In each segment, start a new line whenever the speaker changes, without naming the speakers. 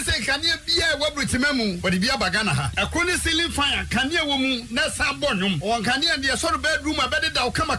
say can you be a wabritimemu but be a bagana ha a crony ceiling fire can you woman na sabonum or can you be a sort of bedroom a bedded out come a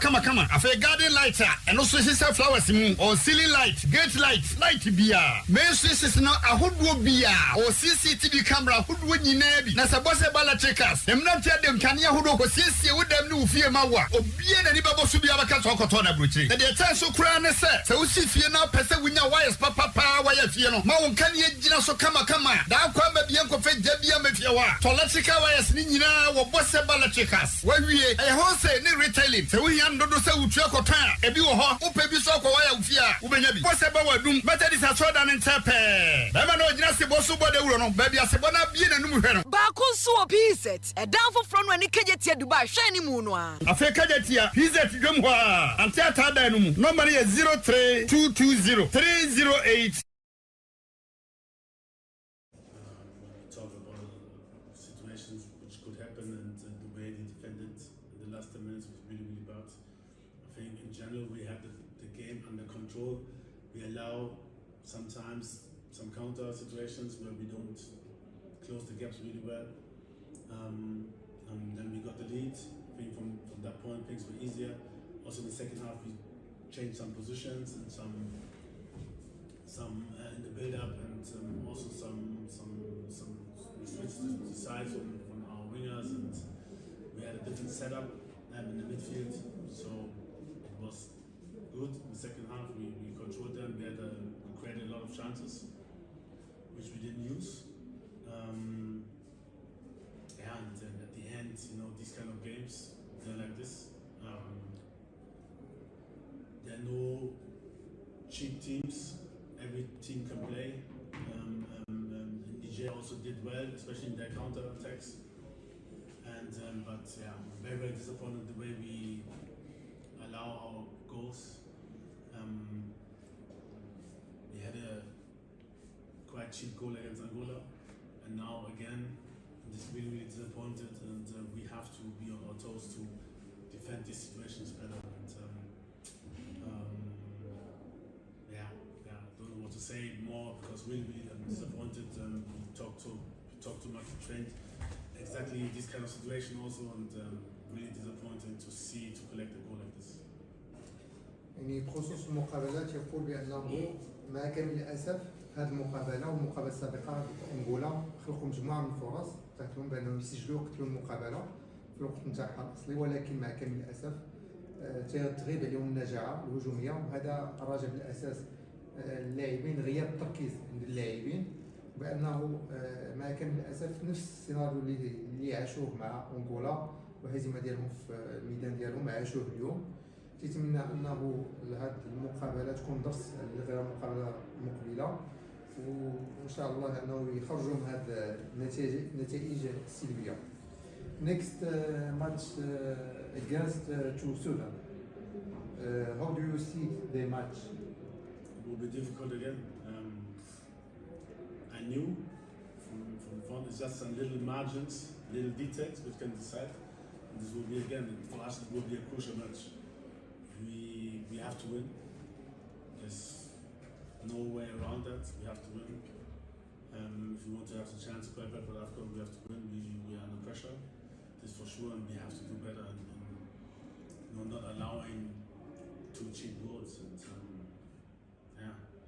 fe garden lighter and also sister flowers or ceiling light gate light beer main switch is not a hood will be or CCTV camera hood would you nebi na sabose bala checkers them not tell them can you who go see with them new fear mawa or be any babo should be a cat or cotona bruchi the attach so crown set so see fear now person with your wires papa wire fear no mount can you so come that come be uncle fe jebia me fear wa toletica wires nina or bosse bala checkers where we a wholesale ni retailing so we hand do say utua kotan e bi wo ho upe bi so ko wire fear ubenya bi bosse ba wadum better this a so than tepe be ma no gina se bosu bo de wuro no ba bia se bo na bie nanum hwe no
ba ko so pizet e dan fo front when kejeti Dubai hwe ni mu no a
afa kejeti a pizet dwom ho a ante ata dan no mu number is 03220 308
we have the game under control. We allow sometimes some counter situations where we don't close the gaps really well. Then we got the lead. I think from that point things were easier. Also in the second half we changed some positions and some in the build-up and also some switched the sides from our wingers, and we had a different setup in the midfield. So it was good. In the second half, we controlled them. We created a lot of chances, which we didn't use. And then at the end, these kind of games, they're like this. There are no cheap teams. Every team can play. Niger also did well, especially in their counter attacks. But yeah, I'm very, very disappointed the way we allow our goals. We had a quite cheap goal against Angola, and now again, I'm just really, really disappointed, and we have to be on our toes to defend these situations better. I don't know what to say more because really, really I'm disappointed. We talk too much to Trent. Exactly this kind of situation also, and really disappointing to collect a goal like this.
يعني بخصوص المقابلات يقول بأنه مع كامل الأسف هذه المقابلة والمقابلة السابقة أنغولا خلقوا مجموعة من الفرص تاعت لهم بأنهم يسجلوا ويقتلوا المقابلة في الوقت نتاعها الأصلي، ولكن مع كامل الأسف تغيب عليهم النجاعة الهجومية، وهذا راجع بالأساس اللاعبين، غياب التركيز عند اللاعبين، بأنه مع كامل الأسف نفس السيناريو اللي عاشوه مع أنغولا وهزيمة ديالهم في الميدان ديالهم عاشوه اليوم. تيتمنى أنه هذه المقابلة تكون درس لغير المقابلة المقبلة، وإن شاء الله أنه يخرجوا من هذه النتائج السلبية. Next match against to Sudan. How do you see the match?
It will be difficult again. I knew from front, it's just some little margins, little details which can decide. And this will be again, for us, it will be a crucial match. We have to win. There's no way around that. We have to win. If we want to have the chance to qualify for AFCON, we have to win. We are under pressure. This for sure, and we have to do better and not allowing two cheap goals. And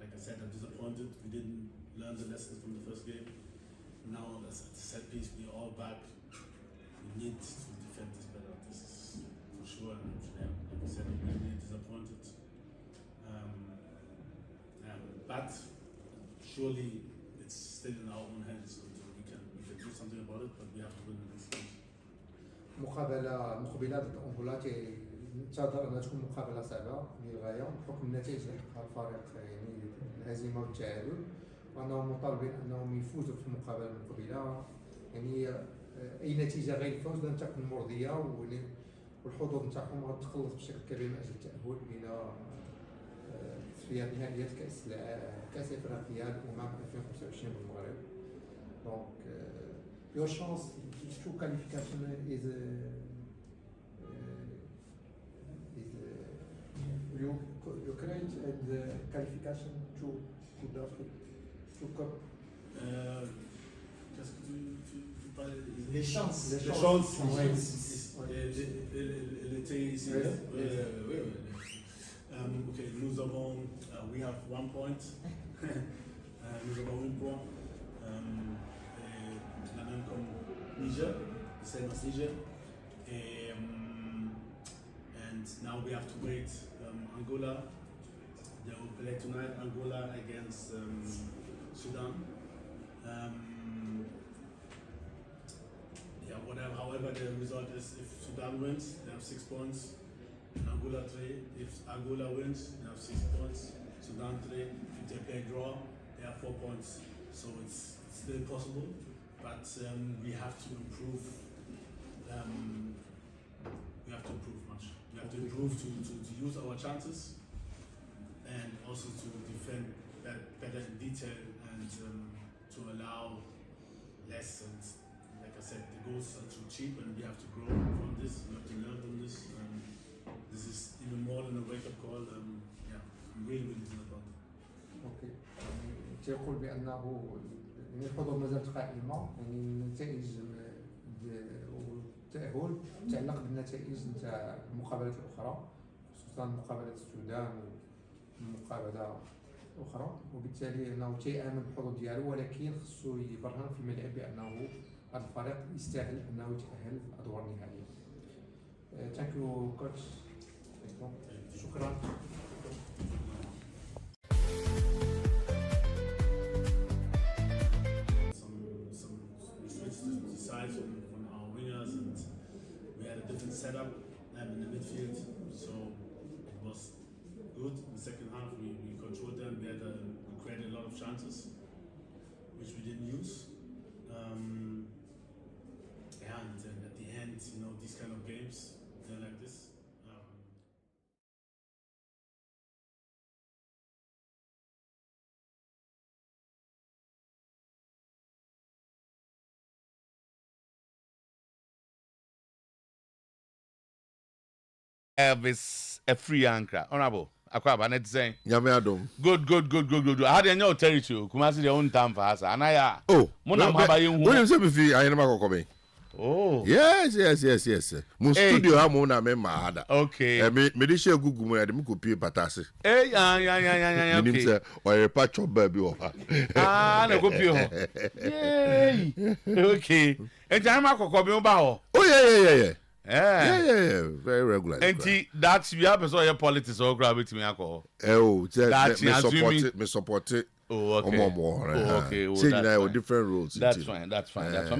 like I said, I'm disappointed. We didn't learn the lessons from the first game. Now, as a set piece, we're all back. We need to defend this better. This is for sure. And like I said, I'm really disappointed. But surely it's still in our own hands, so we can do something about it. But we have to win the next game.
مقابلة مقبلة ضد أنغولا تنتظر أنها تكون مقابلة صعبة للغاية بحكم النتائج اللي حققها الفريق، يعني الهزيمة والتعادل، وأنهم مطالبين أنهم يفوزوا في المقابلة المقبلة. يعني أي نتيجة غير الفوز لن تكون مرضية، والحظوظ نتاعهم غتقلص بشكل كبير من أجل التأهل إلى تصفيات نهائيات كأس إفريقيا الأمم 2025 بالمغرب. Donc your chance to qualification is you create the qualification to cup.
Les chances. Elle était ici. Okay, we have 1 point. Nous avons 1 point. La même comme Niger, the same as Niger. And now we have to wait. Angola, they will play tonight. Angola against Sudan. However the result is, if Sudan wins, they have 6 points. Angola 3. If Angola wins, they have 6 points. Sudan 3. If they play draw, they have 4 points. So it's still possible, but we have to improve. We have to improve much. We have to improve to use our chances and also to defend better in detail and to allow less. And like I said, the goals are too cheap, and we have to grow from this. We have to learn from this. This is even more than a wake-up call. I'm really disappointed.
اوكي تيقول بانه يعني الحضور مازالت قائمه، يعني النتائج والتاهل تعلق بالنتائج نتاع المقابلات الاخرى، خصوصا مقابله السودان ومقابله اخرى، وبالتالي انه تيامن بالحضور ديالو، ولكن خصو يبرهن في الملعب بانه هذا الفريق يستاهل انه يتاهل للادوار النهائيه. ثانك يو كوتش. شكرا.
On our wingers, and we had a different setup in the midfield, so it was good. In the second half, we controlled them. We created a lot of chances, which we didn't use. And at the end, these kind of games, they're like this.
Elvis a free anchor. Honorable. Akwaba net saying.
Yameadom.
Good. I had no territory. Kumasi the own time for us. Anaya.
Oh.
Mona maba you.
When you say if I am coming.
Oh.
Yes. Mun studio ha mo na me mahada.
Okay.
Me dey share Google mo na dem ko pie patase.
Yeah.
Minim say Oyerepa choba bi o ha.
Na go pie ho. Yay. Okay. And time akoko bi ba ho.
Oh yeah.
Yeah.
Very regular.
And that's we have so your politics or grab it me alcohol.
Me support it.
Oh, okay. Okay.
Say different roles.
That's fine.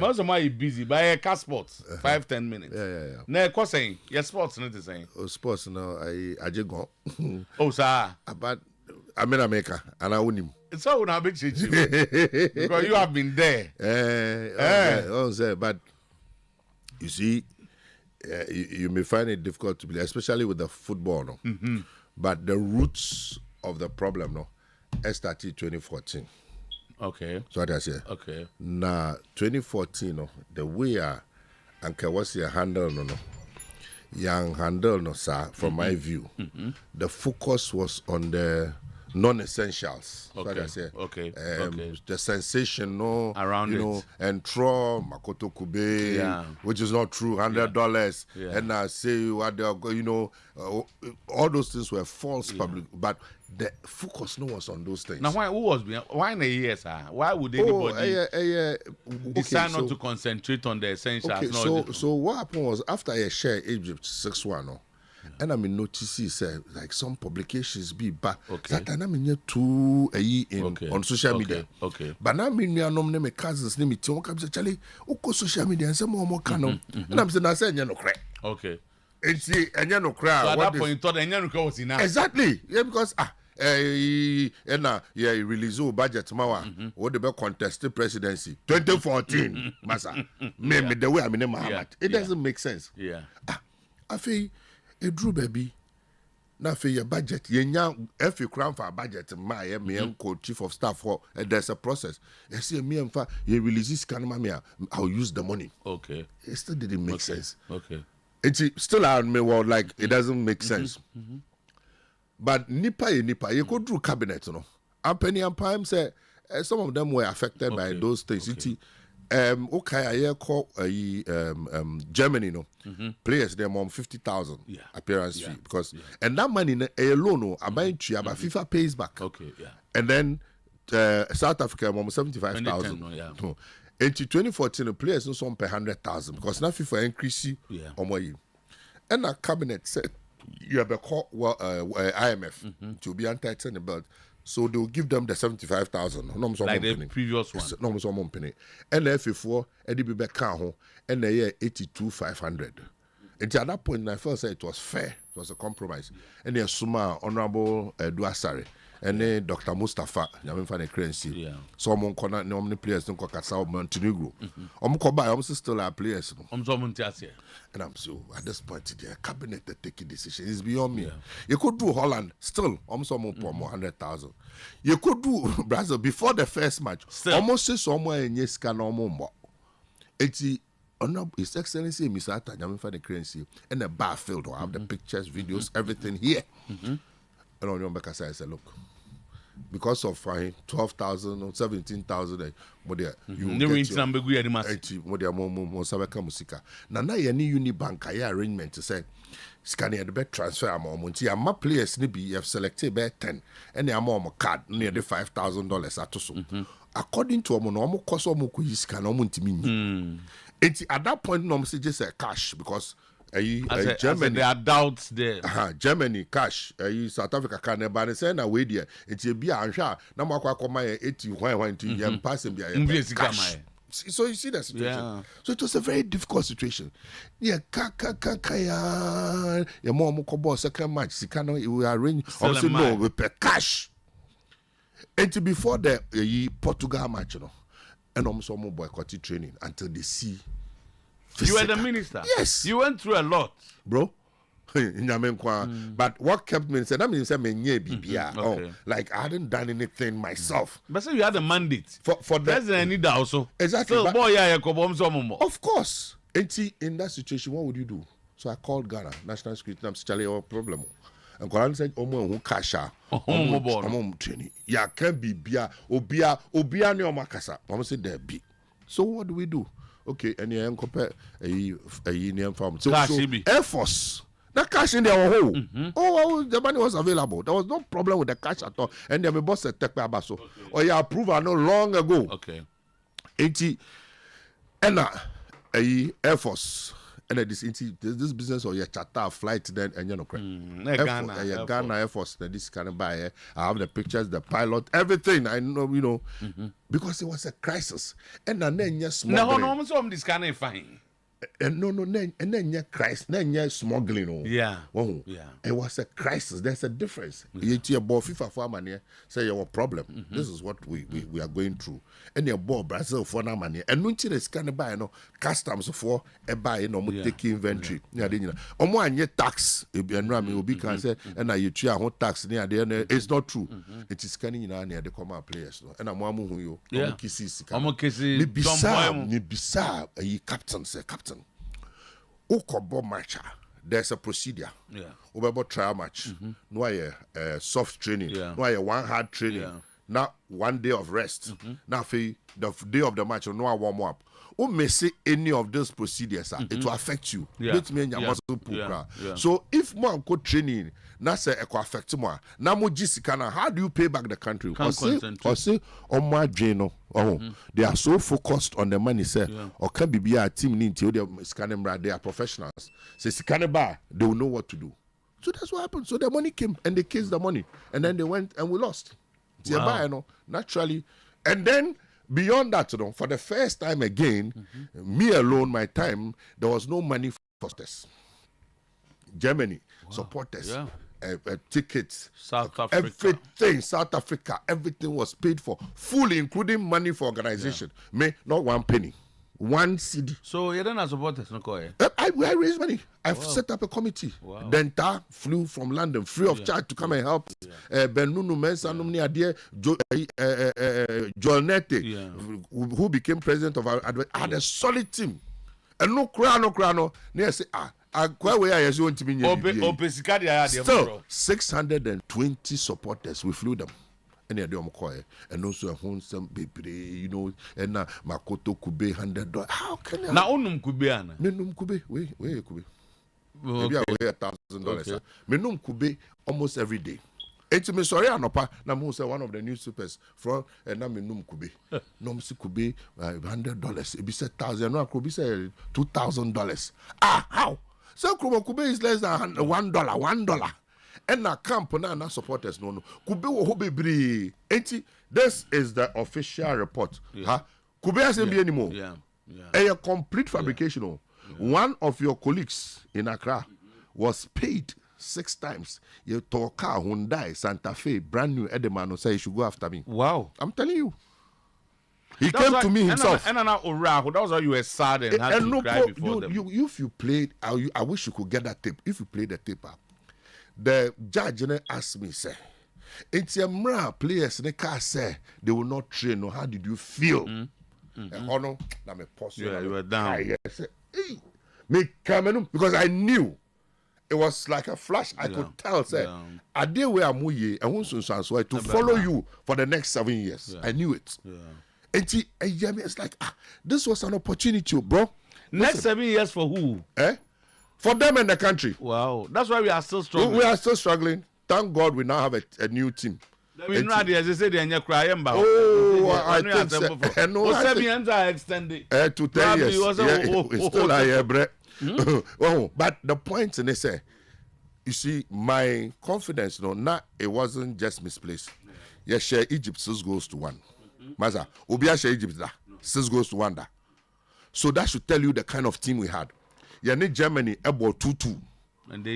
Also, why you busy? Buy a car sports. 5-10 minutes.
Yeah.
No, what's saying? Your sports not the same.
Oh, sports no. I just go.
Oh, sir.
But I'm in America and I win him.
So now be chichi because you have been there.
But you see. You may find it difficult to believe, especially with the football, no? Mm-hmm. But the roots of the problem, no, started 2014.
Okay.
So what I say.
Okay.
Now 2014, no, the way Anke was your handle, no, young handle, no, sir. From my view, the focus was on the non-essentials.
Okay.
So what I say.
Okay.
The sensation, no,
around it,
and throw Makoto Kube, which is not true, $100, and I say what they are, all those things were false public, but the focus no was on those things.
Now, why in a year, sir? Why would anybody decide not to concentrate on the essentials?
Okay, so what happened was after I shared Egypt 6-1, and I mean notices like some publications be back that I mean too on social media.
Okay.
But now me my cousins name it on Charlie social media and some more canon. And I'm saying I said no crack.
Okay.
And see and no crack.
So at that point you thought and was enough.
Exactly. Yeah, because he release budget mawa what the contested presidency 2014 massa. Me the way I mean Muhammad. It doesn't make sense.
Yeah.
I feel it drew baby. Now for your budget, if you crown for a budget, my chief of staff for there's a process. I see me and you release this kind of I'll use the money.
Okay.
It still didn't make sense.
Okay.
It's still out me world like it doesn't make sense. But nipa you go through cabinet, and penny and Pam say some of them were affected by those things. okay, I call Germany, no players them on 50,000 appearance fee because and that money alone, I buy to about FIFA pays back.
Okay,
and then South Africa on 75,000. Into 2014, the players no some per 100,000 because now FIFA increase on my and our cabinet said you have a call IMF to be entitled the belt. So they will give them the 75,000.
Like the previous one.
No, some money. And the FA4, Eddie be back home, and they year 82,500. And at that point, I felt say it was fair. It was a compromise. And then Suma, Honorable Duasare, and then Dr. Mustafa, Yamin Fane Currency. Someone cannot know many players don't call Casa Montenegro. I'm still our players. And I'm so at this point, the cabinet that taking decision is beyond me. You could do Holland still, almost 100,000. You could do Brazil before the first match. Still. Almost say somewhere in yes can almost. His Excellency Mr. Yamin Fane Currency and the bar field will have the pictures, videos, everything here. And on your back I said, look. Because of 12,000 or 17,000, you Nana any Unibank arrangement to say scanning the best transfer amount. My players be have selected by 10 and the amount card near the $5,000 at so. According to a normal cost of scan at that point, no just say cash because. Germany,
there are doubts there.
Germany cash. South Africa can never send away there. It's a beer and share. Now, my 80 when to young passing cash. So you see the situation. So it was a very difficult situation. Yeah, your mom will second match. She cannot arrange. Also, no, we pay cash. And before the Portugal match, you know, and almost more boycotted training until they see.
You were the minister.
Yes.
You went through a lot.
Bro. But what kept me said, like I hadn't done anything myself.
But so you had a mandate.
For the
president need that also.
Exactly.
So boy,
of course. In that situation, what would you do? So I called Ghana, National Security, I'm Charlie, our problem. And Koran said, who casha, training. Yeah, can be obia no makasa. Mama said there be. So what do we do? Okay, and you compare a union farm. So Air Force. That cash in their whole. The money was available. There was no problem with the cash at all. And then my boss said, take baso. Or you approve no long ago.
Okay.
80 and Air Force. And this business or your charter flight then and you know Ghana Air Force this kind of buy. I have the pictures, the pilot, everything. I know, you know, because it was a crisis. And then yes,
no, this kind of fine.
No, and then yeah, crisis, then yeah, smuggling. It was a crisis. There's a difference. You see a ball FIFA for money, say your problem. This is what we are going through. And your ball Brazil for no money. And when you can buy customs for a buy take inventory. Tax. Will be can say and you try whole tax near the it's not true. It is scanning near the common players. And I'm one who you bizarre captain say captain. Okobo match. There's a procedure. About trial match. No soft training. No one hard training. Now 1 day of rest. Now the day of the match, no warm up. Who may say any of those procedures, it will affect you. So if more good training, now say it will affect more. Now how do you pay back the country? Or say my Jano. They are so focused on the money, say, or can be a team into the scanning they are professionals. Say Scanaba, they will know what to do. So that's what happened. So the money came and they kissed the money. And then they went and we lost. Naturally. And then beyond that, for the first time again, me alone, my time, there was no money for this. Germany, supporters, tickets,
South Africa.
Everything, South Africa, everything was paid for, fully, including money for organization. Me, not one penny. 1 CD.
So you don't have supporters, no?
I raised money. I've set up a committee. The entire flew from London free of charge to come and help. Benunu Mensa Numni Joel Nete, who became president of our had a solid team. And no crano. Near say still 620 supporters. We flew them. any idea and also a home some baby, you know, and Makoto Kube $100. How can I?
Now, Onum Kubeana.
Menum Kube, where Kube? Maybe I weigh $1,000. Menum Kube almost every day. It's me sorry, Anopa. Now, one of the newspapers from and now Menum Kube. Nomsi Kube $100. It be said $1,000. No, Kube said $2,000. Ah, how? So Kube is less than $1. And now camp na supporters no. Kube wo ho bebre. Enti this is the official report. Huh? Kube hasn't be anymore. A complete fabrication. One of your colleagues in Accra was paid 6 times. You talk car Hyundai Santa Fe brand new Edemano say you should go after me.
Wow.
I'm telling you. He came to me himself.
And that was how you were sad and had to cry before them.
If you played, I wish you could get that tape. If you played the tape, the judge asked me, say, it's a mra players in the car say they will not train. No, how did you feel? Honor, that me pause.
Yeah, you were down.
Me come because I knew it was like a flash. I could tell, say, I did where I'm to follow you for the next 7 years. I knew it. And it's like, this was an opportunity, bro.
Next 7 years for who?
For them and the country.
Wow. That's why we are still struggling.
We are still struggling. Thank God we now have a new team.
We know as they say they're crying about.
Oh, I think so.
No, 7 years are extended.
To 10 years. It's still here, bre. But the point in this, you see, my confidence, it wasn't just misplaced. Yes, share Egypt 6 goals to 1. Maza, Obia share Egypt 6 goals to 1. So that should tell you the kind of team we had. You need Germany about 2-2.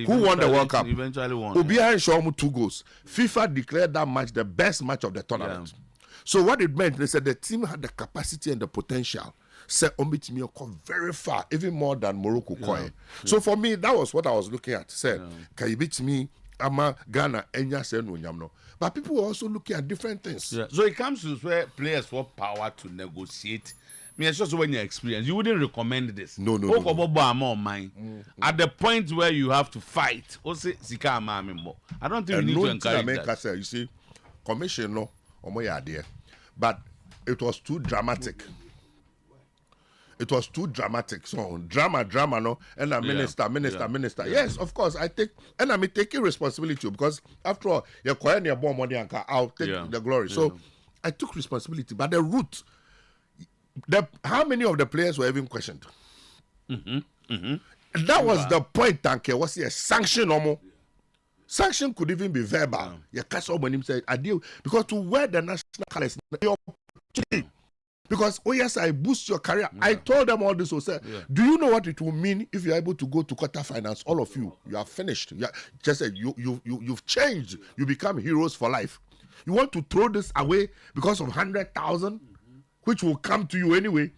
Who won the World Cup?
Eventually won.
Obia and Shomu 2 goals. FIFA declared that match the best match of the tournament. So what it meant, they said the team had the capacity and the potential. Say Ombitimi very far, even more than Morocco. So for me, that was what I was looking at. Say, can you beat me? Ama Ghana, Enya Senu Nyamno. But people were also looking at different things.
So it comes to where players have power to negotiate. I mean, it's just when you experience, you wouldn't recommend this.
No.
At the point where you have to fight, I don't think you need to encourage that.
You see, commission no, but it was too dramatic. It was too dramatic. So drama, no, and a minister. Yes, of course, I take, and I'm taking responsibility because after all, you're quiet, you're born money, I'll take the glory. So I took responsibility, but the root. How many of the players were even questioned? That was the point, Tanke. Was a sanction or more? Sanction could even be verbal. Yeah, Castle when him said, I deal because to wear the national colors, because yes, I boost your career. I told them all this. So say, do you know what it will mean if you're able to go to quarterfinals? All of you are finished. Just say you've changed. You become heroes for life. You want to throw this away because of 100,000? Which will come to you anyway.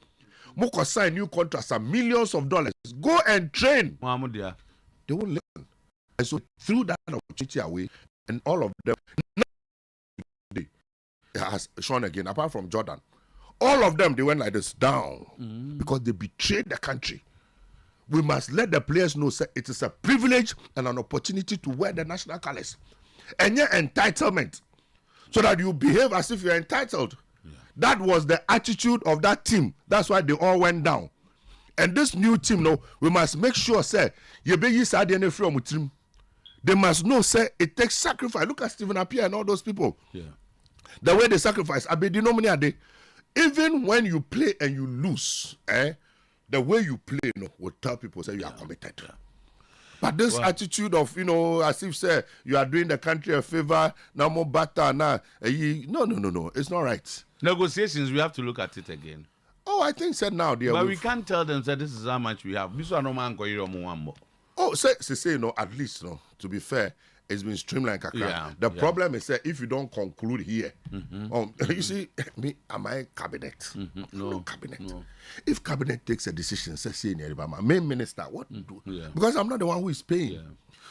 Moko sign new contracts and millions of dollars. Go and train. They won't listen. And so threw that opportunity away, and all of them has shown again, apart from Jordan. All of them, they went like this down because they betrayed the country. We must let the players know that it is a privilege and an opportunity to wear the national colors. And your entitlement, so that you behave as if you're entitled. That was the attitude of that team. That's why they all went down. And this new team, we must make sure, say, they must know, say, it takes sacrifice. Look at Stephen Appiah and all those people. The way they sacrifice. Even when you play and you lose, the way you play will tell people, say, you are committed. But this attitude of, as if, say, you are doing the country a favor, no more butter, no, it's not right.
Negotiations, we have to look at it again.
Oh, I think said now, dear.
But we can't tell them that this is how much we have.
Oh, say, at least, to be fair, it's been streamlined. The problem is that if you don't conclude here, you see, am I cabinet? No cabinet. No. If cabinet takes a decision, say, main minister, what to do? Because I'm not the one who is paying.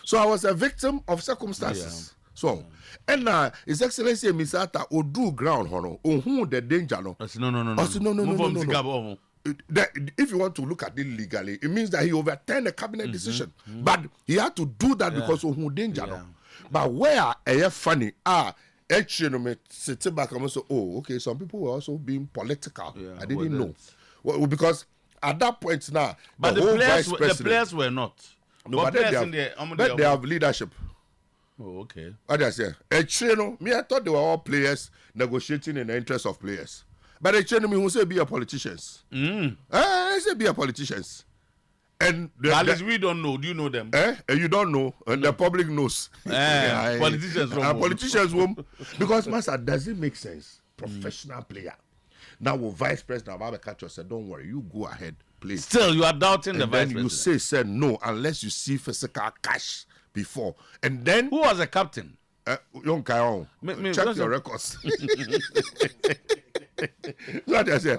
So I was a victim of circumstances. So, and His Excellency Misata Odu ground, the danger. No. If you want to look at it legally, it means that he overturned a cabinet decision. But he had to do that because of danger. But where funny actually, me sitting back and say, oh, okay, some people were also being political. I didn't know. Well, because at that point now,
but the players were not.
No, but they have leadership.
Oh, okay.
What I say? Actually, me, I thought they were all players negotiating in the interest of players. But actually, me who say be a politicians. I say be a politicians. And
at least we don't know. Do you know them?
You don't know. And the public knows. Politicians won't. Because, master, does it make sense? Professional player. Now, vice president of Abakacho said, don't worry, you go ahead, please.
Still, you are doubting the vice president.
You say no, unless you see physical cash before. And then.
Who was the captain?
Young Kayon. Check your records. What I say.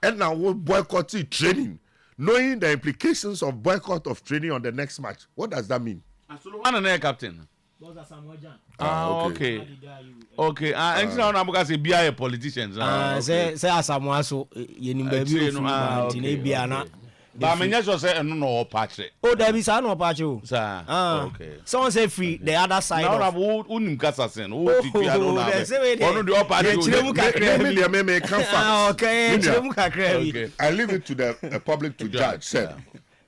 And now, we'll boycott training. Knowing the implications of boycott of training on the next match, what does that mean?
One and a captain. Okay. Okay. And now I'm going to say be a politician.
Say Asamoah so you need
but I mean, just say no patch.
Oh, there is no patch.
Okay.
Someone say free the other side.
Now I'm unim kasasen.
Okay. I leave it to the public to judge. Said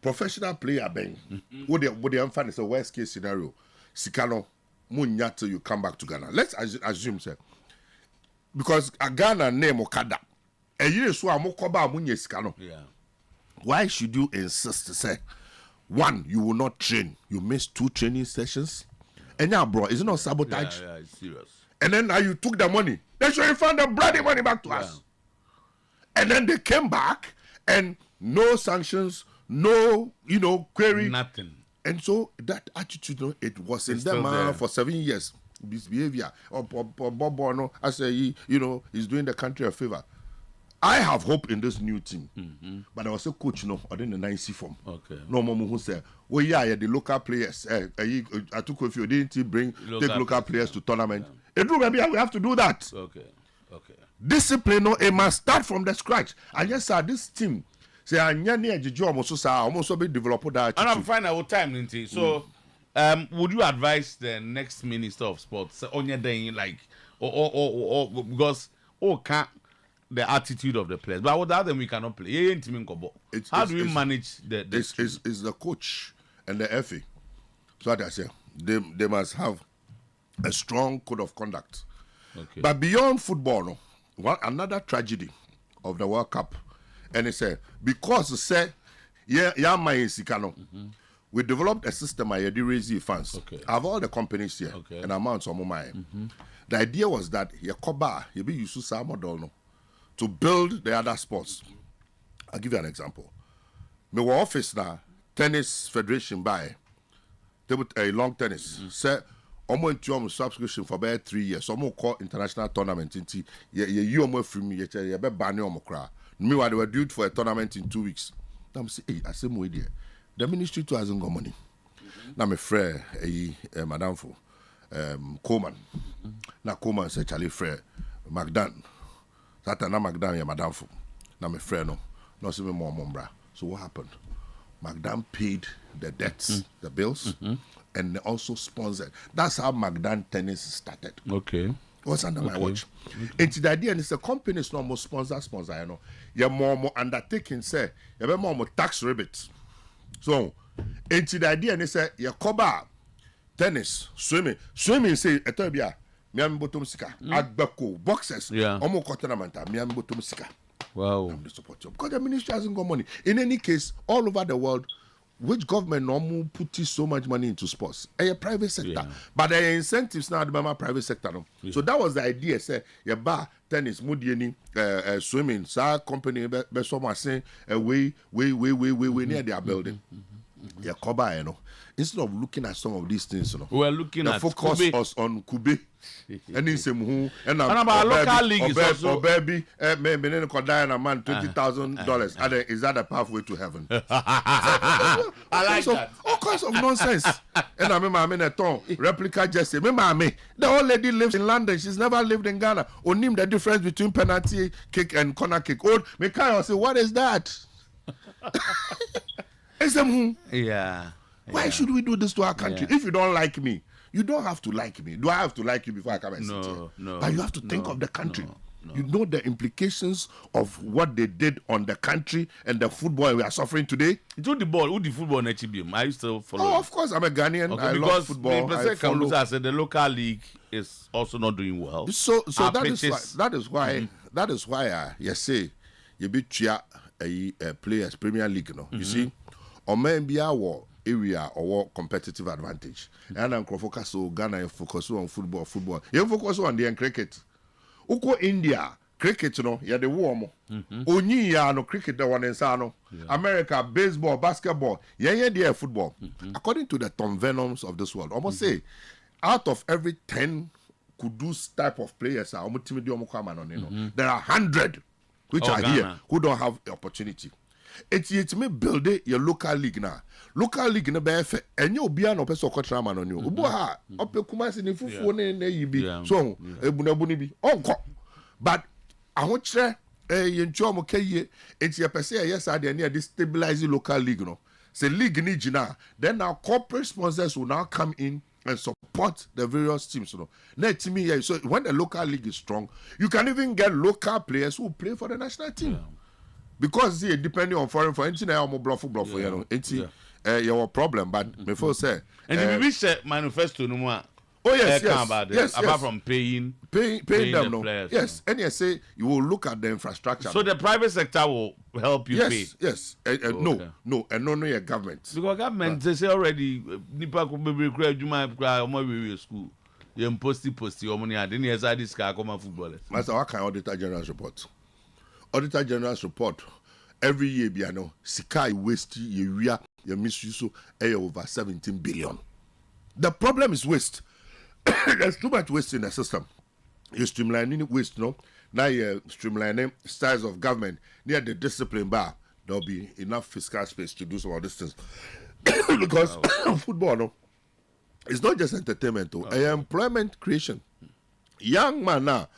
professional player bang. What the unfun is a worst case scenario. Sikano munya till you come back to Ghana. Let's assume sir. Because a Ghana name Okada. A year so amokoba munye Sikano.
Yeah.
Why should you insist to say, one, you will not train? You missed 2 training sessions. And now, bro, is it not sabotage?
Yeah, it's serious.
And then now you took the money. They should refund the bloody money back to us. And then they came back and no sanctions, no, query.
Nothing.
And so that attitude, it was in them for 7 years. This behavior. Bob Bono, I say, he's doing the country a favor. I have hope in this new team. But I was a coach, I didn't know 9C form.
Okay.
No more who said, well, yeah, the local players. I took a few, didn't take local players to tournament. And maybe we have to do that.
Okay.
Discipline, it must start from the scratch. And yes, sir, this team, say, I'm almost be developed that.
And I'm fine our time, Linty. So, would you advise the next Minister of Sports on your day, like, or because, can't the attitude of the players, but without them we cannot play. How do we manage the
it's the coach and the FA. So what I say, they must have a strong code of conduct.
Okay.
But beyond football, another tragedy of the World Cup, and it said because we developed a system I had raise funds.
Okay.
I have all the companies here and amounts on my. The idea was that you be used to some model to build the other sports. I'll give you an example. My office now, tennis federation by a long tennis. Say, I'm going to subscription for about 3 years. So I'm going to call international tournament. You are free me. You are banning on cry. Meanwhile, they were due for a tournament in 2 weeks. I'm saying, hey, I say more idea. The ministry too hasn't got money. Now my friend, Madame for Coleman. Now Coleman said, Charlie Frere, Magdan. That na Magdan ya Madame for. Now my friend no see me more mombra. So what happened? Magdan paid the debts, the bills, and also sponsored. That's how Magdan tennis started.
Okay.
It was under my watch. And the idea, and it's a company is not more sponsor, You're more undertaking, say, you're more tax rebate. So, and the idea, and it's a cover tennis, swimming, say, Ethiopia, Miami bottom sika, Agbeko, boxers, almost continental, Miami bottom sika.
Wow.
I'm the support you because the ministry hasn't got money. In any case, all over the world, which government normally puts so much money into sports? A private sector. But there are incentives now the private sector. No? So that was the idea. Say, your bar, tennis, mudieni, swimming, sa company, be someone saying, way near their building. Yeah, Koba, instead of looking at some of these things,
we're looking at
focus
Kube.
us on Kube. And in some who and
about local league is also
baby, maybe a man $20,000. And is that a pathway to heaven?
I like that.
All kinds of nonsense. And I remember a ton replica Jesse. Remember me, the old lady lives in London. She's never lived in Ghana. Or name the difference between penalty kick and corner kick. Old Mikael say, what is that? Why should we do this to our country? If you don't like me, You don't have to like me. Do I have to like you before I come and sit here?
No.
But you have to think of the country.
No.
You know the implications of what they did on the country and the football we are suffering today.
Who the ball? Who the football in HBM? I used to follow.
Oh, of course, I'm a Ghanaian.
Okay,
I love football. I follow.
I said the local league is also not doing well.
So
Pitches-
that is why you say you be players Premier League, no. You see, or maybe our area or competitive advantage. And I'm focus so Ghana focus on football. You focus on the cricket. Uko India cricket no ya the warm. Onyi ya no cricket the one insano. America baseball, basketball. Yeah the football. According to the Tom Venoms of this world, almost say out of every 10 Kudus type of players there are 100 which are
Ghana.
here who don't have the opportunity. It's me build your local league now. Local league na be fe enye obi an opese okotra man oni obo ha opekuma se ne fufuo ne yibi so ebunabu ni bi onko but ahokyere yentuo mo kaye enti ye pese yes ade na destabilize local league no. Say league ni gina then our corporate sponsors will now come in and support the various teams. No, so when the local league is strong, you can even get local players who play for the national team. Because depending on foreign for anything, I'm bluff, you know, your problem. But before say,
and if we reach manifesto no more.
Oh yes,
apart from paying
them, no.
Players,
yes, and you say you will look at the infrastructure.
So the private sector will help you pay.
Yes. No, and no, your government.
Because government they say already, nipa ko be kura juma kura omo we school. You posti omo ni ade ni esa this car come footballers.
Master, what kind of Auditor General's report? Auditor General's report every year be sika waste ye misuse so over 17 billion. The problem is waste. There's too much waste in the system. You're streamlining waste, no? Now you're streamlining styles of government. Near the discipline bar, there'll be enough fiscal space to do some of these things. Because football, no, it's not just entertainment, though. Employment creation. Young man now,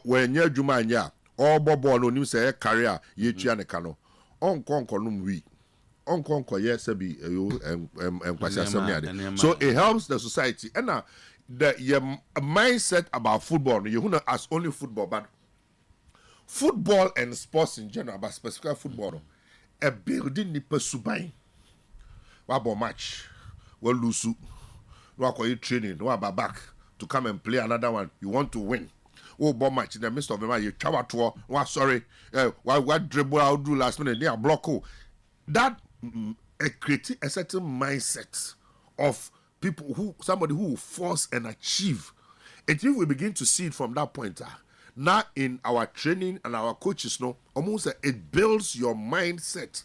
when you're Jumanya, all bobo no news say career, you chianecano. On concolum we. Yes, so it helps the society. And now the mindset about football, you know, as only football, but football and sports in general, but specifically football, a building the pursuit. What about match? Well, lose. What are you training? What about back to come and play another one? You want to win. Oh, bomb match in the midst of the match, you travel to sorry, what dribble I'll do last minute, near block. That creating a certain mindset of people somebody who will force and achieve. And if we begin to see it from that point, now in our training and our coaches, almost it builds your mindset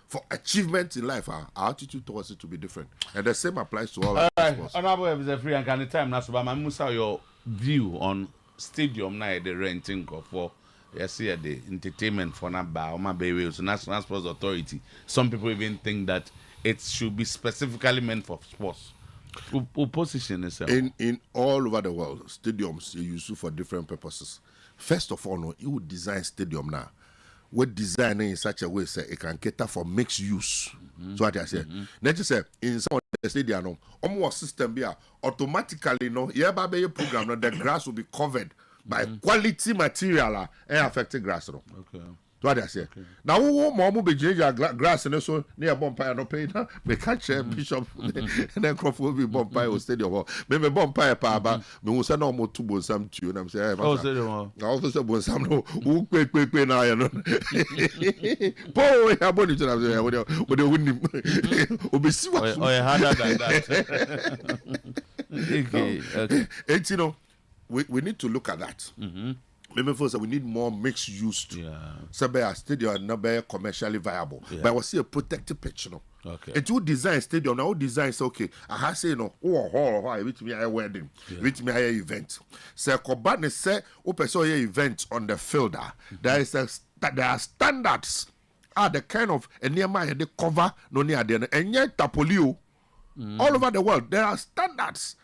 for achievement in life. Our attitude towards it to be different, and the same applies to all.
Honorable Ebenezer Free and can time now, so I'm Musa your view on stadium now the renting for. Yes, yeah, the entertainment for my baby, so National Sports Authority. Some people even think that it should be specifically meant for sports. Who position itself?
In all over the world, stadiums you use for different purposes. First of all, you would design stadium now. What designing in such a way say it can cater for mixed use. So what I say. Let's just say in some of the stadium, almost system be automatically a program the grass will be covered by quality material and affected grass. Okay. What I say. Okay. Now, who more be grass and so near Bompire no pay now? We can't share Bishop and then Crawford will be Bompire stadium. Maybe Bompire Paba, we will send no more to Bonsam to you. And I'm saying, I also said Bonsam no, who quick now, you know. Poor, I want you to have the wouldn't be see what
harder than that. Okay.
It's, you know, we need to look at that. Maybe first we need more mixed use. So be a stadium not be commercially viable. But we see a protected pitch, Okay. And you design stadium now. Design say okay. I have say which me a wedding, which me a event. So Kobane say open so event on the field. There are standards. The kind of nearby the cover no near there and yet tapolio. All over the world there are standards.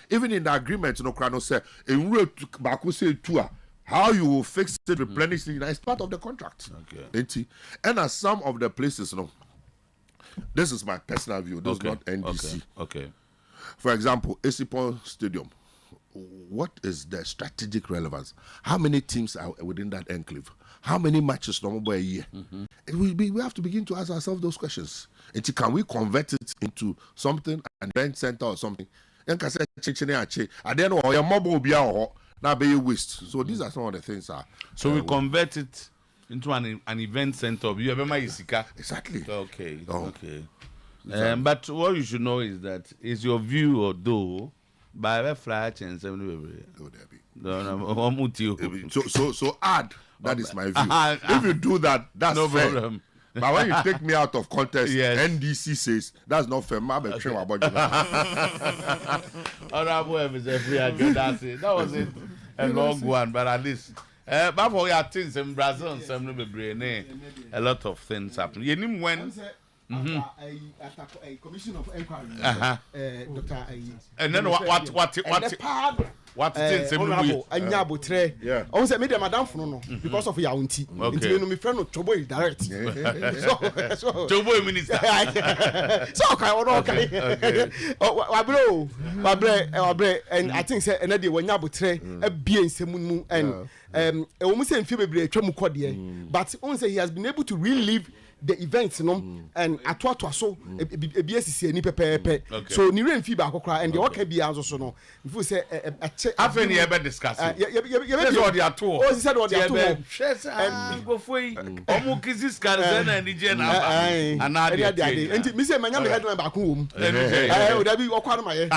Even in the agreement, Krano say in road Baku say tour. How you will fix it, replenish it, is part of the contract. Okay. And as some of the places, this is my personal view. This is not NDC.
Okay.
For example, Esipon Stadium. What is the strategic relevance? How many teams are within that enclave? How many matches normal a year? We have to begin to ask ourselves those questions. And can we convert it into something, an event center or something? And can say I don't know your mobile be now be waste. So these are some of the things.
So we convert it into an event center. You have Isika.
Exactly.
Okay.
Oh.
Okay. But what you should know is that is your view or though by a flash and 70.
So add. That is my view. If you do that, that's
no
fair.
problem.
But when you take me out of context,
Yes.
NDC says that's not fair. Okay.
Honorable that was it. A long one, but at least. But for your things in Brazil and some a lot of things happen. You know when.
A commission of inquiry. Dr.
And then what things
honorable anya botre.
Yeah.
I say me dem madam funu no because of your auntie. Nti me friend no Chobo is direct. So
Chobo minister.
So okay. Wabre and I think say ena dey wanya botre abie nsemu mu and e wo mu say mfie bebre atwa mu kode but on say he has been able to relive the events and atoa so ebiesisi ani pepepe so ni remfi ba akokra and the work be aso so no if you say
afeni e be discuss yes what they are to
oh he said what they are to
and go foi omu kizis karze na ni je na and
and me say manya me headline ba ko wom o da bi okwa no maye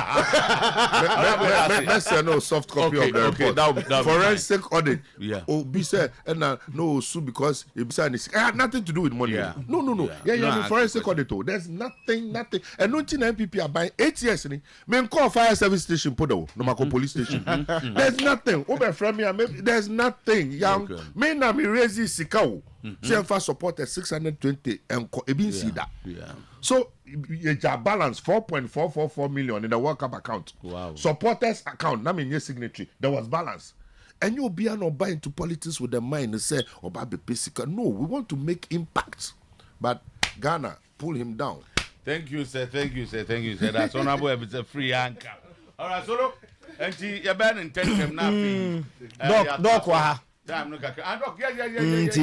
let's say no soft copy of the report.
That
Forensic audit.
Yeah.
Oh, be said and no sue because it had nothing to do with money.
Yeah.
No. Yeah, forensic audit. There's nothing. And no NPP are buying 8 years. Men call fire service station, Podo, no Mako police station. There's nothing. Over from me, there's nothing. Young men na me raise Sikao. CFA supported 620 and Ebin see that.
Yeah.
So it's a balance 4.444 million in the World Cup account.
Wow.
Supporters account, I mean your signatory. There was balance. And you'll be not buy into politics with the mind and say, about the basic. No, we want to make impact. But Ghana, pull him down.
Thank you, sir. That's honorable. It's a free anchor. All right, Solo. And you're banned in 10 now.
Doc, wa.
Damn, look at Doc. Yes.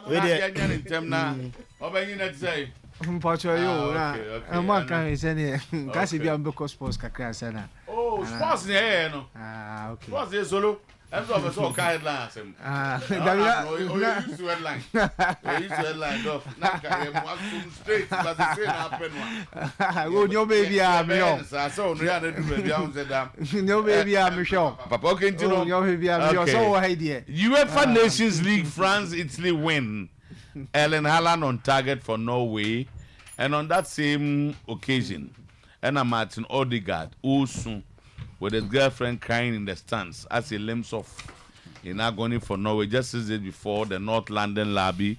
We're in 10 now. What you not say?
Mpacho yo na ma kan se ne kasi bia mbeko sports kakra se na
sports ne no
okay
sports is Solo and so so kind last him you use to headline dof na ka e mo straight but the same happen one
go nyo baby am yo
so no ya na do baby am say dam
nyo baby am sure
papa okay ntino
nyo baby am yo so what idea
UEFA Nations League France Italy win. Erling Haaland on target for Norway, and on that same occasion, Martin Odegaard also with his girlfriend crying in the stands as he limps off in agony for Norway just 6 days before the North London derby,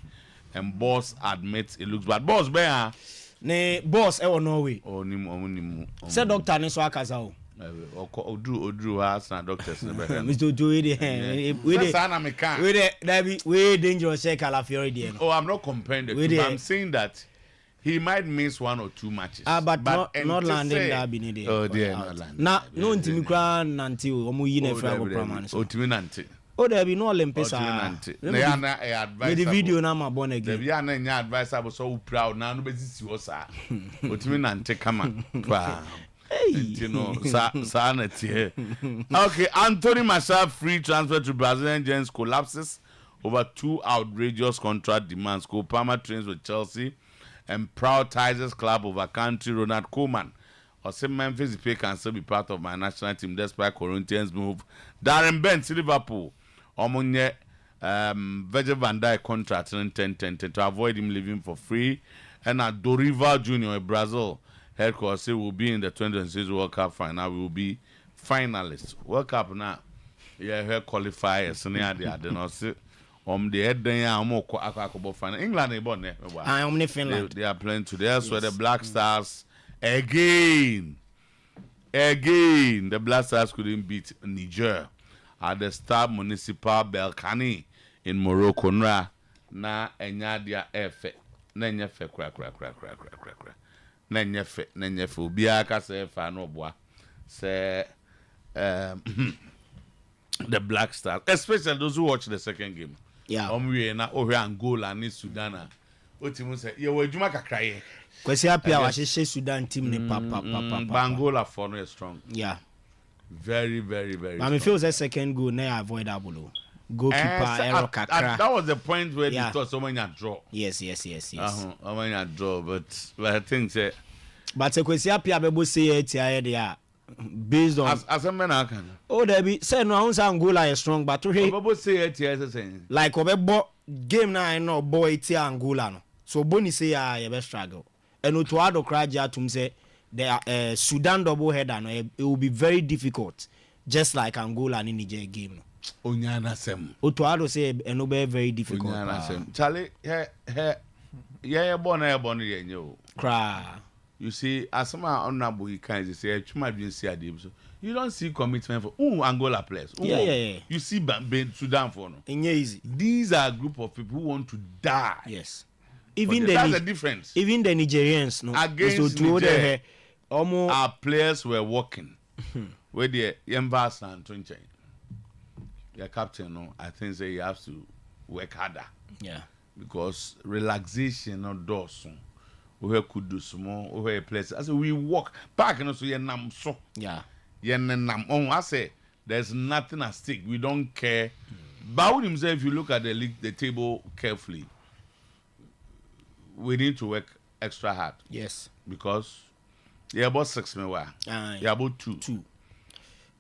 and boss admits it looks bad. Boss, bear
ne boss e Norway.
Oh, nimu.
Say doctor ne so akaza o.
Odru has na doctors ne be.
Mr. We dangerous say Calafiori there.
Oh, I'm not comparing the two, but I'm saying that he might miss 1 or 2 matches.
But not landing derby ni there.
Oh, dear, not landing.
Na no ntimi kra nanti o mo yi na fra go praman so.
Otimi nanti.
Oh, there be no Olympics.
Na ya na advice.
The video na ma born again.
There be na nya advice abo so proud na no be sisi wo sa. Otimi nanti kama. Wow. You know, sanity. Okay, Anthony Martial free transfer to Brazilian Giants collapses over 2 outrageous contract demands. Palmer trains with Chelsea and prioritizes club over country. Ronald Koeman or say Memphis Depay can still be part of my national team despite Corinthians move. Darren Bent Liverpool. Omonye Virgil van Dijk contract in 10 to avoid him leaving for free. And at Dorival Jr. in Brazil. Headquarters say will be in the 2026 World Cup final. We will be finalists. World Cup now. Yeah, here qualifiers. The head then final. England is born there.
Finland.
They are playing today. Elsewhere, the Black Stars again. The Black Stars couldn't beat Niger at the Stade Municipal Belkani in Morocco. Na enya dia efe. Na enya fe kra. na nyefe obi aka say fa no boa say the Black Stars, especially those who watch the second game.
Yeah.
We na ohwe Angola ni Sudan. Otimu say ye wadwuma kakra ye.
Kwesi apia wa hye Sudan team ni papa.
Angola for no strong.
Yeah.
Very, very, very.
I mean, feels that second goal na avoidable. Goalkeeper error kakra.
That was the point where they thought someone had draw.
Yes.
Someone had draw, but I think say.
But kwesi apia bebo say it here based on
as a man I can.
Oh, there be say no Angola is strong, but
bebo say it here saying.
Like obebo game na I know boy it Angola no. So Boni say you be struggle. And Otuo Acheampong to say the Sudan double header no, it will be very difficult, just like Angola and Niger game.
Onyana sem.
Otuo say no be very difficult.
Onyana sem. Charlie, yeah, born here nyo.
Cry.
You see, as some honorable you can say, so you don't see commitment for Angola players.
Yeah.
You see Sudan for no.
Easy.
These are a group of people who want to die.
Yes.
Even that's the difference.
Even the Nigerians, no.
Against Niger, our players were walking. Where the Yembas and Tunche, your captain, no, I think say you have to work harder.
Yeah.
Because relaxation or doors. We could do some we place. I say we walk back and so you nam so.
Yeah.
You nam. I say there's nothing at stake. We don't care. But himself, if you look at the table carefully, we need to work extra hard.
Yes.
Because you're about 6 mewa. You're about 2.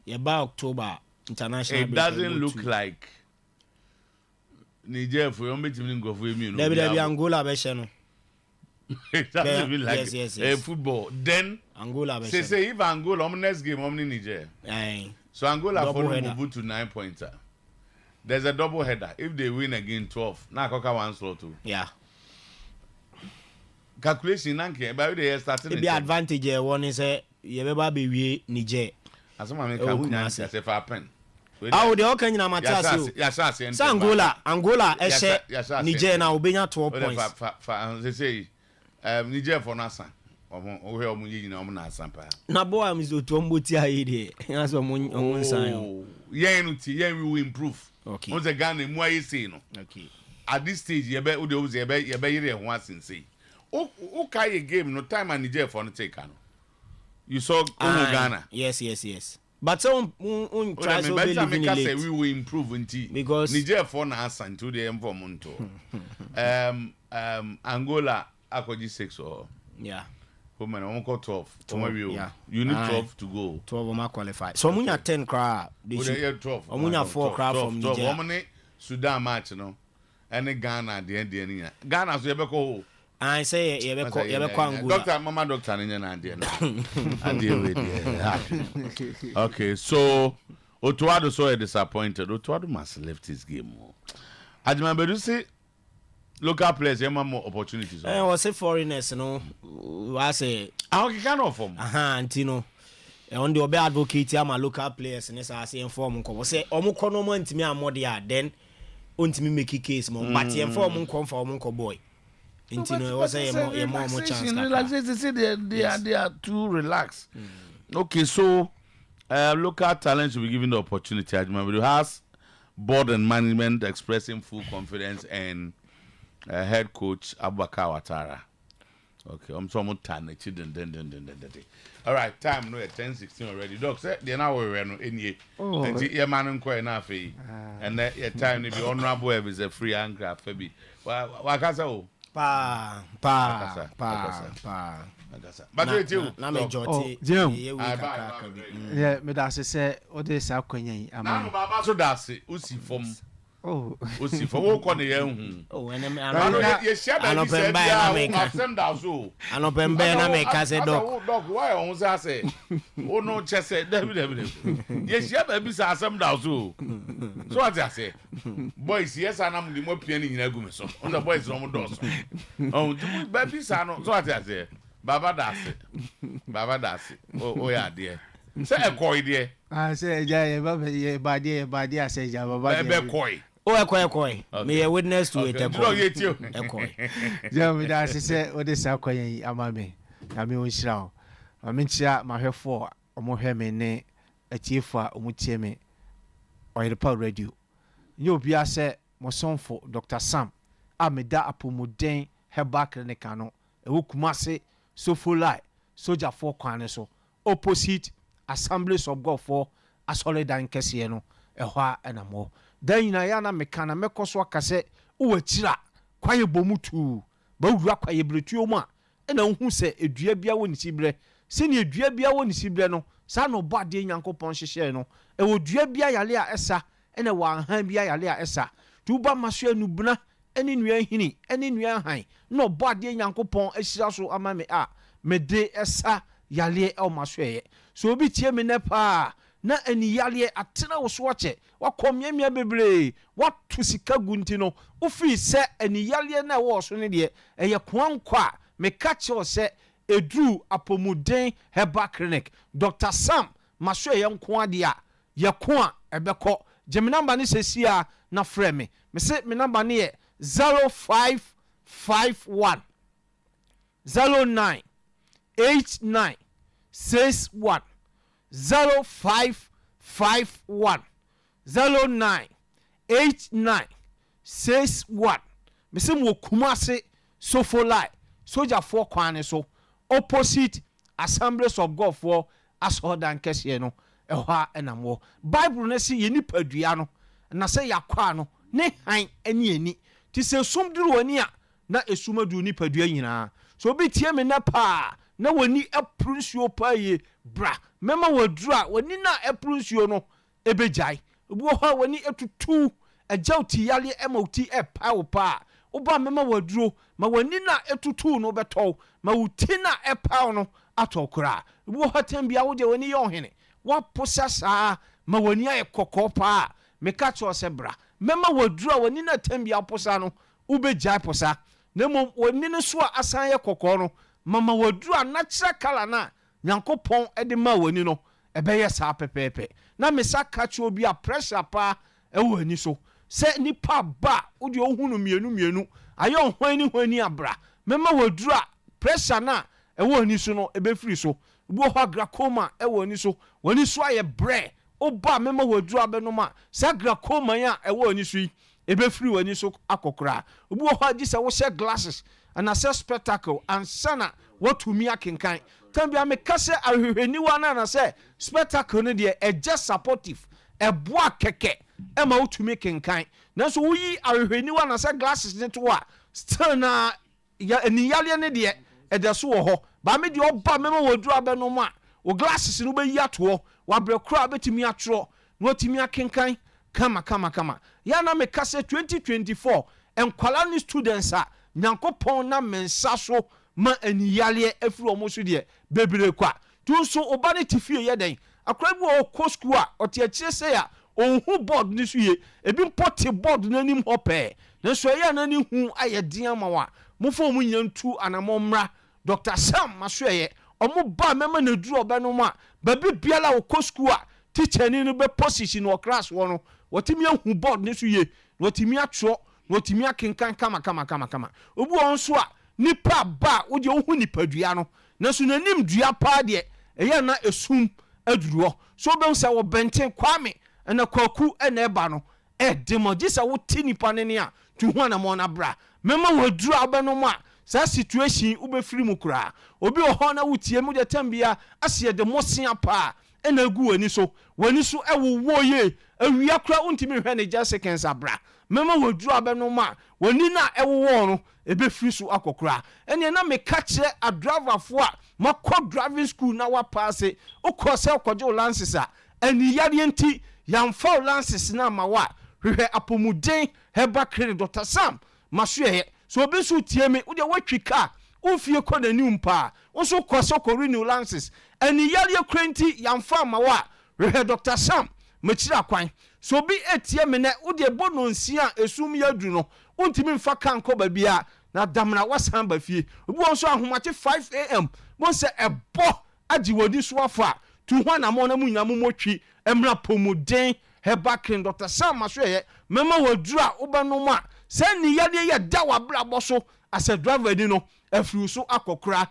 You're about October international.
It doesn't look like Niger for your meeting go for me.
There be Angola be
It doesn't feel like
yes.
Football. Then
Angola
say if Angola next game Niger. So Angola for move to 9 pointer. There's a double header. If they win again 12, now Coca 1 slot too.
Yeah.
Calculation nanke but they starting
the advantage one is you ever be Niger.
As some make a say for a pen.
Ah, the all can you matter.
Yes,
Angola Niger na obenya 12 points.
They say Niger for Nasa. Ohe omu yi na omu na asampa.
Na boy am zo to mboti ayi de. That's omu nsan.
Yen we will improve.
Okay.
Once again mu ayi say no.
Okay.
At this stage ye be yire ho asin say. O carry game no time and Niger for no take no. You saw Ghana.
Yes. But some try so believe
we will improve until
because
Niger for na asan to the monto. Angola akoji 6 or
yeah.
Women on 12. Tomorrow you need 12 to go.
12 of qualify. So munya 10 crowd.
They should 12.
Munya 4 crowd from Niger.
12 Sudan match no. And Ghana the end. Ghana so yebeko.
I say yebeko Angola.
Doctor mama doctor ni na ade na. Okay, so Otuo so disappointed. Otuo must left his game. Acheampong say local players have more opportunities.
Was say foreigners, no. I say
how can of them?
Antino. On the obe advocate my local players and I say inform ko. Say omo kono mo ntimi amodia then ontimi make case mo. But inform ko for omo ko boy. Intino was say more chance.
They are too relaxed. Okay, so local talents will be given the opportunity. Acheampong has board and management expressing full confidence and head coach Abubakar Ouattara. Okay, I'm so much tired. All right, time no 10:16 already. Doc said the now we no any. And your man nko na fe. And your time no be honorable is a free anchor fabi. Wa kasa o.
Pa.
But you
na me joti.
Yeah, me da say o dey sa kwanya am.
Na baba so da se o si fom.
Oh,
o si fom o ko ne ye hu.
Oh, and
you share that said ya send out so.
Anopembe na me ka say doc.
Doc why on say o no chese David. You share that say asem da so. So what I say? Boys yes anam di mo pia ni nyina gu me so. On the boys no mo do so. Oh, baby sa no so what I say? Baba dasi. Oh yeah there. Say e koi there.
I say ja badi say ja baba.
Be koi.
Oh, ekoi. Me a witness to it.
No, you too.
Ekoi.
Ja me da say o dey sa kwanya amame. na me onhyira o mentia mahwefo omohwe me ne atiefa omutie me Oyerepa Radio nye obi ase mosonfo Dr. Sam ameda apomuden heba clinic no ewo kumase Sofolai Soja for kwane so opposite Assemblies of God for Asolidan kese no ehwa enamo dan nyina ya na meka na mekoso akase uwachira kwaye bomutu ba wura kwaye bretuo mu a ena hu se edua bia woni sibre se ne edua bia woni sibre no sa no bade nyankopon hyehye no ewo dua bia yale a esa ena wa han bia yale a esa tuba maso anubuna eni nua hini eni nua han no bade nyankopon ahyira so ama me a me de esa yale e maso ye so obi tie me ne pa na eni yale atena wo so ache wakomyamia bebre watu sika gunti no ufi se eni yale na wo so ne de eye kwankwa me catch o se edru apomuden heba clinic Dr. Sam maso ye nko ade a ye ko a ebeko jemi number ni sesia na frɛ me se me number ni ye 0551 09 89 61 0551 09 89 61 me se mo kumase Sofolai Soja for kwane so opposite Assemblies of God for Asolidan kese no ehwa enamo Bible na si ye nipadua no na se yakwa no ne han ani ti se sumduru wani a na esumadu nipadua nyina so obi tie me na pa na wani aprunsuo pa ye bra mema waduru a wani na aprunsuo no ebejai obi ho wani etutu ajauti yale emauti epa wo pa oba mema waduru ma wani na etutu no beto ma wuti na epa no atokura obi ho tambia wo de wani yo hene wa posasa ma wani aye kokopa me ka cho se bra mema waduru a wani na tambia posa no ubejai posa na mom wani no so asan ye kokko no mama waduru a natural color na nyankopon ede ma wani no ebeye sa pepepe na me sa ka cho obi a pressure pa ewo ani so se nipa ba odi ohunu mienu ayo hwani abra mema waduru a pressure na ewo ani so no ebefiri so bo ho glaucoma ewo ani so wani so aye bre oba mema waduru abenoma sa glaucoma ya ewo ani so ebefiri wani so akokora bo ho agi se wo share glasses and assess spectacle and sana what me akenkan tambia me kase ahwehweniwa na say spectacle no de just supportive eboa keke ema utumi kenkan nanso wuyi ahwehweniwa na say glasses ne to a still na ya eniyale ne de edeso wo ho ba me de oba mema waduru abenom a wo glasses no be yi ato wa brekura betimi atro no otimi akenkan kama ya na me kase 2024 enkwala ni students a nyankopon na mensa so ma eniyale afiri omo so de bebre kwa tunso oba ne tifie ye den akra bi o ko school a ote akire se ya onhu board ni so ye ebi mpoti board na nim hope na so ye na ni hu aye den amawa mofo mu nyantu anamomra Dr. Sam maso ye omo ba mema na duru obano ma ba bibiala o ko school a teacher ni no be position o class wo no wotimi ahu board ni so ye wotimi atro wotimi akenkan kama obu on so a nipa ba wo de ohu nipadua no na so nanim dua pa de eye na esum aduro so be nsa wo benten kwame na kwaku na eba no demoji sa wo ti nipa ne a tu hu na mo na bra mema waduru abeno ma sa situation ube firi mu kura obi ho na wutie mu de tambia ase de mosia pa na agu wani so ewo ye awia kura untimi hwe ne just seconds abra mema waduru abeno ma wani na ewo no ebe firi so akokura ene na me ka kire a driver fo a makọ driving school na wa pass ukose okoje lances a ani yare enti yamfa lances na mawa hwehwe apomuden heba credit Dr. Sam masuye so obi so tie me wo de watwi ka ofie kọ na ni mpa wo so kose ko renew lances ani yare krenti yamfa mawa hwehwe Dr. Sam machira kwan so bi etie me ne wo de bononsia esum yadu no untimi mfa kan ko ba bia na damna wasan ba fie obi won so ahomache 5 am won se ebo agi wodi so afa tu ho na mo na mu nyam motwi emra pomuden heba kin Dr. Sam maso ye mema waduru a obanom a se ni yade ye da wa bra boso as a driver ni no afiri so akokora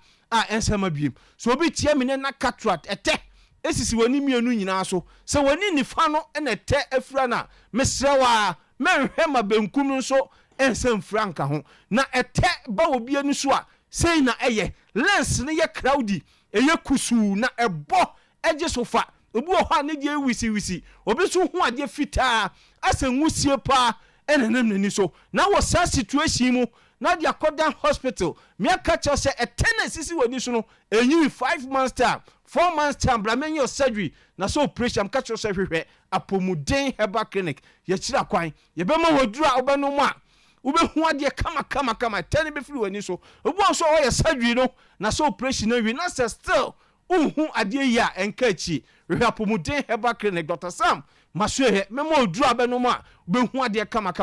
ensema biem so obi tie me na cataract ete esisi wani mienu nyina so se wani nifa no na ete afura na mesrewa menhwe ma benkum no so ensem franka ho na ete ba obi anu so a sei na eye lens ne ye crowdy eye kusu na ebo eje sofa obi ho ane die wisi obi so ho ade fitaa asenwusie pa enenam nani so na wo sa situation mu na dia kodan hospital me catch us a tennis wani so no enyi 5 months time 4 months time bra men your surgery na so operation am catch us hwehwe apomuden herbal clinic ye kira kwan ye be ma wadura obanu mu a ube hu ade kama tene be firi wani so obu so o ye surgery no na so operation na wi na still uhu ade ya enka chi hwehwe apomuden herbal clinic Dr. Sam maswe memo odura benu mu a ube hu ade kama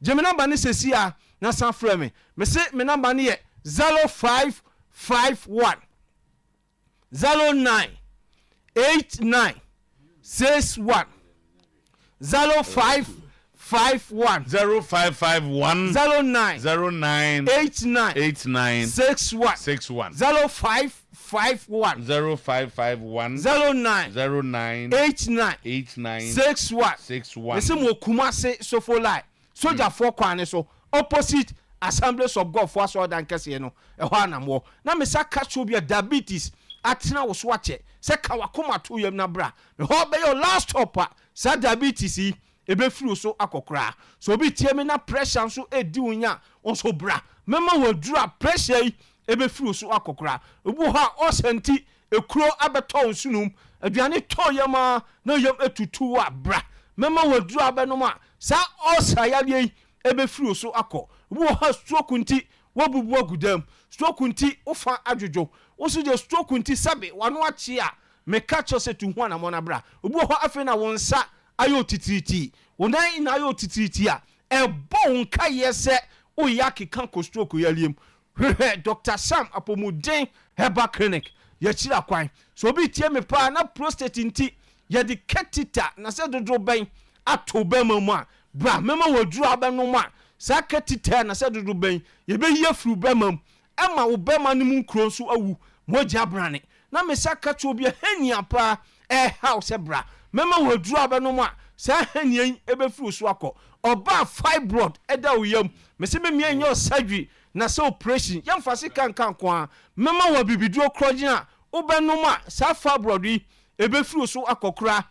jemi number ni sesi a na san frɛ me se me number ni ye 0551 09 89 61 0551
0551
09
09
89 61 0551
0551
09
09
89 61 se mo kumase sofolai soja for kwane so opposite Assemblies of God for so dan kese no e ho anamwo na me sa catch obi diabetes atena wo so ache se ka wakoma to yam na bra me ho be your last stop sa diabetes yi ebe firi so akokra so obi tie me na pressure so edi unya onso bra mema wadura pressure yi ebe firi so akokra obu ha osenti ekuro abeto nsunum aduane to yam na yam etutu wa bra mema wadura abenom a sa osa yaye ebe firi so akọ wo ha stroke nti wo bubu agudam stroke nti wo fa adwojo wo so je stroke nti sabe wano achi a me catch us to hu na mona bra obu ho afi na won sa ayo titiriti wonan na ayo titiriti a ebo nka yese o yaki kan ko stroke yaliem Dr. Sam apomuden herbal clinic ya chira kwan so obi tie me pa na prostate nti ya di ketita na se dodo ben ato bema mu a bra mema waduru abenu mu a sa ketita na se dodo ben ye be yie furu bema mu ema wo bema ne mu nkro so awu moja brane na me sa kacho obi hania pa house bra mema waduru abenu mu a sa hania ebe furu so akọ oba fibroid eda oyam me se me mia nyo surgery na se operation yamfase kan kwa mema wa bibiduro krogina obenu mu a sa fibroid ebe furu so akokra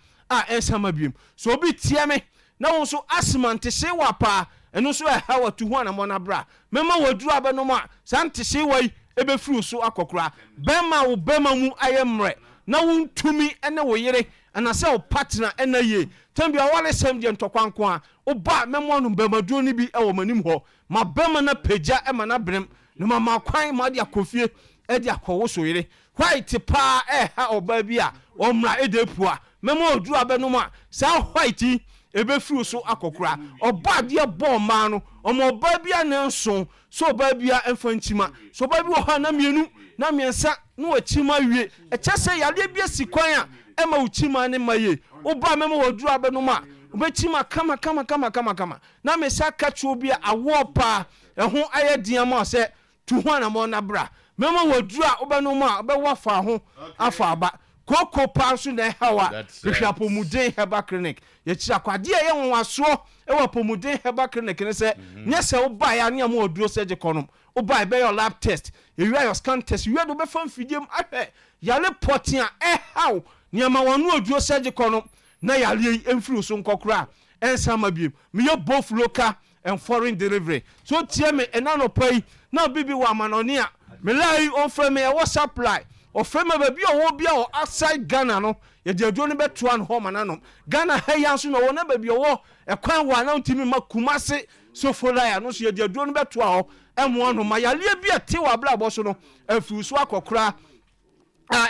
ensama biem so obi tie me na won so asmante se wa pa eno so hawa tu hu anamona bra mema waduru abeno mu a sante se wai ebe furu so akokra bema wo bema mu ayemre na won tumi ene wo yere ana se wo partner ena ye tambia wale sem de ntokwanko a oba memo no bema duro ni bi e wo manim ho ma bema na pagya e ma na brem no ma kwan ma de akofie e de akowo so yere white pa ha oba bi a omra e de pua memo oduru abeno mu a sa white ebe furu so akokra oba de bo ma no omo oba bi a nso so oba bi a enfanchima so oba bi wo ha na mienu na miensa no achima wie e chese yale bi asikwan a ema uchima ne maye oba memo oduru abeno mu a obechima kama na me sa kacho bi a awo pa eho aye diama se tu ho na mo na bra memo oduru a obeno mu a obewa fa ho afa aba koko pa so na hawa hwehwa pomuden herbal clinic ye kira kwade ye nwaso e wa pomuden herbal clinic ne se nya se oba ya ne am oduro surgical no oba be your lab test you your scan test you do be fam fidiem ahwe yale potia haw ne ma wonu oduro surgical no na yale emfiri so nkokora ensama biem me yo both local and foreign delivery so tie me enano pai na bibi wa manoni a me lai on frame me WhatsApp line ofema ba bi owo bia o outside Ghana no ye de aduo ne beto an home nanom Ghana ha ya so no wo na ba bi owo ekwan wa na ntimi makumase so folaya no so ye de aduo ne beto ho emo no ma yale bi ate wa bla bo so no afiru so akokora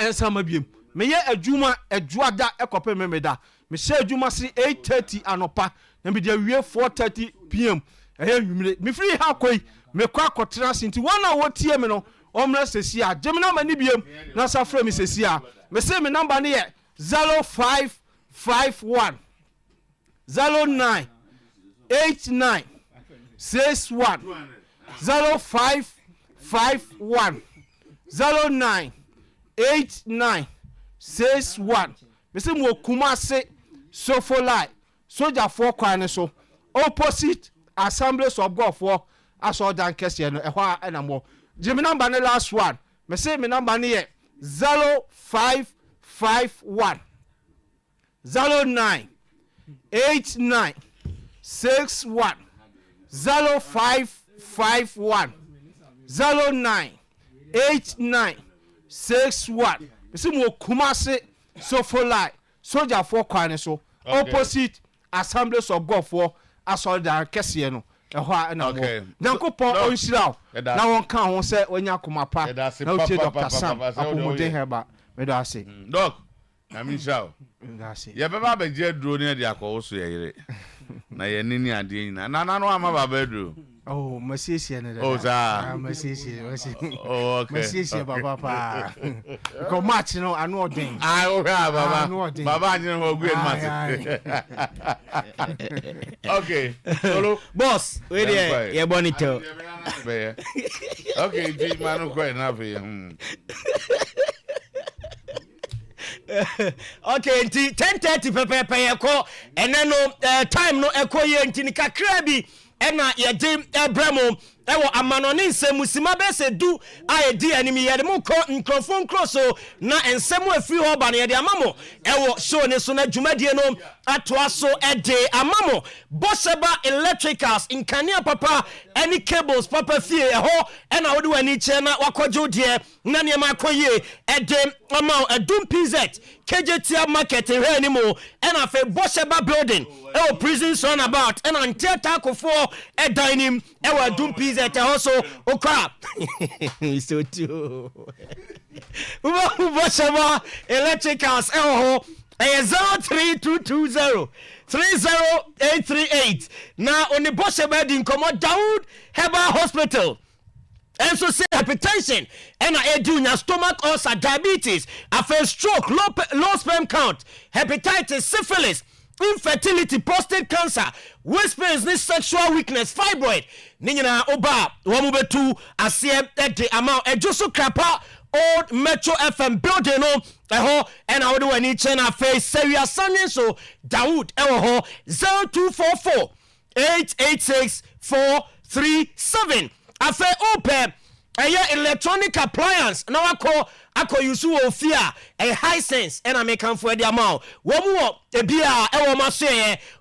ensama biem me ye adwuma adwoada ekope memeda me se adwuma si 8:30 anopa na me de awie 4:30 pm nwumire me free ha koi me kwa akotera sinti wana wo tie me no omra sesi a gemina mani biem na sa frame sesi a me say me number ne ye 0551 09 89 61 0551 098961 mese mo Kumasi Sofolai Soja 4 kwan so opposite Assemblies of God for aso dan kese no ehwa enamo Jimmy number the last one mese me number ne 0551 098961 0551 098961 mese mo Kumasi Sofolai Soja 4 kwan so opposite Assemblies of God for aso dan kese no ehwa enamo Nyankopon onhyira na won kan ho se onya komapa na uche Dr. Sam apomode heba me do ase
Doc na mi shao ye baba be je duro ne dia ko so ye yire na ye nini ade nyina na no ama baba duro
oh masiesie ne
oh za
masiesie
oh okay
masiesie baba pa ko match no anu odin
o baba baba anyi ho gu en match okay solo
boss we there ye bonito
okay di manu ko na fe
okay nti 10:30 pepe ye ko eneno time no ekoye nti ni kakra bi ena ye de ebramo ewo amanoni nsemusima be se du a edi animi ye de mu ko nkrofon kroso na ensemu afiri ho ba na ye de amamo ewo show ne so na dwumadie no atoa so ede amamo Boseba Electricals nkania papa any cables papa fie ho ena wode wani che na wakojo de na ne ma koye ede amao adum PZ KJT market here animo ena fe Boseba building ewo prison son about ena nteta kofo edinim ewo adum PZ also okra so too Boseba Electricals ewo 03220 30838 na oni Boseba din komo Dawood Herbal Hospital and so say hypertension and a stomach ulcer, diabetes, a first stroke, low sperm count, hepatitis, syphilis, infertility, prostate cancer, waist pains, sexual weakness, fibroid, nina oba, wamubetu, asiem, the amount, and Josu Krapa, old Metro FM building, and I would do any channel face, serious Sunday, so Dawood, 0244 886 437. Afe open electronic appliance na wako use ofia a high sense and I make am for the amount wo mu ebia e wo maso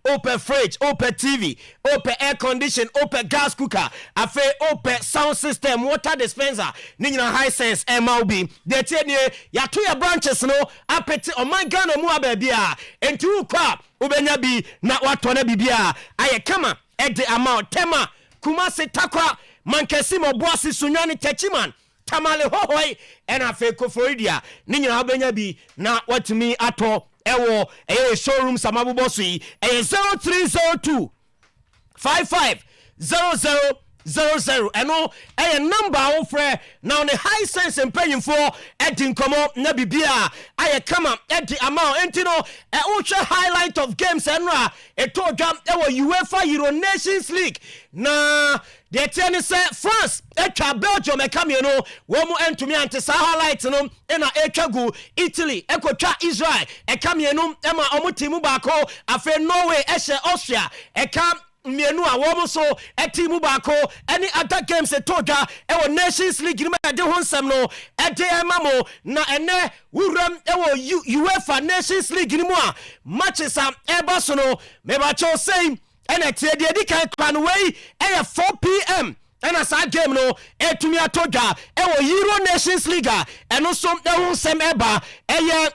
open fridge, open TV, open air condition, open gas cooker, afe open sound system, water dispenser, ni high sense MLB de tie ya to your branches no apeti o my Ghana mu abia enti ukwa ubenya bi na watona bibia aye kama at the amount tema Kumasi takwa mankesi mo boasi sunyani techiman tamale hohoi ena fe koforidia ninyina obenya bi na watumi ato ewo showroom samabu bosu yi 0302 550000 eno number of friend now on the high sense and paying for etin komo na bibia aye kama edi amount entino ultra highlight of games enra etodam ewo UEFA Euro Nations League na the tenni say France etwa Belgium e come no wo mu entumi ante sa highlight no na etwagu Italy ekotwa Israel e come no ema omutimu baako afa Norway ehye Austria e come mienu a wo so etimu baako any other games etoda ewo Nations League ni ma de ho nsem no ede emamo na ene wuram ewo UEFA Nations League ni mu a matches am eba so no me ba cho say ene tie de di kan kwan wei 4 p.m. and as a game no etumi atoda ewo Euro Nations League eno so de ho nsem eba eye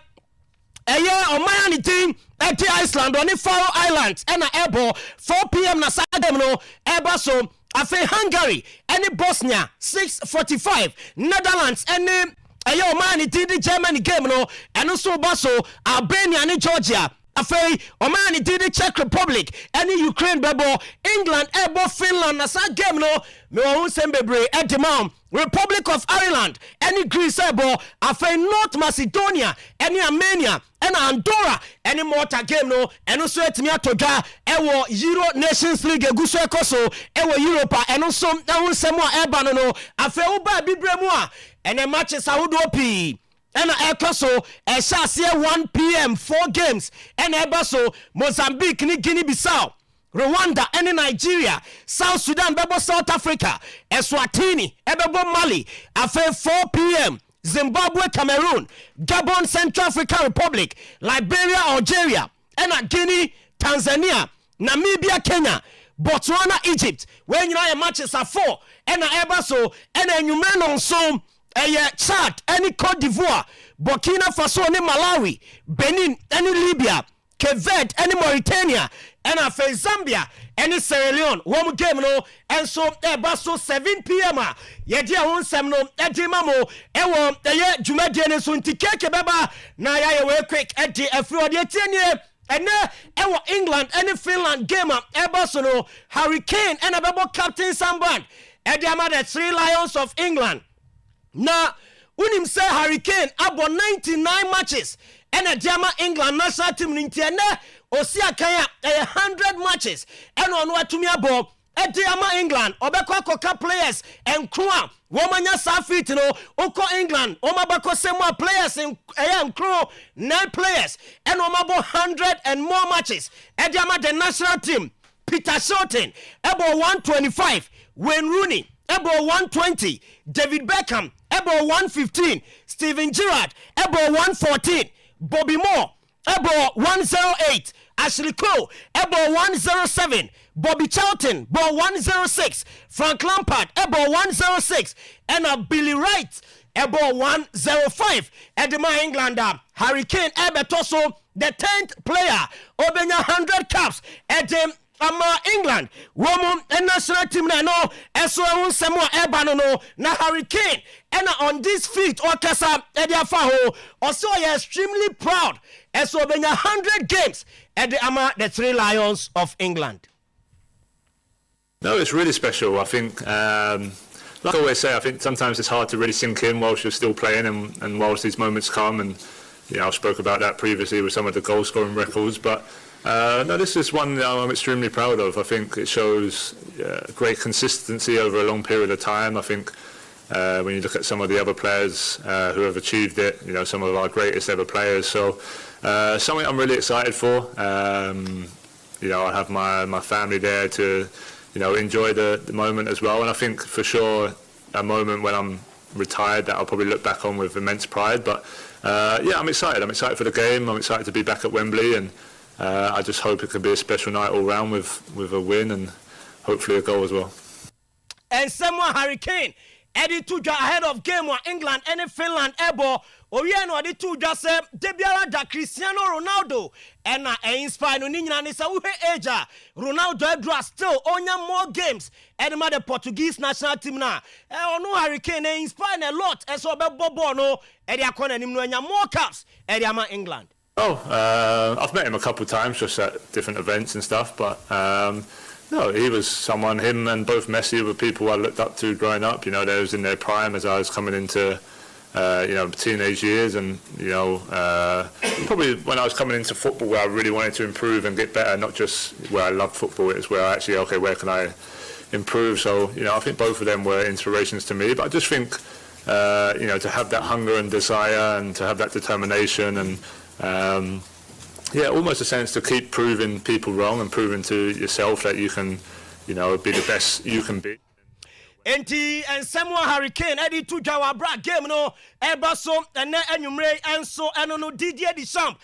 omani team at Iceland on the Faroe Islands and ebo 4 p.m. na sadem no eba so afe Hungary any Bosnia 6:45 Netherlands any omani team the Germany game no and so baso Albania and Georgia afei omani did Czech Republic any Ukraine bebo England ebo Finland na sa game no me won sembebre edimam Republic of Ireland any Greece ebo afei North Macedonia any Armenia and Andorra any mortar game no eno so etimi atodwa ewo Euro Nations League eguso ekoso ewo Europa eno so na wonsemo eba no afei uba bibremu a ene matches ahodo pi ena ekoso ehya 1 p.m. 4 games ena eba so Mozambique ni Guinea Bissau Rwanda and Nigeria, South Sudan, bebo South Africa, Eswatini, ebebo Mali, afe 4 p.m. Zimbabwe, Cameroon, Gabon, Central African Republic, Liberia, Algeria, and Guinea, Tanzania, Namibia, Kenya, Botswana, Egypt. When you know matches are 4, and ebaso, and a new man on some, Chad, any Cote d'Ivoire, Burkina Faso, any Malawi, Benin, any Libya, Cape Verde, any Mauritania, and I face Zambia, any Sierra Leone, one game no, and so basso 7 p.m. Yedia won sem no, edimamo, ewo, ye Jumadian so ntikeke beba, na ya we quick edi efro de tienye, and ewo England, any Finland game, ebasso no, Hurricane, and a bebo Captain Samband, ediama the 3 Lions of England. Na, unim say Hurricane, abo 99 matches, and a Jama England national team nintiene, Osia Kaya 100 matches and on what to me about Ediama England Obeko Coca players and crew Womanya Safit no Oko England Omabako Sema players and crew 9 players and Omabo 100 and more matches Ediama the national team Peter Shorten Ebo 125 Wayne Rooney Ebo 120 David Beckham Ebo 115 Steven Gerrard Ebo 114 Bobby Moore Ebo 108 Ashley Cole Ebo 107 Bobby Charlton Ebo 106 Frank Lampard Ebo 106 and Billy Wright Ebo 105 Edema Englander Hurricane Ebetoso the 10th player Obenya 100 caps Edem England woman and national team na no eso unsemo eba no na Hurricane and on this feat Okasa Ediafa ho also are extremely proud eso benya 100 games at the 3 Lions of England.
No, it's really special. I think like I always say, I think sometimes it's hard to really sink in whilst you're still playing and whilst these moments come, and you know, I spoke about that previously with some of the goal scoring records, but no, this is one that I'm extremely proud of. I think it shows great consistency over a long period of time. I think when you look at some of the other players who have achieved it, you know, some of our greatest ever players. So something I'm really excited for. You know, I have my family there to, you know, enjoy the moment as well. And I think for sure a moment when I'm retired that I'll probably look back on with immense pride. But yeah, I'm excited. I'm excited for the game. I'm excited to be back at Wembley, and I just hope it can be a special night all round with a win and hopefully a goal as well.
And someone Hurricane Eddie Tuja ahead of game where England and Finland ebo Oriano Eddie Tuja say Debiara da Cristiano Ronaldo and inspire no ninyina ni say uhe eja Ronaldo edra still onya more games and the Portuguese national team na ono Hurricane inspire a lot and so be bobo no Eddie akona nim no anya more caps Eddie ama England.
Oh, I've met him a couple of times just at different events and stuff, but no, he was someone, him and both Messi were people I looked up to growing up. You know, they was in their prime as I was coming into, you know, teenage years, and, you know, probably when I was coming into football where I really wanted to improve and get better, not just where I loved football, it's where I actually, okay, where can I improve? So, you know, I think both of them were inspirations to me, but I just think, you know, to have that hunger and desire and to have that determination and, yeah, almost a sense to keep proving people wrong and proving to yourself that you can, you know, be the best you can be.
Enti and someone Hurricane Eddie Tuja bra game no Ebaso and Enumre and so no Didier Deschamps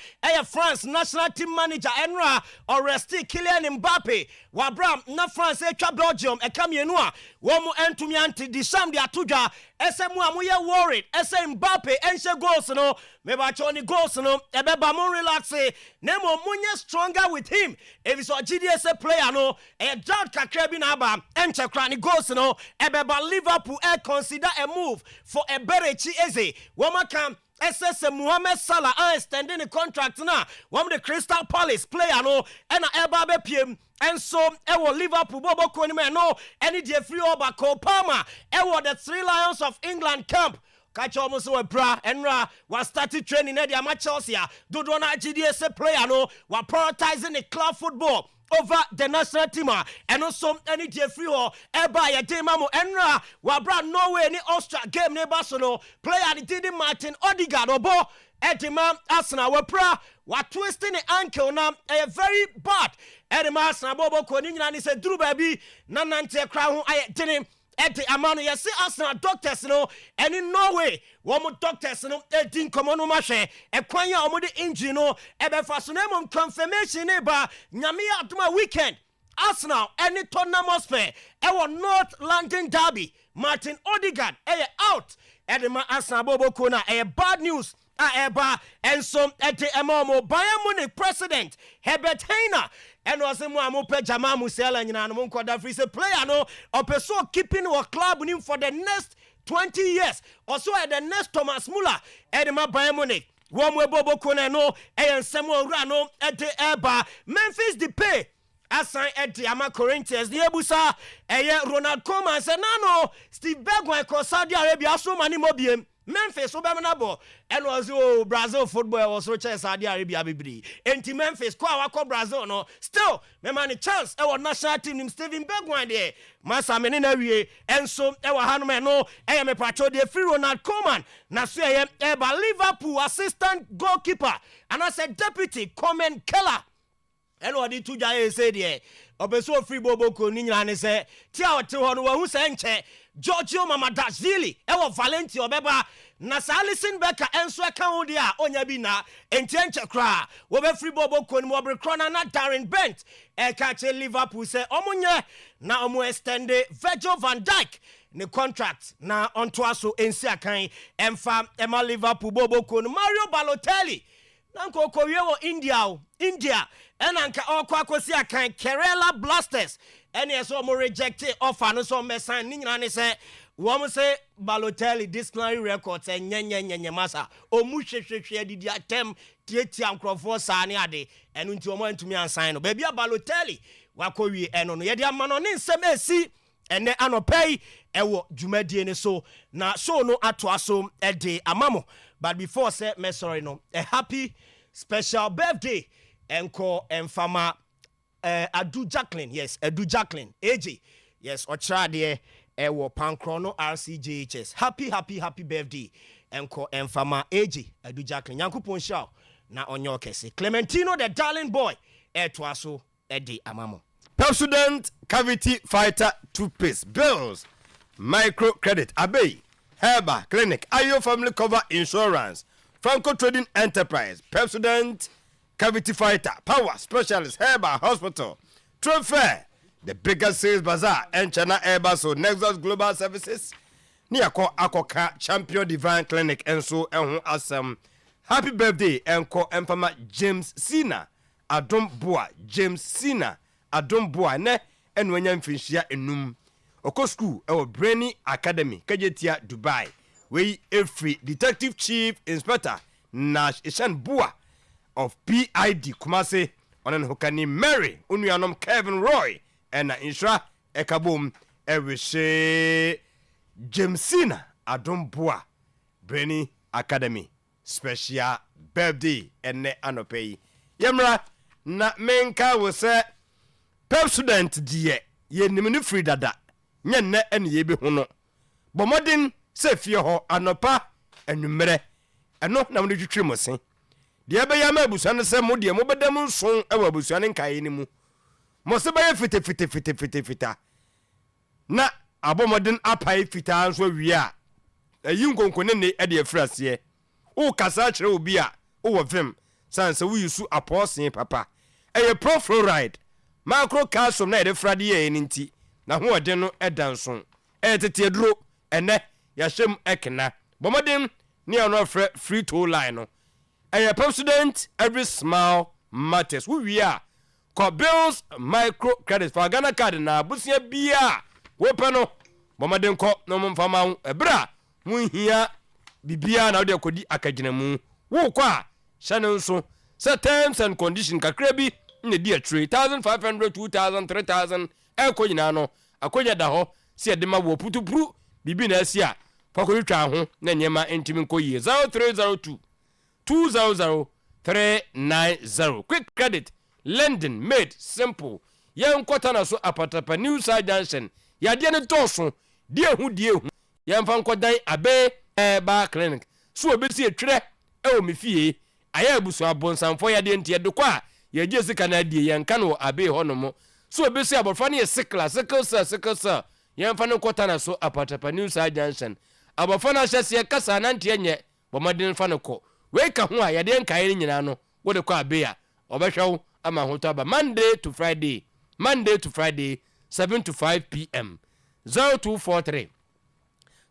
France national team manager Enra Oresti Kylian Mbappe Wabram na France etwa Belgium e kamienua womu entumi anti Deschamps dia Tuja esemu amuye worried ese Mbappe enche goals no meba choni goals no ebeba mo relax nemo munye stronger with him if so GDS player no e doubt kakra bi na aba enche kra ni goals no ebeba Liverpool consider a move for a Berechi Eze. Woma kam SS Mohamed Salah extending the contract now. One of the Crystal Palace player no and Ebabe PM and so Liverpool Bobo Konime no any Jeffrey Obako Palmer the 3 Lions of England camp. Catch almost a bra and was started training at the amateurs here. Dodona GDS player no were prioritizing the club football over the national team and also any Jeffrey or Eba Yademamo Enra Wabra Norway any Austria game neighbors no player the Didi Martin Odegaard Obo Edima Arsenal were pra were twisting the ankle now a very bad Edima Arsenal Bobo Koning and he said Drew baby Nanante crown I didn't at the amount you see Arsenal doctors no and in Norway one more doctors no didn't come on mashe a kwanya omode injury no ebe fasonemon confirmation eba nyamia atuma weekend Arsenal any Tottenham spare ewo North London derby Martin Odegaard out at the Arsenal Bobo Kona bad news eba and so at the Bayern Munich president Herbert Heiner and was a Muamupe Jama Musela and Yanamon Kodafri a player no or person keeping our club in for the next 20 years. Also at the next Thomas Muller Edema Bayern Munich. One way Bobo Konano and Samuel Rano at the Eba Memphis Depay. Assign at the Ama Corinthians, the Ebusa, Ronald Koeman, and Nano, Steve Bergwijn, Saudi Arabia, so many mobium. Memphis, Obamanabo, and was Brazil football was so Saudi Arabia Bibri. And Memphis, Kwako Brazil, no, still, my money chance, our national team, Steven Bergwijn there, Massa Menina, and so our Hanuman, no, I am a patrol, the free Ronald Koeman, Nasua, Eba Liverpool assistant goalkeeper, and I said deputy, Coleman Keller. And what did 2 guys say there? Obeso free Bobo Koninya and say, Tia Tiwano, who sent Giorgio Mamadashvili, Ewa Valenti Obeba, Nasalison Becca, and Swakaodia, Onyabina, and Tenchakra, Wobe free Bobo Konmobre Crona, not Darren Bent, catch Liverpool say, Omunya, now mo extend Virgil van Dijk. The contract na onto aso ensia kan emfa ema Liverpool Bobo Kon Mario Balotelli nanko koyewo India enanka okwakosi akan Kerala Blasters ene so mo reject offer no so mesan ni nyina ne se wo say Balotelli disciplinary records enyenyenyenye masa omu hwehwehwe adidi atem tietia nkrofo saa ne ade enu nti o mo antumi ansan no ba bia Balotelli wakowie eno no ye dia ma no ne nsem esi ene anopei ewo dwumadie ne so na so no atoaso ede amamo. But before say me sorry no a happy special birthday enko enfama Adu Jacqueline, yes, Adu Jacqueline AJ, yes, ochra de ewo Pankrono RCJHS. Happy birthday enko enfama AJ Adu Jacqueline Yankupon Shaw na onyo kese Clementino the darling boy etoaso ede amamo.
Pepsodent Cavity Fighter Toothpaste, Bills, Microcredit, Abbey, Herba Clinic, Ayo Family Cover Insurance, Franco Trading Enterprise, Pepsodent Cavity Fighter, Power Specialist, Herba Hospital, Trade Fair, the biggest sales bazaar, and China Herba, so Nexus Global Services, Niako Akoka Champion Divine Clinic, and so awesome. Happy birthday, Enko Empama James Sina, Adom Boa, James Sina. Adom boa ne enwanya mfinhia enum oko school e Brainy Academy Kajetia Dubai we every detective chief inspector Nash Ishan Bua of PID Kumase onen hokani Mary unuanom Kevin Roy and insura ekabom ewishe Jamesina Adom boa Brainy Academy special birthday ene anopei yemra na menka wo se Pepsodent die ye nimini free dada nyanne ene ye be hono bomodin se fie ho anopa enumere eno na mo twetwe mo sen de be ya ma abusuane se mo de mo bedam nson e wa abusuane nkae ni mu mo se ba ye fita na abomodin apai fita nso wi a ayi nkonkone ne e de afrase o kasa kire obi a o wo vim sanse wo yusu aposin papa eye pro fluoride macro calcium na frade ye nti na ho ode no edanson tete duro ene ya hyem ekena bomodem ne ono free to line no Pepsodent every smile matters we are Bills micro credit for Ghana card na busia bia wo pe no bomodem ko no mfama ebra mu hia bibia na wode kodi akaginamu wo kwa hyane nso say terms and condition kakra bi ne di atire 1500 2000 3000 eko nyina no akonya da ho se de ma wo putupru bibi na asia fakori twa ho na nyema entimi nkoyie 0302 200 390 quick credit lending made simple yen kwata na so apatapa new side junction ya de ne toso die hu yen fa nkodan abe ba clinic so obesi etwere e o mefie aya abusu abonsanfo ya de ntie de kwa ye je sika na die yen ka no abe honomo so obesi abofra ne sickle yen fa ne kwata na so apatapa new side junction abofra na hyese kasa na ntie nye bomaden fa ne ko we ka ho a ye de nkae nyina no wo de kwa abe a obehwew ama hoto aba Monday to Friday 7 to 5 p.m. 0243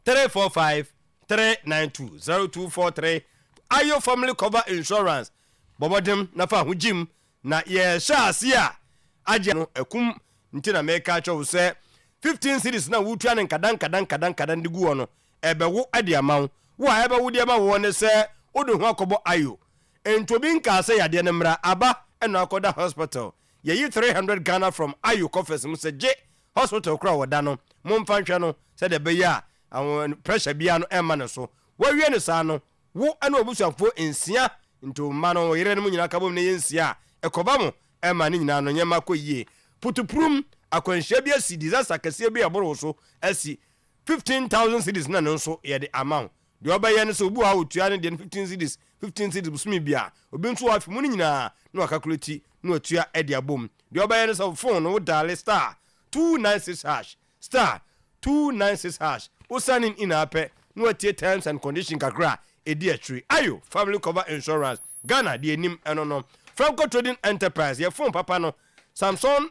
345 392 0243 Ayo family cover insurance bobodem na fa hujim na ye shaase a agye no akum ntina meka cho se 15 cities na wutua ne nkadan diguo no ebewo ade amaw wo a ebewo de ma wo ne se odo hu akobo ayo entobi nka se yade ne mra aba eno akoda hospital ye yi 300 Ghana from ayo coffers mu se je hospital kra woda no momfa nhwe no se de be ya awon pressure bia no ema ne so wo wie ne sa no wo ana obusuafo ensia nto ma no yere no mu nyina kabom ne yensia ekoba mo ema ne nyina no nyema koyie putuprum akwanhia bia si disaster kase bia boro so asi 15,000 cities na no so ye the amount de obaye ne so obu ha otua ne de 15 cities busumi bia obi nso afi mu nyina no akakulati no otua e de abom de obaye ne so phone no dial star 296 hash star 296 hash usanin inape no tie terms and condition kakra edi atri ayo family cover insurance Ghana de enim eno no Franco Trading Enterprise ye phone papa no Samsung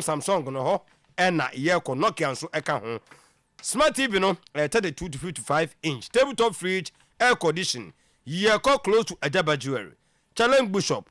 Samsung no ho ena ye ko Nokia nso eka ho smart TV no 32 to 55 inch tabletop fridge air condition ye ko close to Ajaba Jewelry Challenge Bishop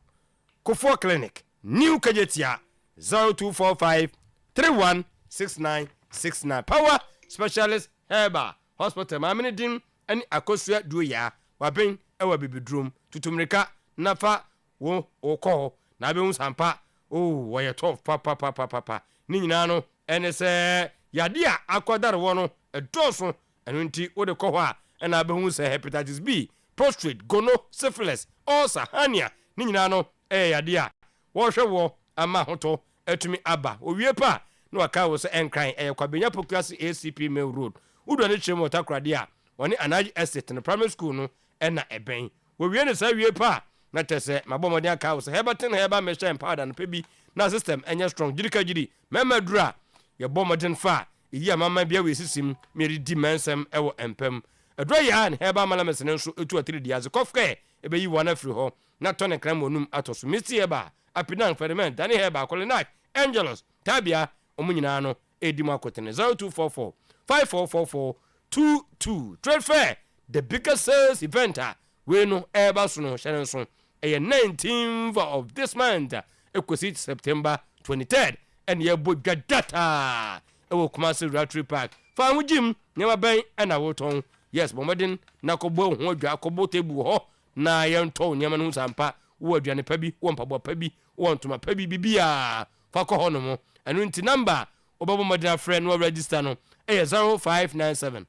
Kofo Clinic New Kajetia 0245 316969 Power Specialist Herba Hospital Mamini Dim ani akosua duya waben ewa bibidrum tutumrika nafa wo okọ na be unsampa wo ye tough papa ni nyina no ene se yade a akodare wo no edoso enu nti wo de kọ ho a ena be hu se hepatitis B prostate gono syphilis ulcer hernia ni nyina no yade a wo hwe wo ama hoto etumi aba owie pa no aka wo se enkran kwabenya pokuase ACP Mail Road udo ne chemo takrade a woni anaji estate na primary school no ena eben wo wie ne sa wie pa na tese mabomode aka wo se hebaten heba mesha empower na pebi na system enye strong jirika jiri mema dura ye bomoden fa yi amama bia we sisim meri di mensem ewo empem edro ya ne heba mala mesene nso etu atiri dia ze kofke ebe yi wana free ho na tone kram onum atoso misi heba apinan ferment dani heba kolinak angelos tabia omunyina no edimu akotene 0244 5444 22 trade fair the biggest sales event we no eba so no hye nso 19th of this month ekosi September 23rd and ye bodwa data ewo Kumasi Rotary Park fa hu jim ne maben na woton yes bomodin na kobo hu adwa kobo tebu ho na ye nto nyema no sampa wo aduane pa bi wo mpabo pa bi wo ntoma pa bi bibia fa ko ho no mo anu nti number obabo modina friend no register no 0597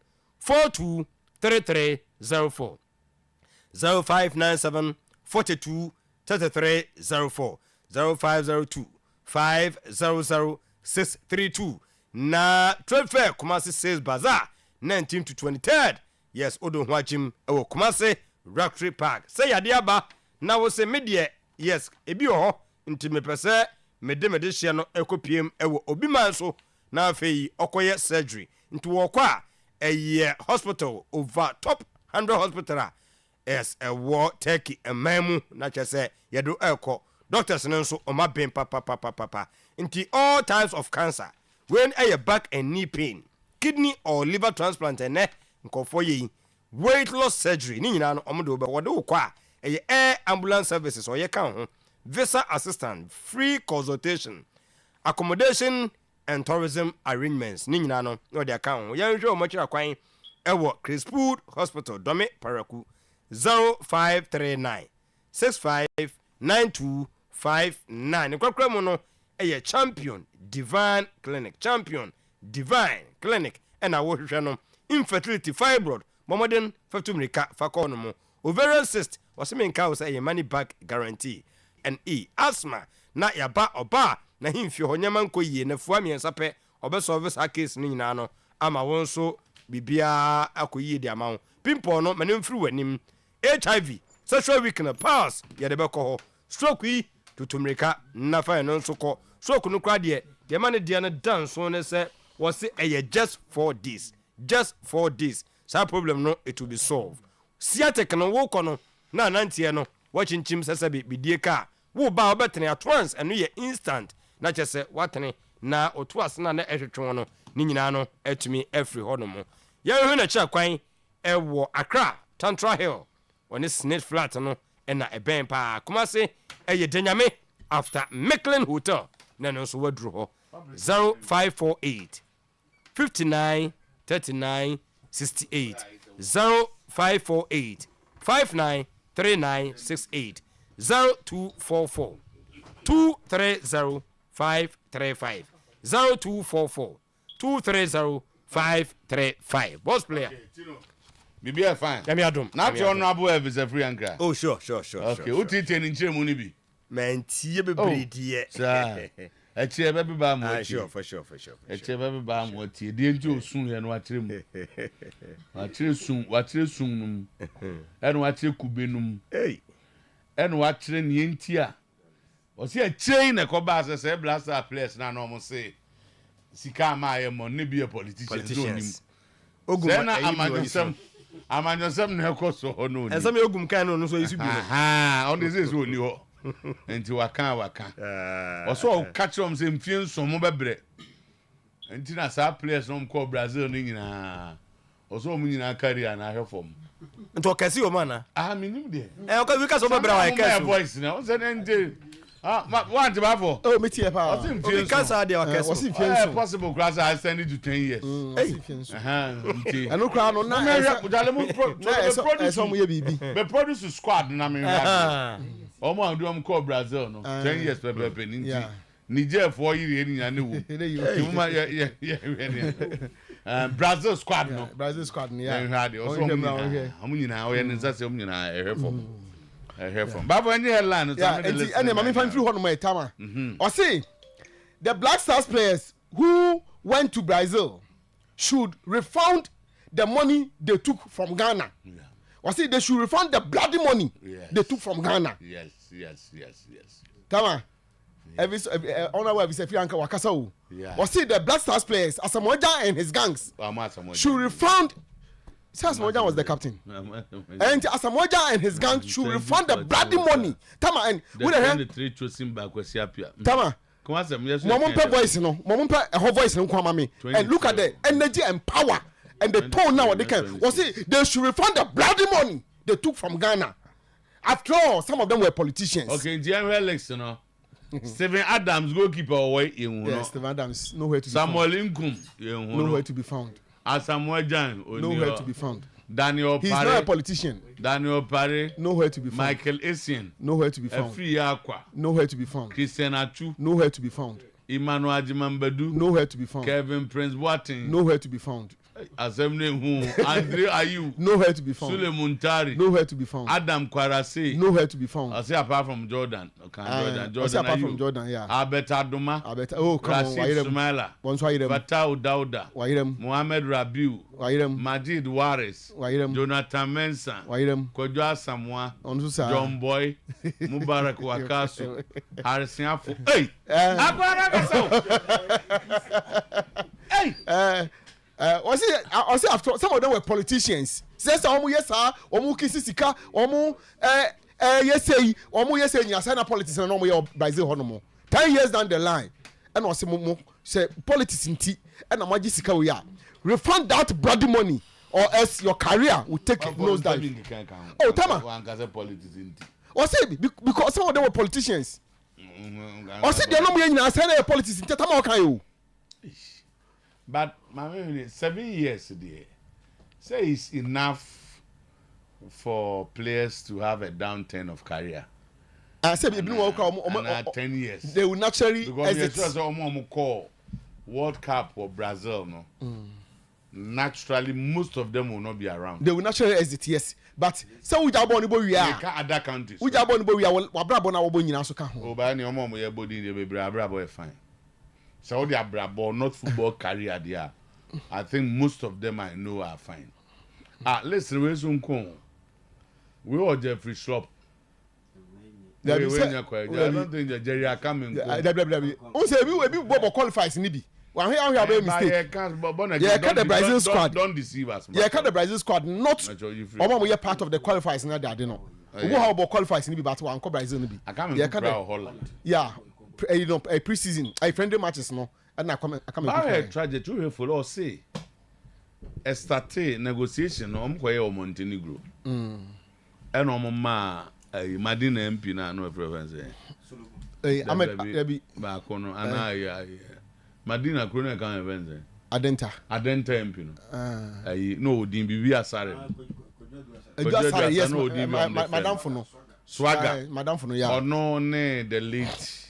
423304 0597 423304 0502 500632 na trade fair Kumasi Sales Bazaar 19 to 23rd yes odo hwachim ewo Kumasi Rotary Park say yade aba na wo se media yes ebi ho nti mepese mede hye no ekopiem ewo obi man so na afei okoye surgery nti wo kwa eye hospital over top 100 hospital yes ewo Turkey emamu na chese yedo eko doctors nso o ma ben papa nti all types of cancer when a back and knee pain kidney or liver transplant ene nkofo yi weight loss surgery ni nyina no omodo be wodo kwa eye air ambulance services o ye kan ho visa assistant free consultation accommodation and tourism arrangements ni nyina no no de account yan hwe o mo kira kwan ɛwɔ Crispood Hospital Dome Paraku 0539 659259 kwakra mu no ɛyɛ Champion Divine Clinic ɛna wo hwehwɛ no infertility fibroid momoden fatumrika fakɔ no mu ovarian cyst wɔsemenka wo sɛ ɛyɛ money back guarantee and asthma na yaba oba na himfie hɔ nyama nkɔ yie na fua miɛnsa pɛ ɔbɛsolve saa case no nyinaa no ama wo nso bibia akɔyie de ama wo pimple no mane mfiri w'anim HIV sexual weakness pulse yɛde bɛkɔ hɔ stroke yi tutumrika na fa no nso kɔ stroke no kra de ma ne de no danso ne sɛ wɔse ɛyɛ just 4 days saa problem no it will be solved sciatic no wo kɔ no na nantie no wɔkyenkyim sɛ bidie ka wo ba obetene at once ɛno yɛ instant na kyɛ sɛ watene na oto asena na ɛhwetwe no ne nyinaa no atumi afiri hɔ no mu yɛhwɛ na kyɛ kwan ɛwɔ Accra Tantra Hill wɔne Snake Flat no ɛna ɛbɛn pa Kumase ɛyɛ Denyame after Mecklin Hotel na no nso waduru hɔ 0548 59 39 68 0548 59 39 68 0244 230 535 0244 230 535 boss player
Bibi are fine.
Let me adum.
Not your honorable is a free anchor.
Oh sure.
Okay, what it in Chemuni?
Man, tie be breed
sir. A chair baby bam.
Sure.
A chair baby bam what you didn't soon and watch him. Watch soon, and watch you kubinum. Hey, and watching Yentia. Was he a chain a cobas as a blaster place now almost say. Sika Maya money be a politician. I'm on some Necoso or no.
And some Yogum can so you be.
On this is only until Waka. Or so catch on some films from Mobile. Until I saw players from called Brazil in or so meaning I carry and I have from.
And to Casio Mana. I mean, because of my
voice now. What about
oh, me tia pa.
Because I was in
possible class I send it to 10 years.
I no crown on na.
The produce squad na me. Omo do am call Brazil no. 10 years pepe ninti. Niger 4 years ni ane wo. Brazil squad no.
Brazil squad ni ya.
Omo nyina o ye nza se omo nyina ehwefo. I hear from Baba any headline.
Yeah, and Mammy fan through one Tama. Or see, the Black Stars players who went to Brazil should refund the money they took from Ghana. Yeah. Or see, they should refund the bloody money they took from Ghana.
Yes.
Tama. Every honorable Vice Uncle Wakasau. Or see, the Black Stars players, Asamoah and his gangs, should refund. Asamoah was the captain. And Asamoah and his gang should refund the bloody money. Tama and with the
three choosing back was Yapia.
Tama. Momumpe voice no. Momumpe her voice no kwamami. And look at the energy and power and the tone now they can. Was it they should refund the bloody money they took from Ghana. After all, some of them were politicians.
Okay, General election Stephen Adams goalkeeper away
Yes, Stephen Adams nowhere to be
Samuel
found. Nowhere to be found.
Asamoah Gyan
nowhere to be found.
Daniel
He's
Pare.
Not a politician.
Daniel Pare.
Nowhere to be found.
Michael Essien.
Nowhere to be found.
Efri Akwa.
Nowhere to be found.
Christian Achu.
Nowhere to be found.
Emmanuel Ajimambadu.
Nowhere to be found.
Kevin Prince Boateng.
Nowhere to be found.
Assembly who Andre Ayew.
Nowhere to be found.
Sule Muntari.
Nowhere to be found.
Adam Kwarase.
Nowhere to be found.
I say apart from Jordan.
Jordan apart from Jordan, yeah.
Albert Adoma.
Oh, come on.
Rashid Sumaila. Fatau Dauda. Mohamed Rabiu. Majid Waris. Jonathan Mensah. Kojo Asamoah. John Boy. Mubarak Wakaso. Harrison Afo. Hey!
Hey! Was it after some of them were politicians? Says yes, Kisika, yes, Yasana politics and no Brazil Honomo. 10 years down the line, and was say politics in tea and a Majisika we are. Refund that bloody money, or else your career will take nose dive. Oh, Tama. Was it because some of them were politicians? Or said they're not being a politics in Tama.
But my 7 years there. say it's enough for players to have a downturn of career.
I said, if you
10 years.
They will naturally
exit. Because call World Cup or Brazil, no. Naturally, most of them will not be around.
They will naturally exit, yes. But so we are born we are.
Other countries.
We are born we are. Wabrabo na wabo nyina so ka ho.
Oba ni omo ye body dey be brabo fine. So they are brabo, not football career there. I think most of them I know are fine. Listen, we soon come. We all Jeffrey shop. I don't think the Jerry are coming.
On say we Bobo qualifies ni bi. One here have mistake. Yeah, the Brazil squad.
Don't deceive us.
Yeah, the Brazil squad not. Omo we part of the qualifiers na they no. We how about qualifies ni bi but one Brazil ni bi.
I can't remember Holland.
Yeah, you know, a pre-season, a friendly matches no. And I come.
I tragedy too for all say. A start negotiation no ko ye Montenegro. And omo ma Madina MP na no preference.
Ahmed
ba kono ana Madina Krone kan event.
Adenta
MP no. No din bibi asare.
Asare yes,
Madam
Fono.
Swagger.
Madam Fono yeah.
Ono ne the late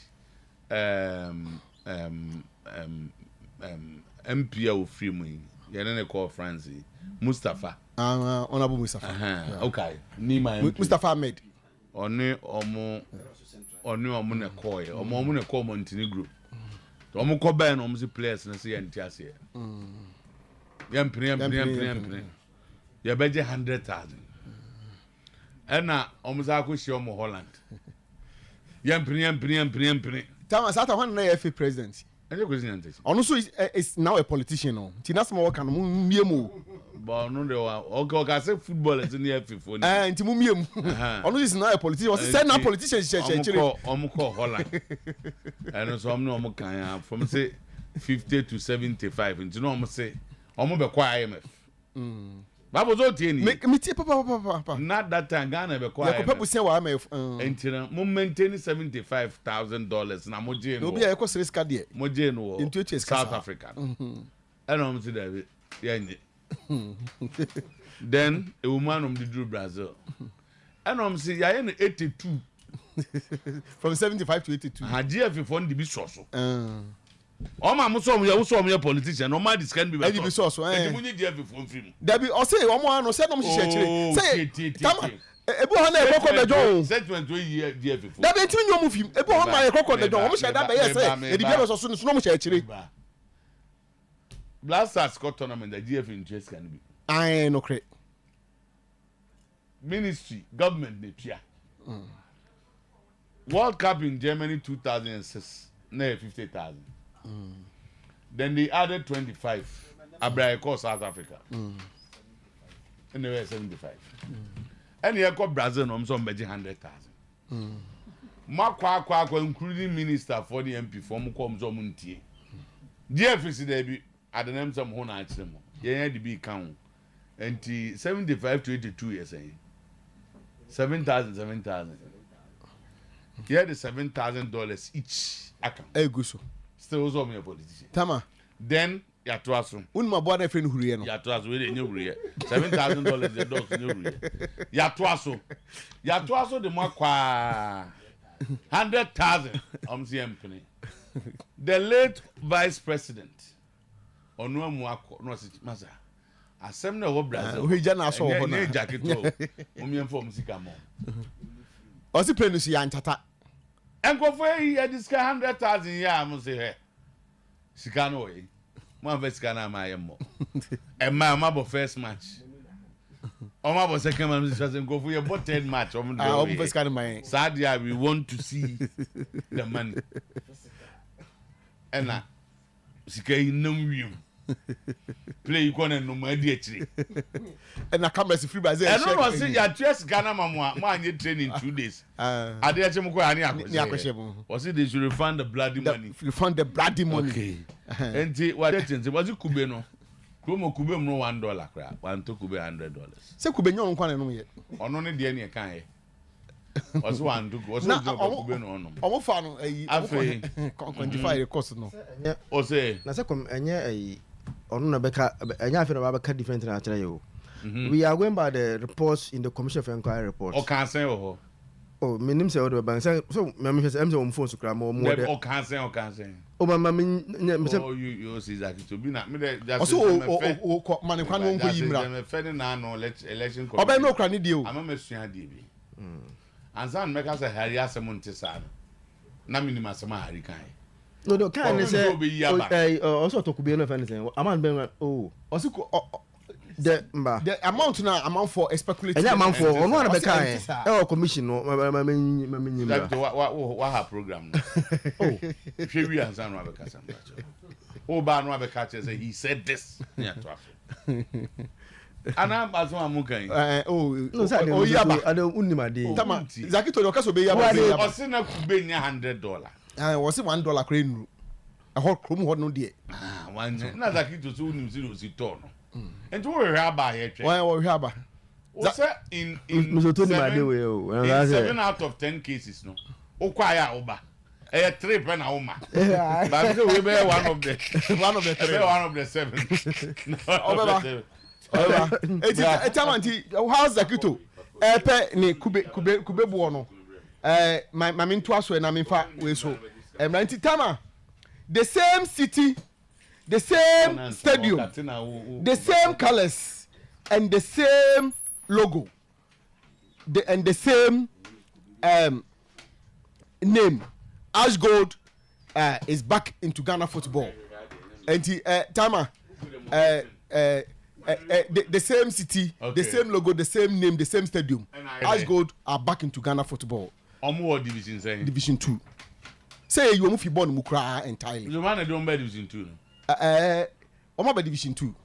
MP of free mu. Ye ne call Francis Mustafa.
Honorable Mustafa.
Okay. Ni my
Mustafa Ahmed.
Oni omo ne call. Omo ne call Montenegro. Omo ko ben omo si players na say entiase. Yam prim. Ya beje 100,000. Ena omo za ko shi omo Holland. Yam prim.
Thomas Ata when na FA president. Ono so is now a politician no. Ti na small kan mu miemu.
But no dey okay say football is in the FA for.
Nti mu miemu. Ono is now a politician. Was say na politician chechire.
Omo call Holland. And so omo kan from say 50 to 75. Nti no omo say omo be kwa IMF. Babo zo tie ni.
Me tie papa.
Not that time Ghana be kwa.
Ya ko pebu sen wa IMF.
Nti na mo maintain $75,000 na mo je no.
Obi ya ko series card there.
Mo je no. South Africa. And omo say that yeah. Then a woman drew Brazil. And I'm saying, I am 82.
From 75 to 82.
Had GF fund the bisoso. Oh, my musom, you also a politician. No man, this can be
very bisoso.
And you need GF from film.
Debbie, or say, one no said, no, say, come on. Ebo hana e kokko the John.
Statement we year GF.
That be ntimi nyomu film. Ebo hana e kokko the John. Omo share that be yes say. E di bia so no mo share chire.
Blasters Scott tournament the GF interest can be.
I no credit.
Ministry, government, they try. World Cup in Germany 2006, near 50,000. Then they added 25. Abraham South Africa. And they were 75. And here called Brazil, no, some 100,000. Makwa, including minister for the MP, for Mukomzo Muntie. GFC, they be at the name some Hona. Yeah, the big count. And 75 to 82 years, 7,000. Here the $7,000 each account.
Guso.
Still was on your politician.
Tama.
Then ya twaso.
Unma boa na friend huriye no.
Ya twaso we dey nyuriye. $7,000 the dogs nyuriye. Ya twaso the mo kwa 100,000 CMP. The late vice president Onuamu Akko no masa. Asem na wo Brazil.
We jana so ho na.
Ne jacket o. Omiemfo musika mo.
Osi play no si antata.
Enkofo yi ya diska 100,000 ya mo se he. Sika no we. Mo am sika na ma yemo. E ma bo first match. O ma bo second match so enkofo ye bo third match o mo do.
O mo sika na my.
Sadia we want to see the money. Ena sika yi nam wiem. Play you gonna no my dear tree.
And I come as free Brazil.
I don't want to see your dress Ghana Mamma, man, training 2 days. I did was it they should refund the bloody money?
Refund the bloody money.
Okay. And what it was it Kubeno? Kumo Kubem no $1 crap, one to Kube $100.
Say Kubenyon one yet.
On only the any kind. Was one to go. Was not Kubeno on.
Almost found a quantify the cost no.
Or say,
Nasakum, and yeah, ono na beka enya afi na beka different na akyere yo we are going by the reports in the Commission of Inquiry report.
O can say oh.
Oh, my name say what about so me say am on phone so kra mo
there. O can say.
Oh my
oh you see exactly to be na me there.
Also o man kwan won ko yimra.
Me fe na no election.
Oba no kra ni die o.
Ama me sua die bi. Ansan me ka say hari asem ntisa na minimum asem hari kan.
No, can say also to be no anything. Amount ben also the
amount now amount for speculative.
And amount for no be kind. Commission no
what her program. Oh, if we Ansan no be ka sam. Oh ba no be ka say he said this. Yeah, to ana aso amukan
no say yaba I don't unimade
tama Zaki to okaso be yaba
o se na kube nya $100
was it $1 crane a whole chrome what no there
one na Zaki to so unim zero si to no and we haba here twa
why we haba
o say in 7 out of 10 cases no o kwa ya oba 3 pe na uma but we be one of the 3 one of the 7
Etamanti how's Zakito epe ni kube buo no my minto aso na memfa we so emranti tama the same city the same stadium the same colors and the same logo and the same name Ash Gold is back into Ghana football and tama the same city, the same logo, the same name, the same stadium. Ash Gold are back into Ghana football.
What division saying?
Division 2. Say you move born mukra entirely.
You man do by division 2.
Omo by division 2.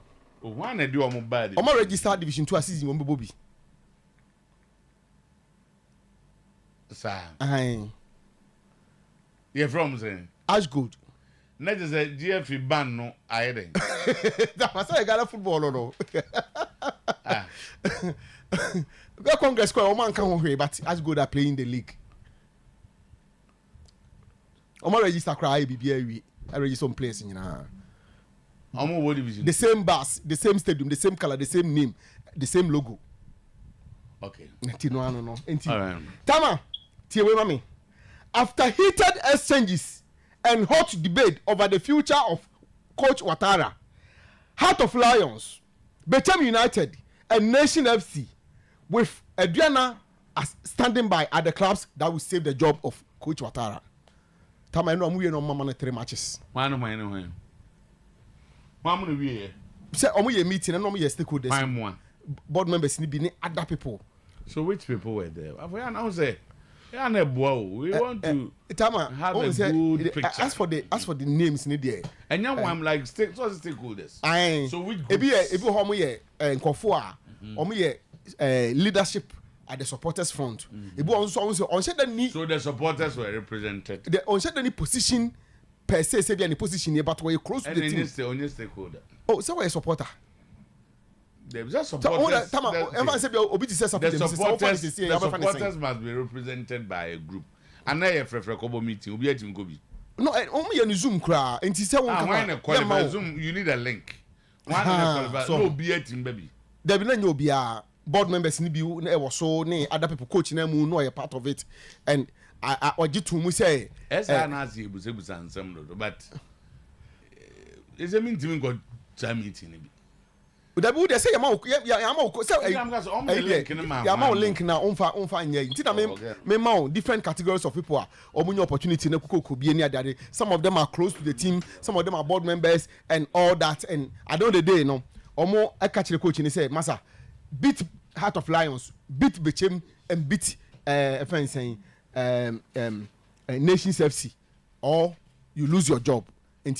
Oh, one do omo by.
Omo register division 2 as season omo bobi.
Sir.
You
from saying?
Ash Gold.
Net is a GF ban no aye.
That was a Ghana football no. Go Congress square man can here but Ash Gold are playing the league. Omo register cry BBA I register some place in
Omo what division?
The same bus, the same stadium, the same color, the same name, the same logo.
Okay.
No.
All right.
Tama, tie mami. After heated exchanges and hot debate over the future of Coach Ouattara, Heart of Lions, Bechem United, and Nation FC, with Adriana as standing by at the clubs that will save the job of Coach Ouattara. Tama no amuye no mama na 3 matches.
Why no man no? Why no we?
Say omuye meeting and omuye stakeholders.
Why
board members ni bi ni other people.
So which people were there? We announce say we want to
Tama
have a good picture.
As for the names in there.
And now I'm like stakeholders. So which groups?
Ebi homo ye nkofo a omo ye leadership at the supporters front. Ebi on said that
so the supporters were represented.
The on said any position per se say be any position here but we close to the team.
And only stakeholder.
Oh, so we a supporter.
There's just supporters. The supporters must be represented by a group. And now a meeting.
No, only in Zoom cry. And say one
Zoom, you need a link. No be a team, baby.
There will no be a board members in the so other people coaching them no a part of it. And I want to say,
as I Nazi was but it's a mean to go to meeting.
But they say link now on different categories of people are opportunity some of them are close to the team, some of them are board members and all that. And at the end of the day, no omo I catch the coach and he say, Massa, beat Heart of Lions, beat Bechem and beat Nations FC, or you lose your job. And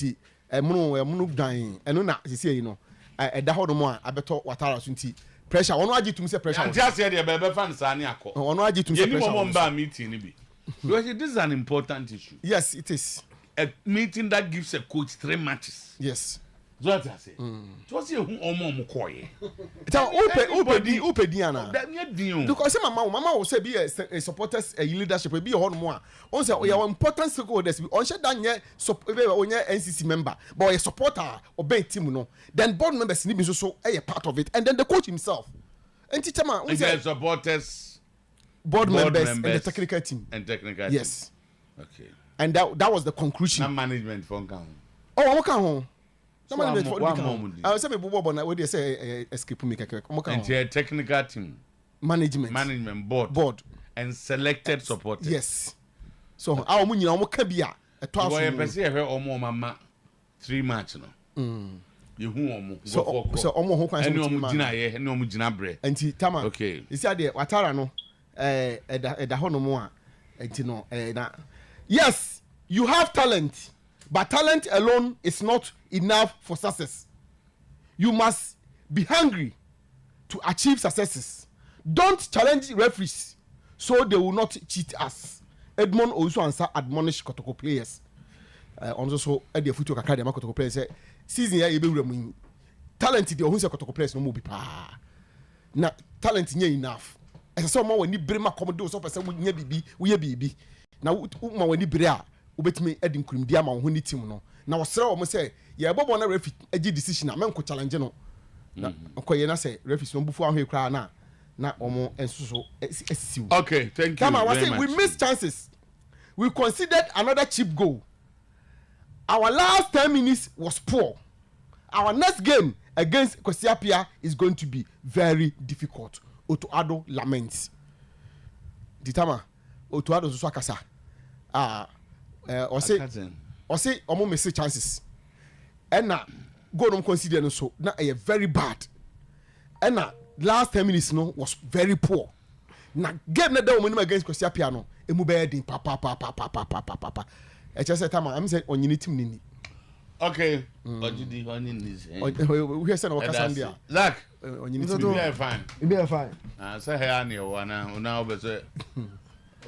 dying and no say you know. Da ho no mo a abeto Ouattara so nti pressure ono agi tum say pressure
anti ase de be fan sa ne akọ
ono agi tum say pressure
mo mba meeting ni bi because this is an important issue.
Yes, it is
a meeting that gives a coach 3 matches.
Yes,
what I say just you omo koye
tell open diana
that me din
because mama will say be a supporters a leadership be a more on say your important stakeholders on share that onye NCC member but a supporter obey team no then board members need be so a part of it and then the coach himself and teacher
supporters
board members and the technical team yes
okay
and that was the conclusion
na management for count
oh okay home
one moment
I say me bobo na we dey say escape me keke
and the technical team
management
board and selected supporters
yes so our mu nyina omo ka bia eto aso
we pese e hwe omo mama 3 match no you hu omo
so omo ho kwan so
omo gina ye ene omo gina bre
enti tama
okay
isi ade watara no eda ho no mo a enti no na yes you have talent but talent alone is not enough for success. You must be hungry to achieve successes. Don't challenge referees so they will not cheat us. Edmond also answer admonish Kotoko players. Also at the foot of Kakadi Kotoko players say season here you be talent the who say Kotoko players no more be pa. Na talent nye enough. As someone when you bring my commando so person we bibi we bibi. Na uma when you bring ubetime edin kurimdia ma ho ni team no na wosere o mo say ye bobo na referee agi decision na menko challenge no na okoye na say referee no bufu ahwe kra na omo ensuso esisiw
okay thank you
come on say we missed chances we considered another cheap goal our last 10 minutes was poor our next game against Kwesiapia is going to be very difficult Otuo-Ado laments ditama Otuo-Ado so akasa or say omo miss chances and na go no consider no so na very bad and na last 10 minutes no was very poor na game na da omo against Kwesiapia no emu be din papa e just time am say onyini team ni
okay ojidi honey nis
we say na wakasandia
Zach
onyini team
be fine
say here na o na obe say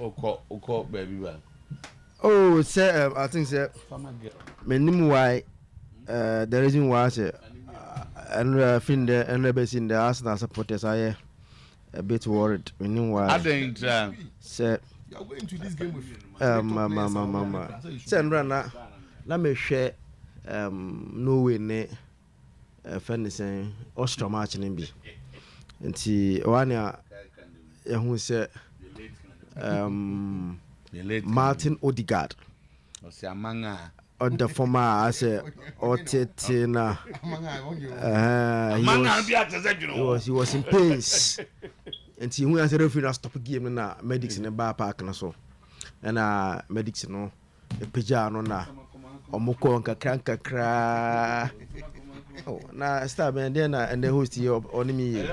oko baby ba.
Oh, sir, I think, sir, many why the reason why, sir, and fin the and base in the Arsenal supporters are a bit worried. Meaning why
I think,
you
sir,
are going to this game with
mama, sir, let me share no way, ne, furnishing Austro match in be. And see, one year, who said, Martin Odegaard on the former as a Otetina he was in pains and he went as a referee stop a game na medics in the bar park and so and medics no a pijano na omoko and kakra oh na star and then and the host here on me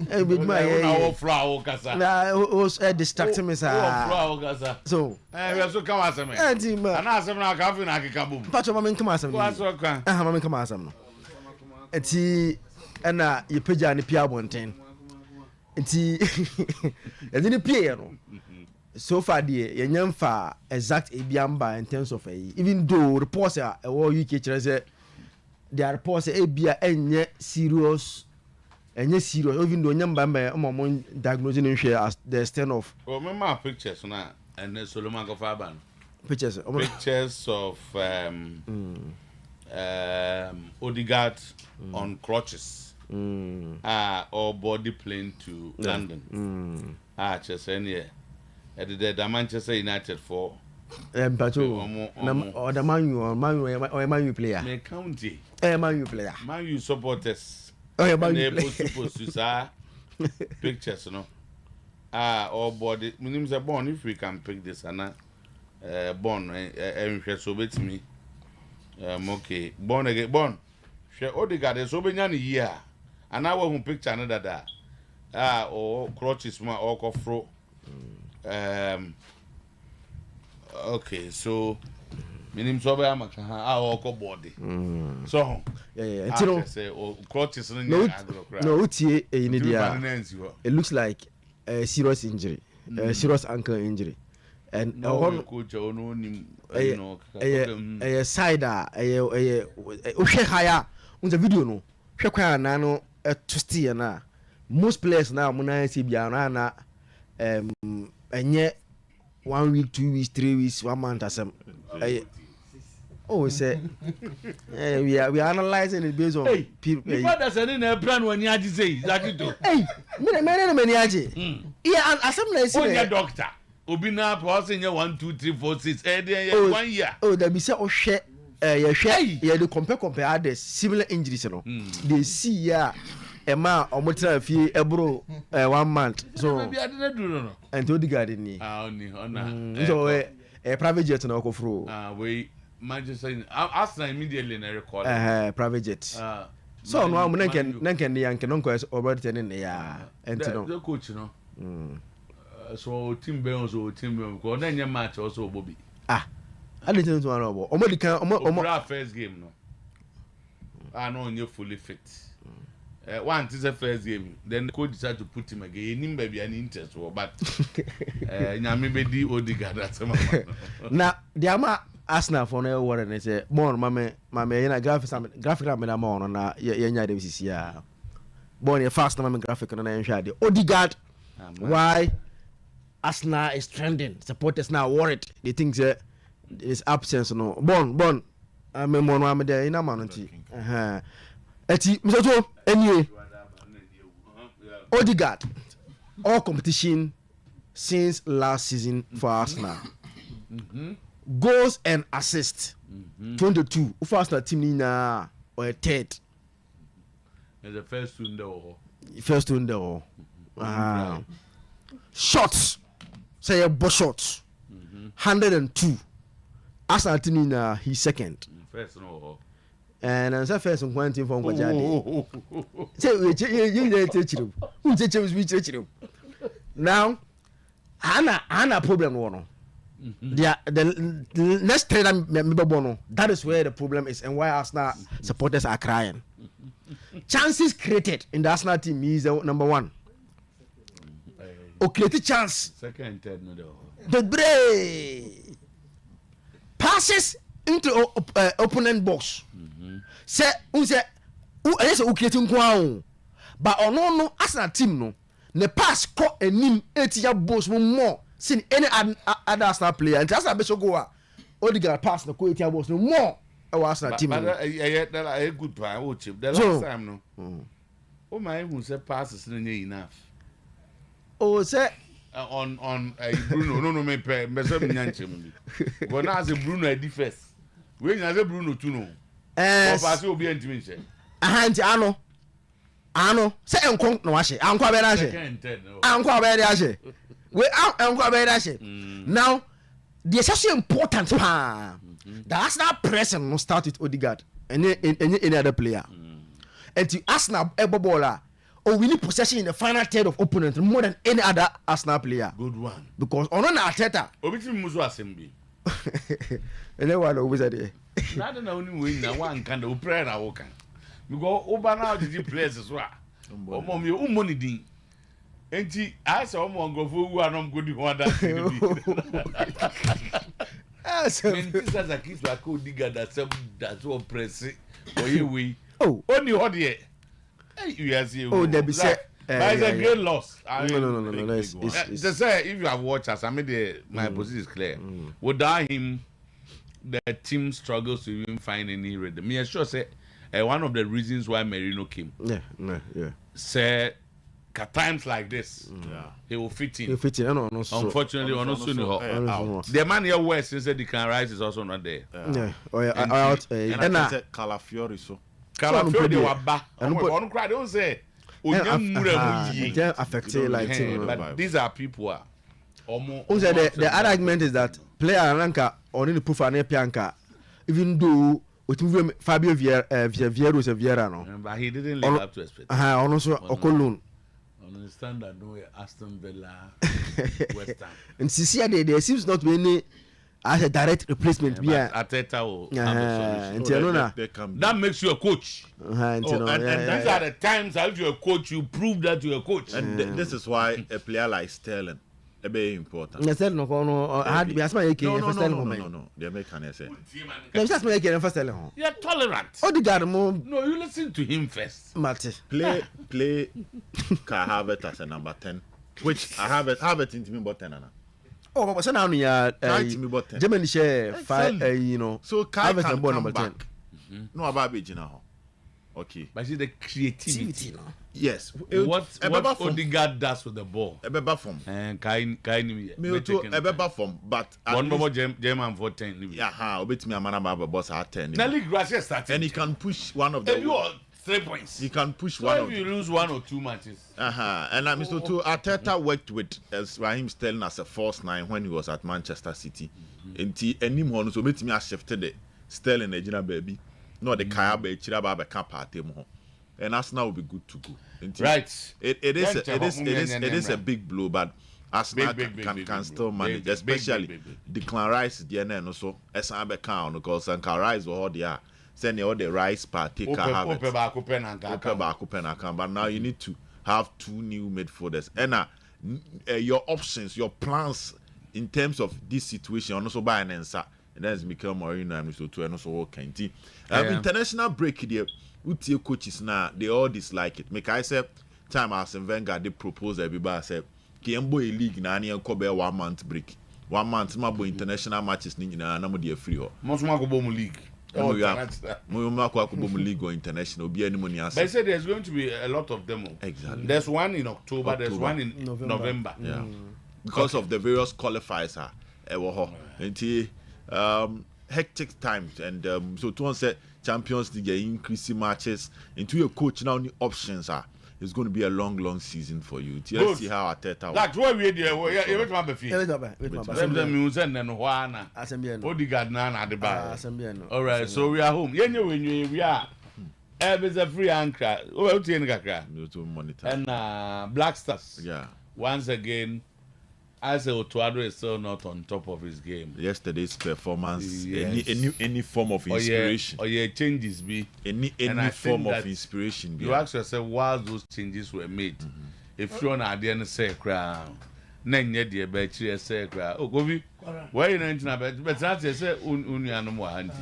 with my
flower casa.
Nah, was distracting me, sir.
Flower casa.
So,
we are so come as a man. And I said, I'm going to come.
Patch of mamma come as a man. Mamma come as a man. And he and you pay Johnny Piabontain. And he and then the piano. So far, dear, young far exact a biamba in terms of even though reports are a war UK treasure, there are reports a beer and yet serious. And yes, serious. Even though I'm diagnosing share as the extent of.
Oh, remember pictures now, and then Solomon Gofaban.
Pictures
of Odegaard on crutches. Or body plane to London. Just any. The Manchester United for.
Or the Man U player.
May county.
Man U player.
Man U supporters.
Oh,
supposed to say pictures, you know. All body. Meaning a born if we can pick this and born and so with me. Okay, born again, born. She Odegaard is so many year, and I will picture another that. Or crutches my or fro. Okay, so. Minim so ba maka ha body. So
yeah.
I say crutches
no tie it looks like a serious injury, serious ankle injury. and
no coach or no him
a side a higher on the video no hwekwa na no twisty na most players now muna see bia na enye 1 week 2 weeks 3 weeks 1 month asem say we are analyzing it based on people.
If that's any plan when you say exactly to
me yeah and asem na say
your doctor obi na person 1 2 3 4 6 1 year
there be say ohwe you dey compare others similar injuries no they see ya Emma omotra fi ebro 1 month so
maybe I didn't do no
and Odegaard ni
only on
so a private jet na go fro
we Manchester Arsenal immediately na recall
private jet so no am nanken yanke no ko over ten ya entino
the coach no so team be ko na nya match also obobi
I didn't want to omodi kan
omo first game no no onye fully fit one is the first game then the coach decided to put him again him baby an interest but nyame be di Odegaard that
na the ama Arsenal for no worry and say more mama na graphic na more na yenya de sisi ya born a fast na graphic na nhwa de Odegaard why Arsenal is trending supporters now worried they think his absence no born amemo no amede ina manoti eti mso anyway Odegaard all competition since last season for Arsenal goals and assists 22 for Arsenal team na or third
the first two in the
shots say a boss shots 102 Arsenal team na he's second
first no
and as a first one team from Kwajade say you now Hana problem one the next trade that is where the problem is and why Arsenal supporters are crying. Chances created in the Arsenal team is number one. Created chance.
Second, third, no.
The passes into opponent box. Say, who creating ground, but no Arsenal team no. The pass caught a nim 80 year boss more. Seen any other Arsenal player and Arsenal be so go Odegaard pass no quality boss no more our Arsenal team
but a good plan o chip the last time no my who say passes no enough
say
on Bruno no me pe so me nyanche me go na say Bruno e di first we nya say Bruno too no pass obi antimi nche
ahanti ano say enkon no ahye anko abere ahye anko abere ahye we anko abere ahye now the essentially important part the Arsenal press no start with Odegaard and any other player and to Arsenal ebobola we need possession in the final third of opponent more than any other Arsenal player.
Good one.
Because on Arteta
obiti muzo assembly
and then what always there
na na only win na one kind of prayer na wo kan because over now the players as well omo me money din enti asa omo ngofo wu anom go di ho ada enti sasa kitu akodiga da sem that's what press oyewe only ho de you are see
there be say
it's a great loss.
No.
It's say if you have watched us, I mean my position is clear. Without him, the team struggles to even find any rhythm. Me sure say one of the reasons why Merino came.
Yeah.
Say at times like this, he will fit in. Unfortunately, on also out. The man here West since he can rise is also not there.
Out.
And I said Calafiori so.
Calafiori they were back. On cry don't say.
Affected like
but these are people
the other argument is that player ranka only the proof and pianka even though Fabio Vieira no
but he didn't live up to expect
also Okolun
understand that no Aston Villa West Ham
and sincerely there seems not to be any as a direct replacement
Arteta will that makes you a coach
and
these are the times that if you're a coach you prove that you're a coach
and this is why a player like Sterling Very important.
I said no, had be as my
No. The American say.
Just make it first.
You're tolerant.
Oh, the guy,
no, you listen to him first.
Mate.
Play Kai Havertz as a number 10, which I have it into me about 10.
Oh, but so now we are Germany share 5,
So Kai
Havertz
can
come
come
back.
No about it now. Okay.
But see the creativity.
Yes.
What Odegaard does with the ball.
Ebeba form.
And kind
Me too ebeba form, but
one more German for 10.
Yeah, obet me a man about boss at 10.
The league grass started.
And he can push one of the
3 points.
He can push
so
one
if
of
you lose 1 or 2 matches.
And Mr. Arteta worked with Raheem Sterling as a false 9 when he was at Manchester City. And him on so bet me a shifted the Sterling Ejina baby. No, the Kaya be Chiraba be party mo. And Arsenal will be good to go.
Right.
It is a big blow, but Arsenal can still manage, especially Declan Rice and also Esabe Town because Sanka Rice or all the send all the Rice party. But now you need to have 2 new midfielders. And your options, your plans in terms of this situation, also by an answer. And that's Mikel Moreno and Mr. Otuo and also Kenti. International break there. Utie coaches now they all dislike it. Make I say time Arsene Wenger they propose everybody say Kiembo a league na any kobe 1 month break. 1 month mabo international matches ni na mo dey free ho.
Most ma ko bom league.
Mo ma ko bom league or international obi any money answer.
They said there's going to be a lot of them.
Exactly.
There's one in October, there's one in November.
Yeah. Because of the various qualifiers hectic times and so to say Champions League increasing matches into your coach now the options are it's going to be a long season for you. Let's see how Arteta.
Like where we there, you wait my befi. Them music and Juana. Odegaard na at the bar. All right, so we are home. When we are. Every a free anchor. Oh, we to
monitor.
And Black Stars.
Yeah.
Once again. I say Otuado is still not on top of his game.
Yesterday's performance, yes. any form of inspiration.
Changes be
any form of inspiration.
You ask yourself why those changes were made. If you're not the say crown, then you dear betty say crown. Oh, go be why you not but that's say union more handy.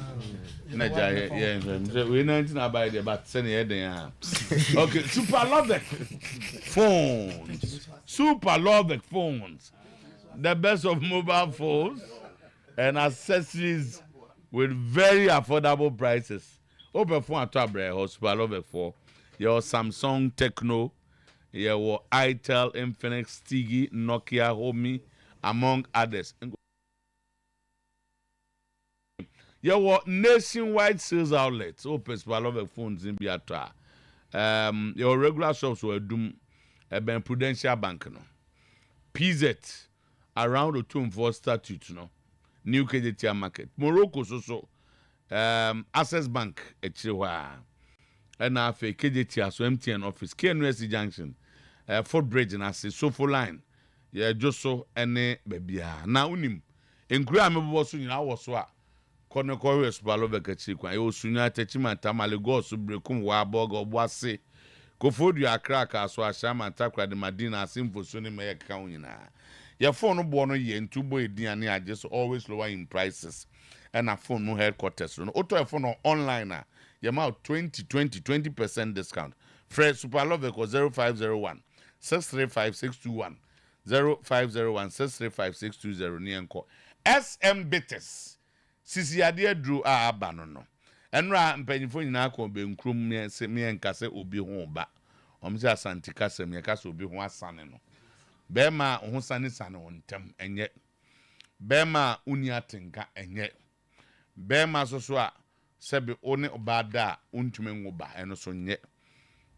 We 19 about the but send it there. Okay, super love the phones. Super love the phones. The best of mobile phones and accessories with very affordable prices. Open phone at Tabre, Super Love 4. Your Samsung, Tecno, your Itel, Infinix, Stigi, Nokia, Homey, among others. Your nationwide sales outlets. Open Super Love phones in Biatra. Your regular shops were doomed. Prudential Bank, no. PZ. Around the 2 statute, no. New KJTR market. Morocco, so. Access Bank, Echiwa. And now for KJTR, so MTN office. KNUSC Junction. Fort Bridge, and I say, Sofo line. Yeah, just so, any baby. Now, unim. In Graham, was soon, I was what. Corner Corridors, Balovekachikwa. You soon Techima, Tamale, go, so Brekum, Wabog, or Boise. Kofodu Accra, so Ashama, Takra, the Madina, Simple Sunny Maya County. Your phone no born year and 2 boy DNA are just always lower in prices. And a phone no headquarters. No auto phone online. Your mouth 20% discount. Fresh Super Love was 0501 635 621 0501 635 620 Nianco. SM Bitters. Sisi Adia drew a banono. And ra mpanyifo nyina ko be nkrum me nkase obi ho ba. Omse asante kase me kase obi ho asane no. Bema ho sane wontem enye. Bema uni atenka enye. Bema so a sebe one obada untume ngoba eno so nye.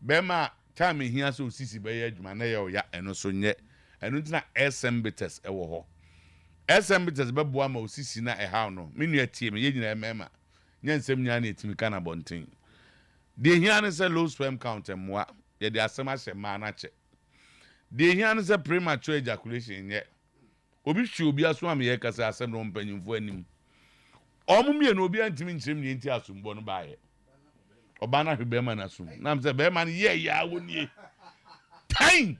Bema time hia so sisi be adwuma na ye oya eno so nye. Eno ntina SM Bitters ewo ho. SM Bitters be boa ma osisi na eha no. Menu atie me ye nyina emema. Nyansem nya na etimi kana bonten. De hia ne se low sperm count emwa. Ye de asema hye ma na che. De hia ne se premature ejaculation ye. Obi hwe obi aso am ye kasa asem no mpanyimfo anim. Omumie no obi antimi nkyerem ne enti asombo no baaye. Oba na hwebe ma na sum. Na mse be ma ne ye ya wonie. Time.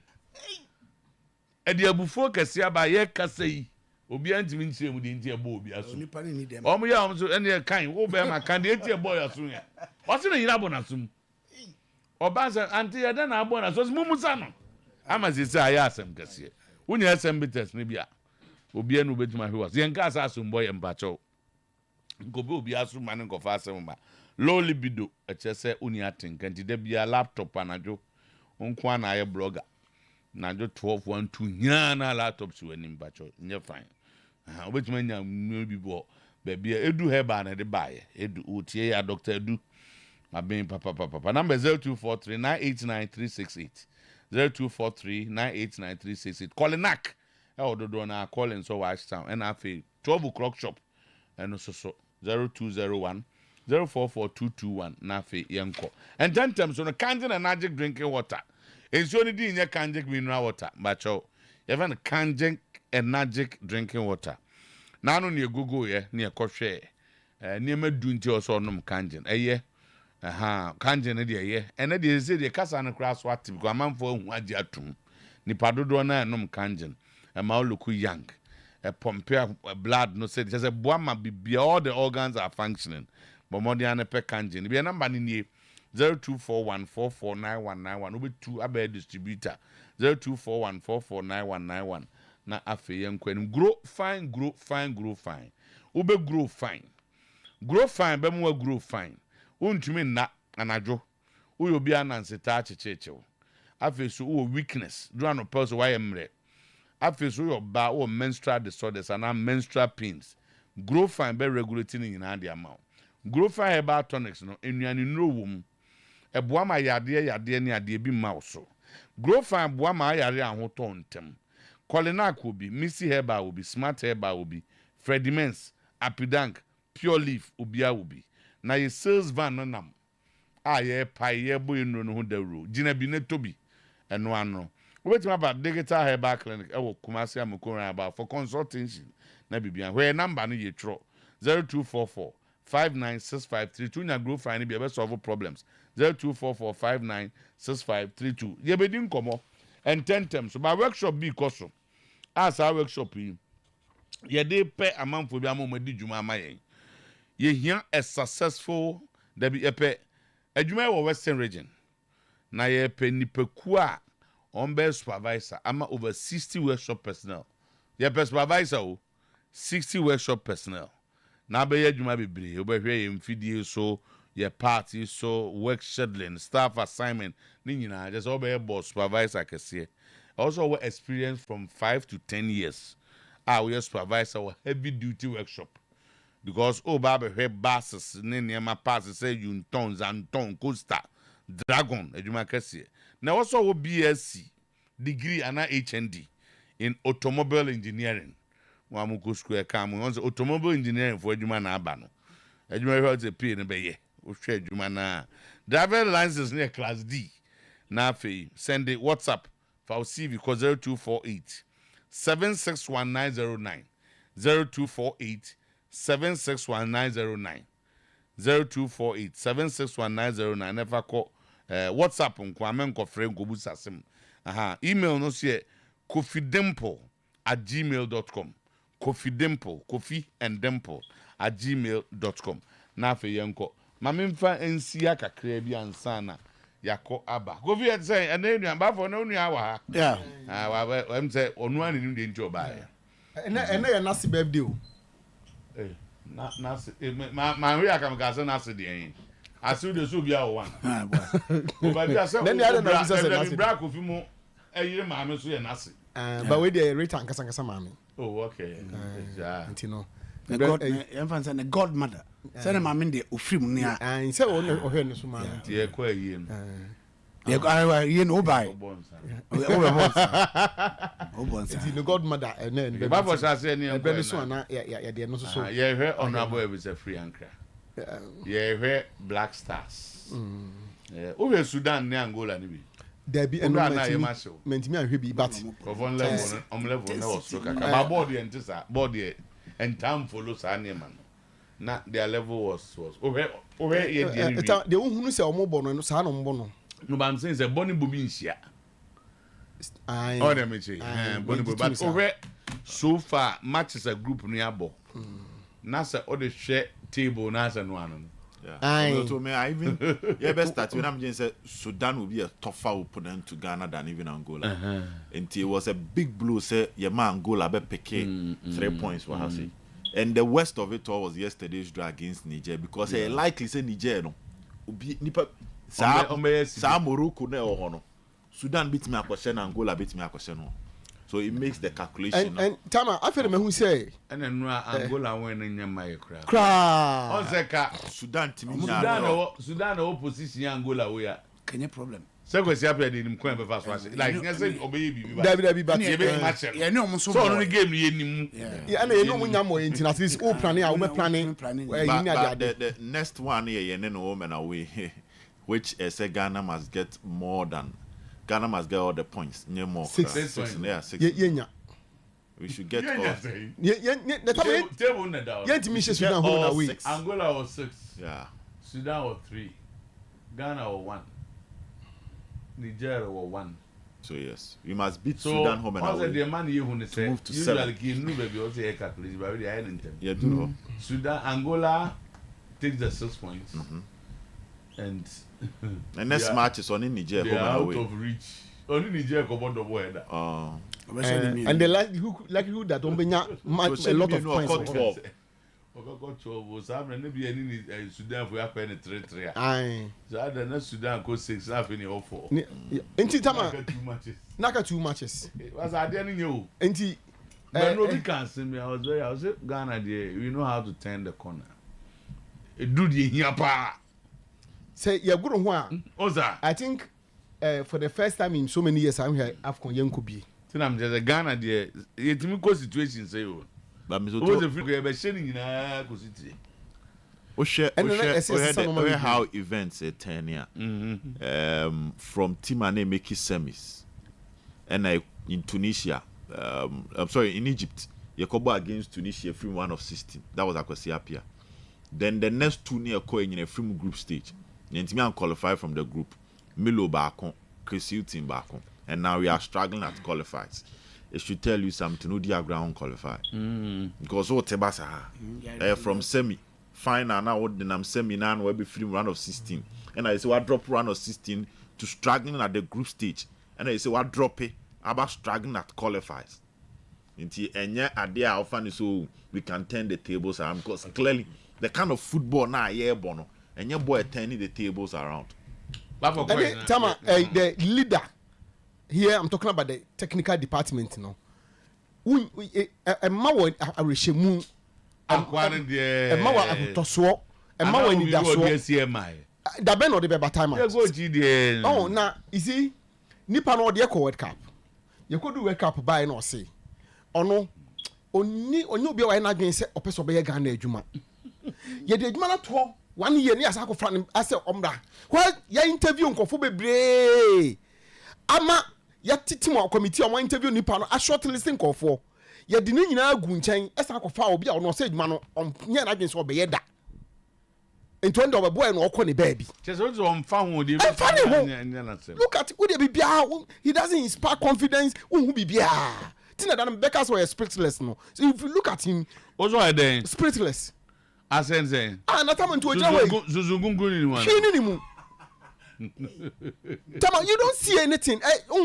edi abufo kase aba ye kase yi obi antimi nchire mu de nti ebo obi aso
nipa ni dem
omo ya omo so ene kan wo be ma kan de eti ebo ya so ya o se na yira bo na sum obanza anti ya da na abo na so mumusa no amazi se aya asem kase wonya asem bites ne bia obi enu betuma hwe ye nka asa aso mbo ye mpacho ngobe obi aso man nko fa asem ma low libido echese uni atinka nti da bia laptop anajo onko na aye blogger na jo 1212 nya na laptop si wani mpacho nye fine obetuma nya bi bo baby edu heba na de bae edu otie ya doctor edu abin papa number 0243989368 0243989368 Colinac ododo na calling so watch town and afi 12 o'clock shop and so 0201 044221 na afi yenko and then terms on Kangen and magic drinking water it's only di nya Kangen mineral water bacho even Kangen and magic drinking water na no ne gogo ye ne ekohwe ne madu nti oso nom Kangen eye Kangen ne de ye ene de se de kasa no kra so ati because amanfo ahu agi atum nipa dodo na nom Kangen ma oloku young pompe blood no say just boama bibia all the organs are functioning but more than pe Kangen be number ni 0241449191 obetu abe distributor 0241449191 na afi yenkwen grow fine ube grow fine be mo grow fine untumi na anajo uyo bia na nseta achechechew afi so o weakness do an person why emre afi so your ba o menstrual disorders and menstrual pains grow fine be regulating nyina de amount grow fine herbal tonics no enuane no wom eboa ma yade ne ade bi ma so grow fine boa ma yare ahoto ntem Colinac will be Missy Herbal will be Smart Herbal will be Fredimens Apidank Pure Leaf ubia will be na ye sales van nam ye pa ye boy no no da ro gina bi ne tobi eno ano wetin about digital herbal clinic e wo Kumasi Amukoran about for consultation na bibia where number no ye tro 0244 596532 na grow fine be solve problems 0244 596532 ye be din komo and 10 terms so by workshop be koso as our workshop ye dey pay amanfo bi amomadi djuma amayen ye hia a successful debi epe adwuma wo Western region na ye pe nipaku a on be supervisor ama over 60 workshop personnel ye pe supervisor 60 workshop personnel na be ye adwuma bebre obehwe ye mfidie so ye party so work scheduling staff assignment ni nyina just obey boss supervisor kese also we experience from 5 to 10 years we supervisor heavy duty workshop because baba he buses ne niema passes say Yunton Zanton Costa Dragon eduma kese na also wo BSc degree and HND in automobile engineering wa mu ko school kam on automobile engineering for eduma na aba no eduma he was a pay ne be ye o hwe eduma na driver license near class D na fe send it WhatsApp for CV because 0248 761909 0248 761909 0248 761909 never call WhatsApp nkwame nkofre nkobusasem email no se kofidimple@gmail.com kofi and dimple@gmail.com na fe yenko mamemfa ensia kakra bi ansana yako aba kofi et say enenu amba for no nua wa ha wa em say onu ani nim de nti oba
ene ya nasi birthday o
nasi ma we akam ka say nasi de yin asu de so bia o wan o ba bia say
then ya na say nasi
bra kofi mu eyire ma me so ye nasi
but we dey rate an kasa mami
oh okay
no
the god emphasis the godmother say na mami de ofrim ni a
and say o hwe no so ma
tie kwa yie no
ye no buy o bonsa
the godmother and then
the bible says say ni
be so na ya de no so
ye hwe honorable with a free ankra ye hwe black stars o hwe Sudan ni Angola ni bi
there be
eno
mentimi ahwe bi but
of on level na was so kaka ba board ye ntisa board ye and time follow sa ni man na their level was o hwe ye
de ohunu se omo bo no sa no mbo no
no ba am saying say boni bobi nhia All them but over so far matches a group near bo. Nasa all the share table nasa no one.
Yeah. So me I even best start when I'm just say Sudan will be a tougher opponent to Ghana than even Angola. And it was a big blow say your man Angola be picking 3 points for us. And the worst of it all was yesterday's draw against Niger because likely say Niger no be nipa sa Morocco na o no. Sudan beat me akwese na Angola beat me akwese no. So it makes the calculation.
And Tama, I feel me who say.
And then Angola win in Nyama cry.
Cry.
Onseka
Sudan team.
Sudan opposition Angola we are.
Can you problem?
So go see happy in Mkwen be fast one. Like you say obey be.
David but
you be match.
Yeah, no so.
So on the game you nim.
Yeah, and you know when Nyama in at least all planning, we planning.
The next one here you know woman away which say Ghana must get more than Ghana must get all the points. Near more. 6 points. Yeah. We should get all.
The
table in the down.
Sudan hold away.
Angola was 6.
Yeah.
Sudan was 3. Ghana was 1. Nigeria was 1.
So yes, we must beat Sudan home and away.
The man you want to say
move to 7.
You baby also a calculation, but we are in them.
Yeah, do know.
Sudan, Angola takes the 6 points, and
next match is on in Niger home and away.
Out of reach. Only Niger come on the border.
And the likelihood that Ombenya a lot of points.
Got 12 was having maybe any Sudan for your penetrate. Aye. So I don't know Sudan go 6 half in your 4.
Enti Tama.
2 matches.
Naka 2 matches.
Was I didn't know.
Enti.
But no, we can't see me. I was Ghana there. We know how to turn the corner. Do the here pa.
Say you're good on one.
Oza.
I think for the first time in so many years I'm here Afcon Yankubi.
Then I'm just a Ghana there. It's a situation say oh. But me so to the be sharing na ko city.
We how events turn here. From Timane make semis. And in Tunisia, I'm sorry, in Egypt, Yakobo against Tunisia free 1 of 16. That was Akwesiapia. Then the next 2 near going in a free group stage. Yentimian qualified from the group. Milo Bakon, Chris team Bakon. And now we are struggling at qualifiers. It should tell you something. No diagram qualified. Because what Tebasa from semi final now what then I'm semi now will be free round of 16. And I say what drop round of 16 to struggling at the group stage. And I say what drop it about struggling at qualifiers. Until idea often so we can turn the tables around because clearly the kind of football now bono and your boy turning the tables around.
Tama the leader. Here I'm talking about the technical department now. A mawa a reshemu a mawa a toso a mawa ni daso. Da ben or the beba time. Oh na you see nipa no de World Cup. You could do World Cup by no say. Ono oni obi wa na dwen say opeso be Ghana adwuma. Ye de adwuma na to 1 year ni asako fra ase omra. Why ya interview nkofo bebre. Ama ya titi mo committee o interview nipa no a short listing kofo ya di ni nyina agu nchen esa akọfa obi a no say adwuma no nya na dwen so be yeda ento ndo be boy no okọ ne baby
just what on fan wo dey
look at who dey bibia he doesn't inspire confidence who bibia tina dan Beckers were spiritless no so if you look at him
also I then
spiritless
asense
na tamanto oja we
zuzugungu ni one
ni mu Tama, you don't see anything.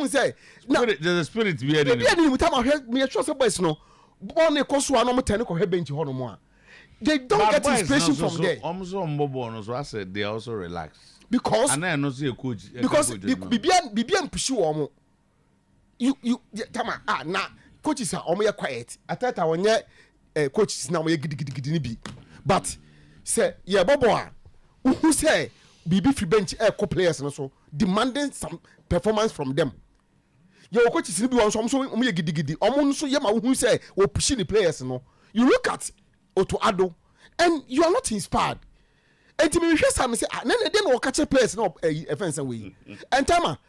Say
now there's a spirit we are in.
Tama, me sure say boys no. Born a course one no ten ko he bench ho no mo. They don't get inspiration from there.
Almost no so I said they also relax.
Because
and I know see a coach
because Bibian push you you Tama na coaches are omo quiet. Atata wonye coaches na mo gidi ni bi. But say yeah bobo who say Bibi free bench players so demanding some performance from them. Your coaches ni bi won so omo gidi omo nso ye ma who say we pushing the players no. You look at Otuo-Ado and you are not inspired. And to me hwe say na den o catch players no offense way. And Tama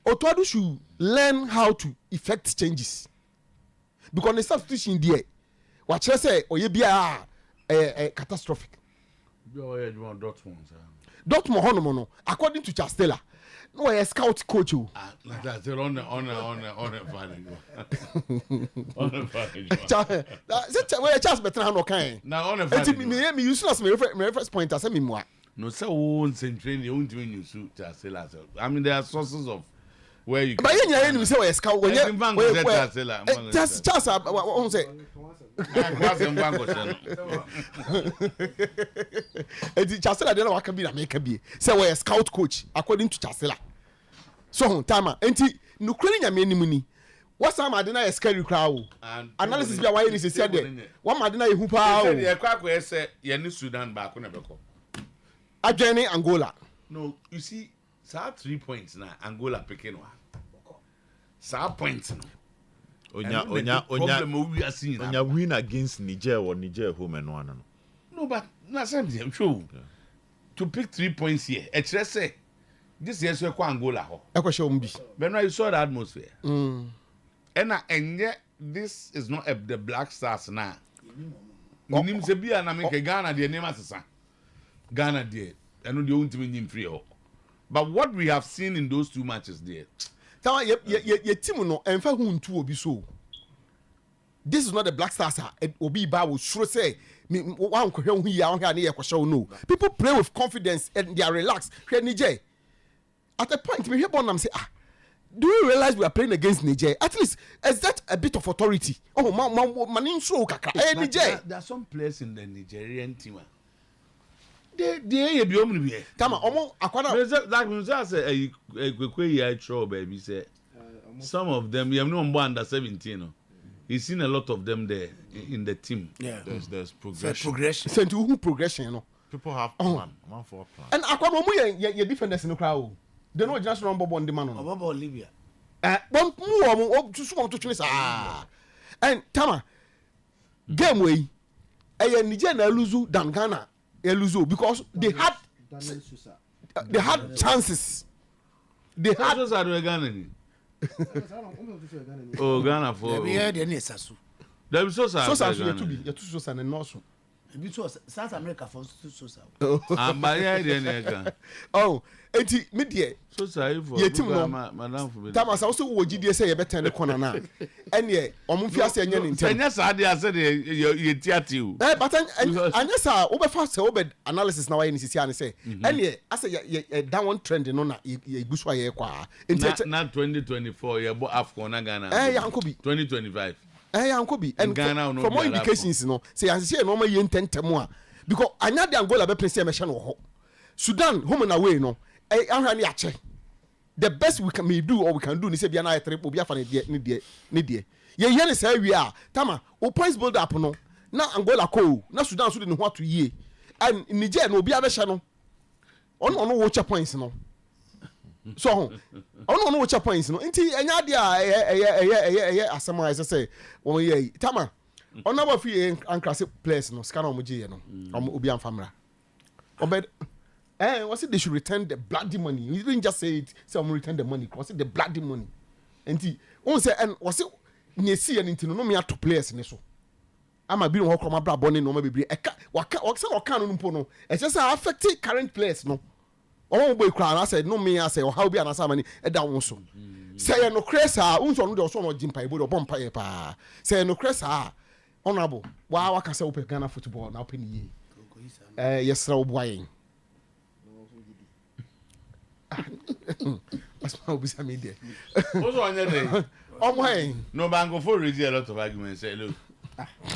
Otuo-Ado should learn how to effect changes. Because the substitution there what you say oye bia catastrophic.
Dortmund
Dortmund hono according to Chastela no a scout coach o.
Like I said, on the value. On the value.
Well, Charles Bertrand no kind.
Now on the value.
Me use as my reference point as me moi.
No, so won't send training. You won't do you suit Tasela. I mean, there are sources of where you.
But you say a scout when you. Just Charles, I won't say. Chasela dey na waka bi na make bi say we scout coach according to Chasela so Sometymer enti no kwani nyame anim ni what some ade na scary crowd analysis bi why ni se say dey one ade na ehu pa o
dey kwakwa say ye ni Sudan ba ko na beko
adwene Angola
no you see sa 3 points na Angola picking one sa points no
Onya win against Niger or Niger home and one.
No, but not something true. To pick 3 points here, say this year's Angola.
But
when I saw the atmosphere, and yet this is not the Black Stars now. Nim se bia na make Ghana the name as Ghana there. I know the only team in free. But what we have seen in those 2 matches there.
Your team no enfa hu ntu obi so. This is not the Black Stars obi ba will sure say me wan ko hwe hu ya wan na ye ko show no. People play with confidence and they are relaxed. Hwe Niger. At a point me hear Bonam say do you realize we are playing against Niger? At least is that a bit of authority? Oh man show kakra. Niger.
There are some players in the Nigerian team. They be omni be.
Tama omo akwada
like me say kwekwe ya throw baby say some of them you know under 17 no. He's seen a lot of them there in the team.
Yeah.
There's progression.
Send to who progression, you know.
People have plan. One for a plan.
And akwada mo ye defenders no crowd. They know just run bobo on the man no.
Bobo Libya.
One more to so to choose and Tama game way Niger na lose than Ghana. Because they had chances. They had
those are Ghana. Oh, Ghana for.
We had any sasu.
There is so sad.
You too so and not so.
South America for so.
Oh, enti me die.
So sorry for.
Madam for. Tamas also wo gidie say ye better ne corner na. Ene omo fi ase anya ni ntem.
Anya sa dey ase dey ye tiati o.
But anya sa wo be fa say wo be analysis na why ni sisi an say. Ene ase ye down trend no na ye guso ye kwa.
Enti na 2024 ye bo Afcon na Ghana.
Yanko bi.
2025.
Yanko bi. And from all indications no say an say no ma ye ntentem a because anya de Angola be place me hye no ho. Sudan home and away no. The best we can do or we can do ni say bia na trip obi afa ne die ye ne say wi a Tama o points build up no na Angola ko na Sudan so de ne ho ato yie and Niger no obi abehye no ono wo cha points no so ono wo cha points no nti enya de a asema I say won ye Tama ono ba fi ankrase players no scan omo je no obi amfamra obed what's it? They should return the bloody money. You didn't just say it. Say I'm return the money. What's it? The bloody money. And say and what's it? You see anything? No me have to players in so. I'm a bit more come abroad bonnie no maybe. What can no? It's just affected current players no. Oh boy, cry. I said no me. I say how be an answer money. That one so. Say no cresa. Unso no so no jimpa. Ibo bomb pa. Say no cresa. Honorable. Wow, I can say open Ghana football now. Penny. Yes, sir. Boy. That's my obisa me there.
What's on your day?
Oh my.
No bank for raise a lot of arguments. Say look,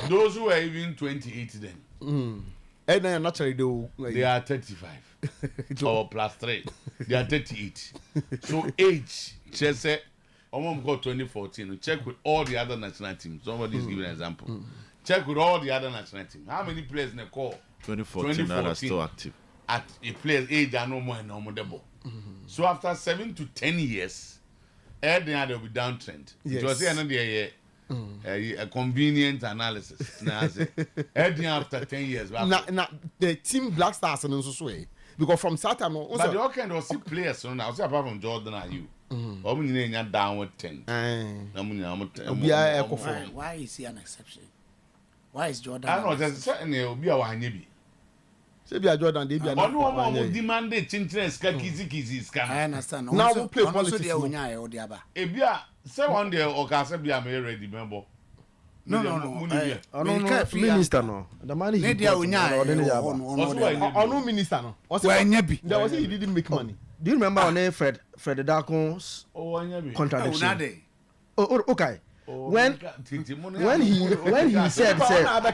those who are even 28 then.
And then naturally
they are 35 or plus 3. They are 38. So age, just say, got 2014. Check with all the other national teams. Somebody is giving an example. Check with all the other national teams. How many players in the call?
2014 that are still active.
At a player's age are no more and no more double. So after 7 to 10 years, there will be downtrend.
Yes.
It was a convenient analysis. After 10 years.
Now the team Black Stars and so way because from Sometymer.
But the all kind of see players so now. Apart from Jordan, are you? Downward 10.
Why is he an exception? Why is Jordan?
I don't know. There's certainly will be our Hanyebi.
Say be a Jordan, they be a
Onu demand chinchine ska kizi ska.
I understand.
Now we play politics.
Ebia say one day o ka say bia me ready member.
No.
Minister no. The money he got.
No minister no. There was he didn't make money.
Do you remember on Fred Dakon's contradiction? Oh, okay. When he said and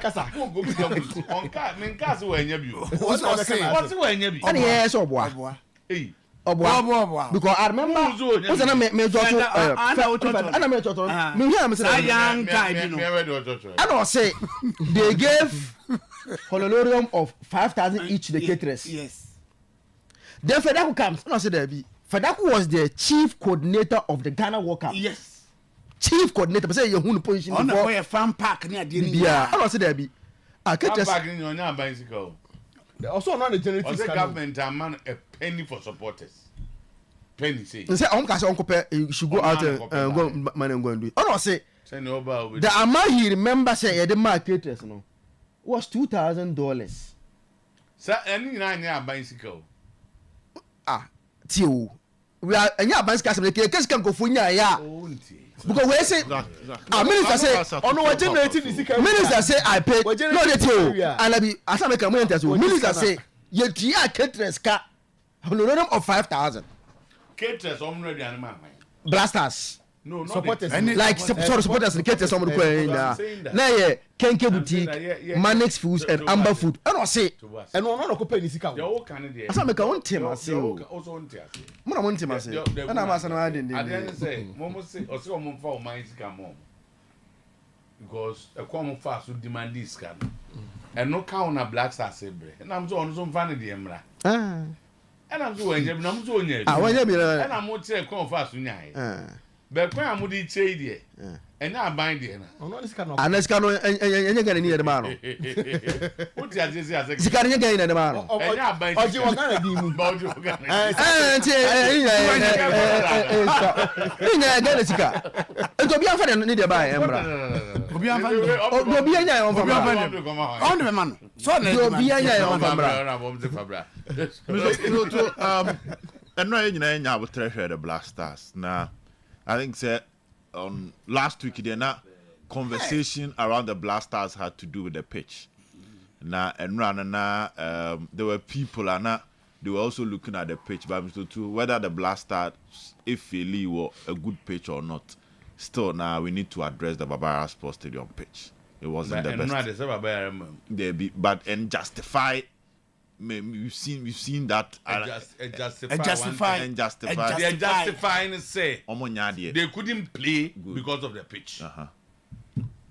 yes, Obwa. Because I remember was an major I don't say they gave honorarium of 5,000 each to the caterers.
Yes.
Then Fedaku comes. No, say there be. Fedaku was the chief coordinator of the Ghana World Cup.
Yes.
Chief coordinator. But say you who position
on a fan park near the
yeah. I don't say there be.
I can't just back in your bicycle.
Also not the generative.
The government man a penny for supporters. Penny say.
Say on case on compare you should go out and go man and go and do it. I don't say. The amount he remember say the marketers no was $2,000.
Sir, any nine bicycle.
Tio, we are anya bank case make case can go for nya ya because we say minister say
ono we generating the secret
minister say I pay no dey tio and I be asa make am enter so minister say you tia caterers ka honorarium of 5,000
caterers already animal
blasters
no
supporters
like supporters and caterers some na yeah Kenke boutique Manix foods and Amber food I don't say
and no ko pay ni sika
asa make am team ase o mo na mo team ase and am asa na dey
dey say mo say o say o mo fa o man sika mo because e come fa so demand this sika and no count na black star say bre and am so on so mfa ne dey mra and am so wenye na mo so onya
wenye bi
and am say come fa so nyai be kwa am dey chei dey and na bind there na
ono sika no
aneska no enye gane ni de ma no
o ti aje say ase
sika ni gane ni de ma no
enya bind
oji wo gane di mu
oji wo gane
gane sika ento bi anfa ni de ba embra
obi anfa
obi enya yon fa
on the man so na
obi enya yon fa bra
na bom se fa bra
eno enya enya abotre hwe the Black Stars na I think say last week the conversation around the Black Stars had to do with the pitch. Now and there were people they were also looking at the pitch, but to whether the Black Stars, if really were a good pitch or not. Still now we need to address the Barbara Sports Stadium pitch. It wasn't the best. But and justify. We've seen that.
Justifying say they couldn't play because of the pitch.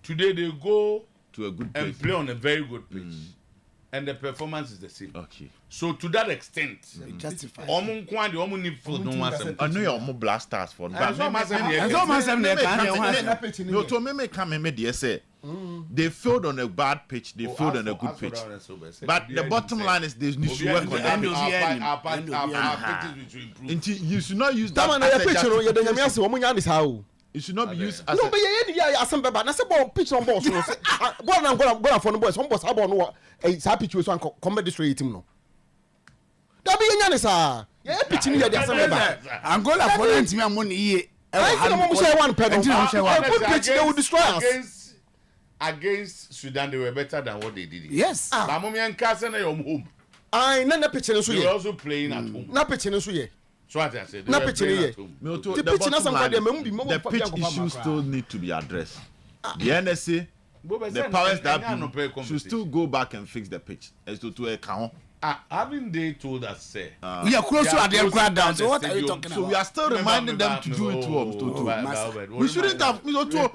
Today they go
to a good
and play on a very good pitch, and the performance is the same. Okay. So to that extent, justify. I know
you're Black Stars for. They failed on a bad pitch. They failed on a good pitch. But the bottom line is they need to work on that pitch. You should not use that as a justification. It should not be used as
no, but yeah, some bad. I said, pitch on balls. Go for the boys. One boss, I don't know. A pitch was one combat destroy him. No. That be any sir. Yeah, pitching here.
I'm going for the money.
I say one pedal. Pitch they will destroy us.
Against Sudan, they were better than what they did.
Yes.
Bamomian Castle at home.
I never pitching us.
They were also playing at home.
Not pitching us.
So what I said.
Not pitching here.
The pitch issues still need to be addressed. The NSA, the powers that be, should still go back and fix the pitch. As to a count.
Haven't they told us, say,
we are close to the ground down. So what are you talking about?
So we are still reminding them to do it to us. We shouldn't have. Remind them.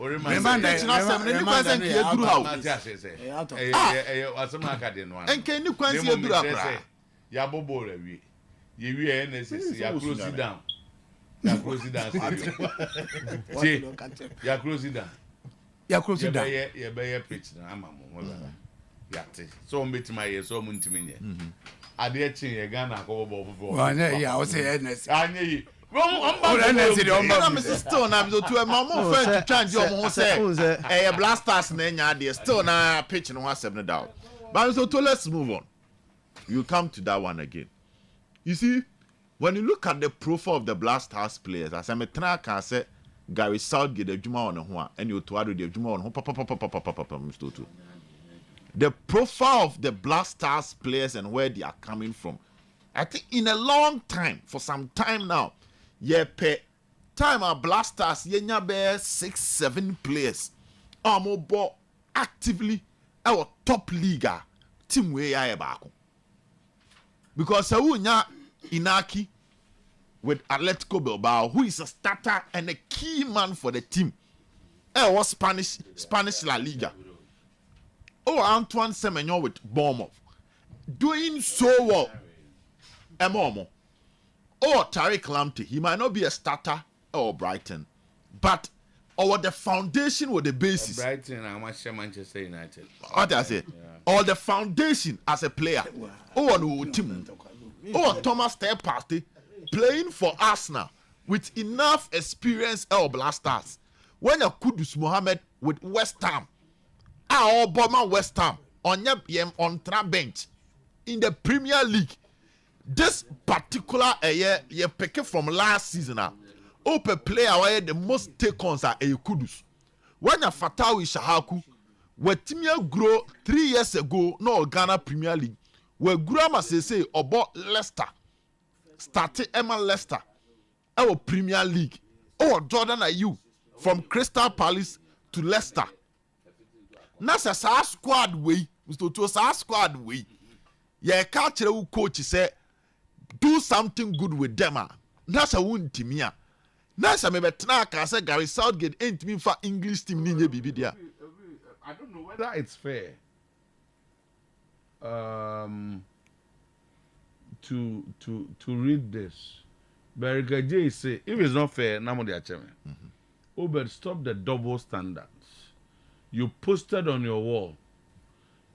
And can you cancel do that?
Yabobo, you close it down. You close it down. You close it down.
You close it down.
You bear pitch. So meet my ear, so muntimine. I dare change a gun. I go over for.
I was saying,
I know.
I'm still now to a mama friend to change your mom say a Blasters name idea still now pitching 1 7 down. But so let's move on. we'll come to that one again. You see, when you look at the profile of the Black Stars players, as I'm a track can say Gary Southgate the Juma on one and you to the Juma on Mr. Otuo. The profile of the Black Stars players and where they are coming from. I think in a long time, for some time now, time our Black Stars yenya bear 6-7 players more actively our top league team way back. Because Sawunya Inaki with Atletico Bilbao, who is a starter and a key man for the team. Was Spanish La Liga. Antoine Semenyo with Bournemouth. Doing so well. Emomo. Tariq Lamptey. He might not be a starter or Brighton. But the foundation or the basis.
Brighton, I'm Manchester United.
What I say? Or the foundation as a player. No team. Thomas Partey playing for Arsenal with enough experience Black Stars. When a Kudus Mohammed with West Ham. Obama West Ham on your bench in the Premier League. This particular year pick from last season. Open player where the most take-ons are Kudus. When a Fatawi Shahaku, where Timia grow 3 years ago, no Ghana Premier League, where Grandma say about Leicester, started Emma Leicester, our Premier League. Jordan Ayew from Crystal Palace to Leicester. That's a squad way, Mr. Otuo, squad way. Yeah, cultural coach say do something good with them. That's a wound to me. That's a maybe I say Gary Southgate ain't me for English team ninja bibi there.
I don't know whether it's fair. To read this. Berika J say if it's not fair, Namodi Acheme. But stop the double standards. You posted on your wall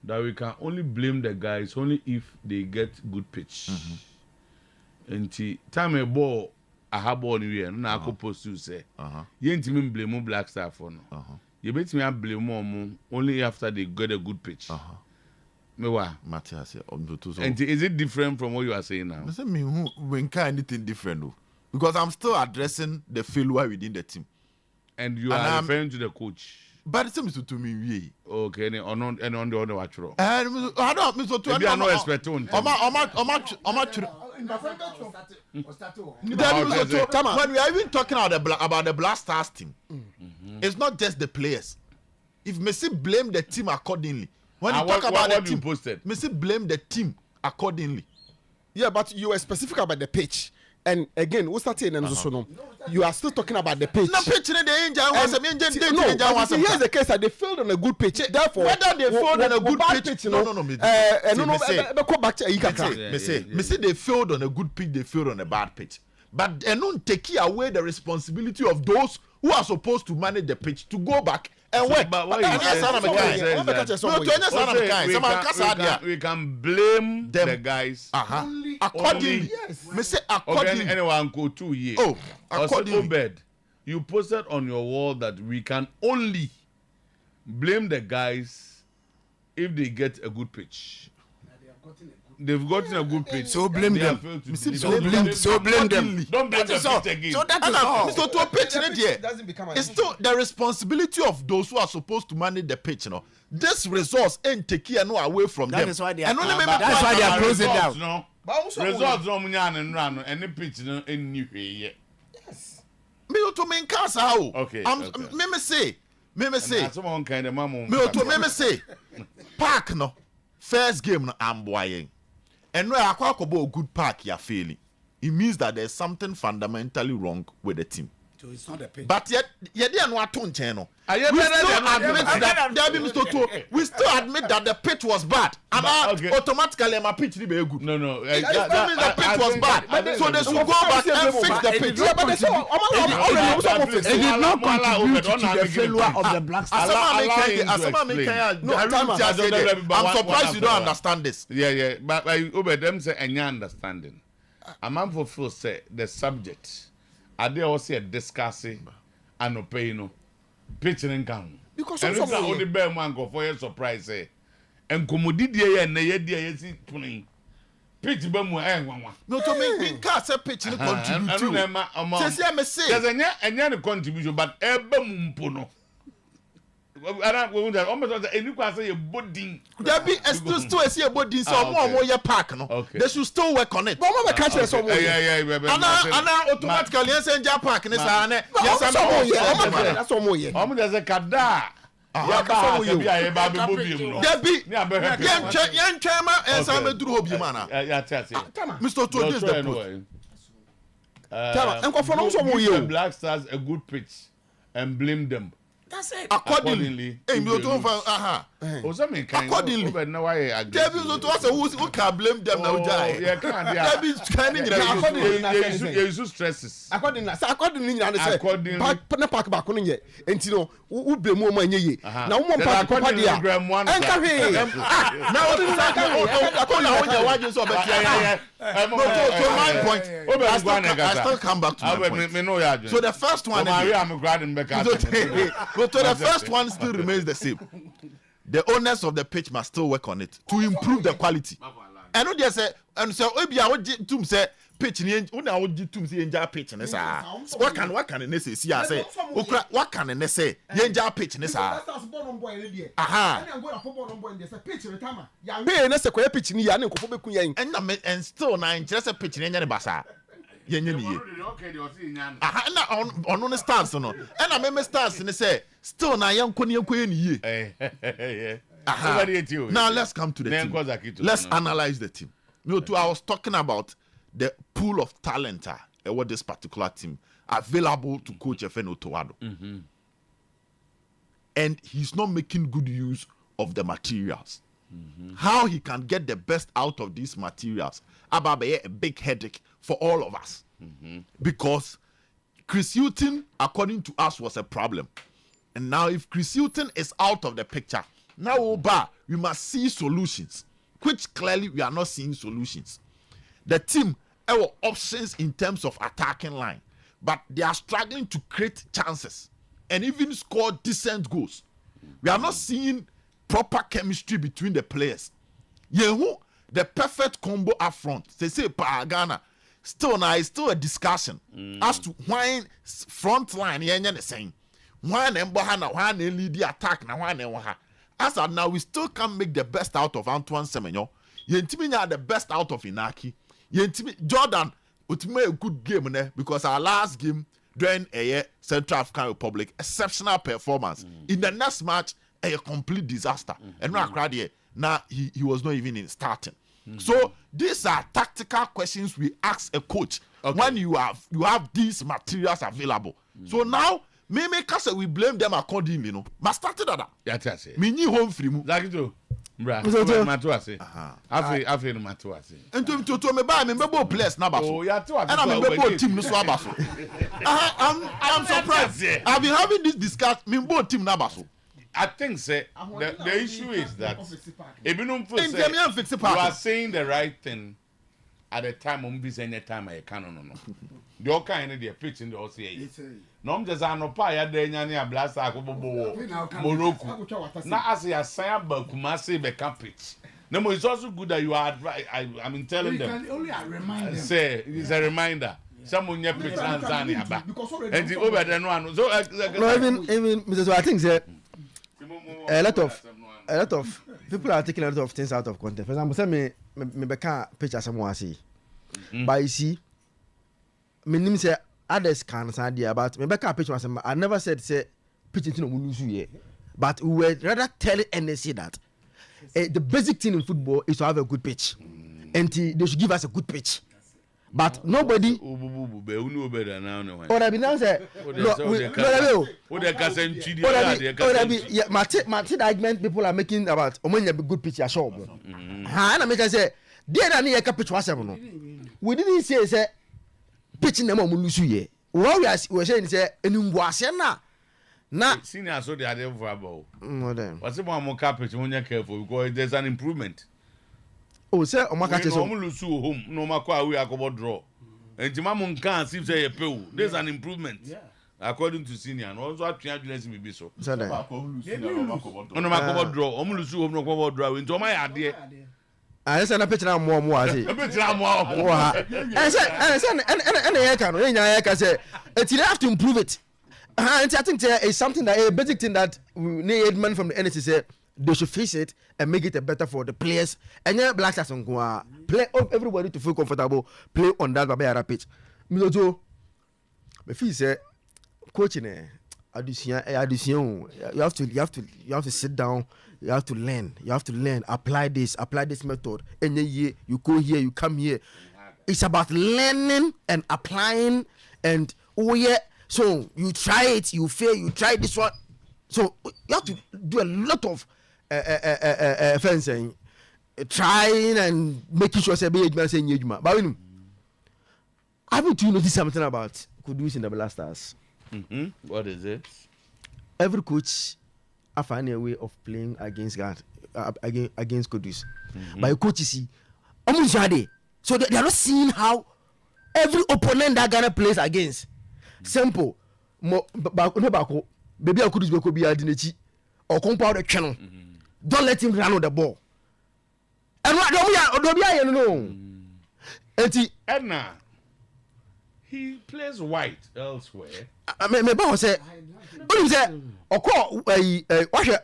that we can only blame the guys only if they get good pitch. And time a ball I have ball anywhere, no I could post you say. You ain't even blame Black Star for no. You bet me I blame more only after they get a good pitch.
Matthias,
and is it different from what you are saying now?
I say me who when can anything different though? Because I'm still addressing the failure within the team.
And you are referring to the coach.
But it seems to me,
okay, and on the other watch.
I don't, Mr. Otuo.
Maybe I know expect on.
When we are even talking about the Black Stars team, it's not just the players. If Messi blame the team accordingly, when you talk about the team, Messi blame the team accordingly.
Yeah, but you were specific about the pitch. And again, what's that in you are still talking about the pitch.
No pitch in the engine.
Here's the case that they failed on a good pitch. Therefore,
whether they failed on a good pitch, Messi, they failed on a good pitch, they failed on a bad pitch. But they don't take away the responsibility of those who are supposed to manage the pitch to go back and work.
But what we can blame the guys
accordingly.
Yes. Accordingly. Anyone go 2 years. Accordingly. Obed, you posted on your wall that we can only blame the guys if they get a good pitch. They've gotten a good pitch.
So blame them. So blame them.
Don't blame the pitch again.
So that is all. So to a pitch it's still the responsibility of those who are supposed to manage the pitch. You know, this resource ain't taking away from them.
That is why they are closing down.
No. Results no munyan run any pitch no any yet.
Yes. Me to me casa how?
Okay.
Me say.
Someone kind of mamu.
Me to say. Park no. First game no I'm boying. And no akwa a good park you're failing. It means that there's something fundamentally wrong with the team.
So it's not a pitch.
But yet they are not channel. We still admit that the pitch was bad. And automatically my pitch be good.
No.
It doesn't mean the pitch was bad. So they should go back and fix the pitch.
It did not contribute to the failure of the Black Stars.
I'm surprised you don't understand this.
Yeah. But over them say any understanding. A man for say the subject. Are they also discussing and no pay no pitching in count? Because some only bear man go for a surprise. And commodity and the idea is playing. pitch be mu nwanwa
no to me can say pitch ni contribute say me say
there's any contribution but ebe mu mpo no ara we that almost any kwa say bodin
there be still see a bodin so omo ye park no they should still work on it
but omo be catch us omo
ana automatically messenger park ni sa na yes am
that's omo ye
omo just kada ya ba bi aye ba be bobium no
there be yen twema ensa me duru obium ana
ya tell
Mr. Otuo this the point
tell enko for no so omo ye
Black Stars a good pitch and blame them.
That's it. Accordingly. Accordingly. Debbie who can blame them now? Debbie can
use stresses.
Accordingly, but park back on it. And you know, who blame more money? Now, one park
to my point, I still come back to my point. So the first one, but the first one still remains the same. The owners of the pitch must still work on it to improve the quality. And what they say, and so maybe I would to say pitch ni una would to say enja pitch ne sa. What can ne say? See I say, what can ne say? Enja pitch ne sa. Aha.
Hey, na se ko pitch ni ya ne nkofo beku yen.
And still na interest pitch ni nya ne basa. Yenye ni ye. Aha na on stance no. And I me stance ni say still na yanko ni yanko ye ni ye. Now let's come to the team. Let's analyze the team. Me too, I was talking about the pool of talent what this particular team available to coach FN Otuo. And he's not making good use of the materials. How he can get the best out of these materials about a big headache for all of us. Because Chris Hughton, according to us, was a problem. And now if Chris Hughton is out of the picture, now we must see solutions, which clearly we are not seeing solutions. The team have options in terms of attacking line, but they are struggling to create chances and even score decent goals. We are not seeing proper chemistry between the players. Yehu, the perfect combo up front. They say Ghana. Still now, it's still a discussion as to why front line the same. Why lead the attack now? Why as of now, we still can't make the best out of Antoine Semenyo. Yentimi the best out of Inaki. Jordan, it made a good game because our last game during a Central African Republic, exceptional performance. In the next match, a complete disaster. And now he was not even in starting. So these are tactical questions we ask a coach when you have these materials available. So now maybe because we blame them accordingly, you know. But started that.
Yeah, that's it.
Me home free mu.
Like it. Bra. Matuase. Afi Matuase.
And to me buy me bo players na baso.
Oh, yeah,
and I me bo team no so abaso. I'm surprised. I've been having this discussion me bo team na baso.
I think say the issue is that you are saying the right thing at the time on busy any time I can no. The all kind of the pitch in the OCA. No, I'm just an opaya de nyani a blast Morocco. Now as you say about Kumasi be pitch. No, it's also good that you are I'm telling them.
Only a reminder.
Say it's a reminder. Someone your pitch and Zania. And the over than one. So
even Mr. I think that a lot of people are taking a lot of things out of context. For example, say me beka picture someone see. But you see, me name say others can say there about me beka picture someone. I never said say pitching no lose you. But we were rather telling NSC that the basic thing in football is to have a good pitch. And they should give us a good pitch. But nobody. Or I be now say, Martin argument people are making about when you good pitch show. And I make say, dear Nani, a pitch was no. We didn't say pitching them on Mulusu. What we were saying say, and na
senior so they are favorable. What's the more pitch when you're careful because there's an improvement.
Oh, sir, o maka cheso.
No lose home, no makwa we akobo draw. And Timamun can see say there's an improvement. Yeah. According to senior, no also atwa adwene be bi so.
So that.
No makobo draw, o lose home no makobo draw. Into my idea.
I said, I picture I'm more. I say, and I say, you have to improve it. And I think there is something that a basic thing that we need man from the NHS say they should fix it and make it better for the players. And yeah, Black Stars play everybody to feel comfortable, play on that Babaya pitch. Milojo, me feel say coaching addition. You have to sit down. You have to learn. Apply this method. And then you go here, you come here. It's about learning and applying. And so you try it, you fail, you try this one. So you have to do a lot of fencing, trying and making sure say saying But haven't you noticed something about Kudus in the Black Stars?
What is it?
Every coach I find a way of playing against Kudus. But coaches see almost so they are not seeing how every opponent that Ghana plays against. Simple. Baby Kudus be be adinechi or compound the channel. Don't let him run on the ball. And what don't be no.
Edna, he plays white elsewhere.
Me ba say only say what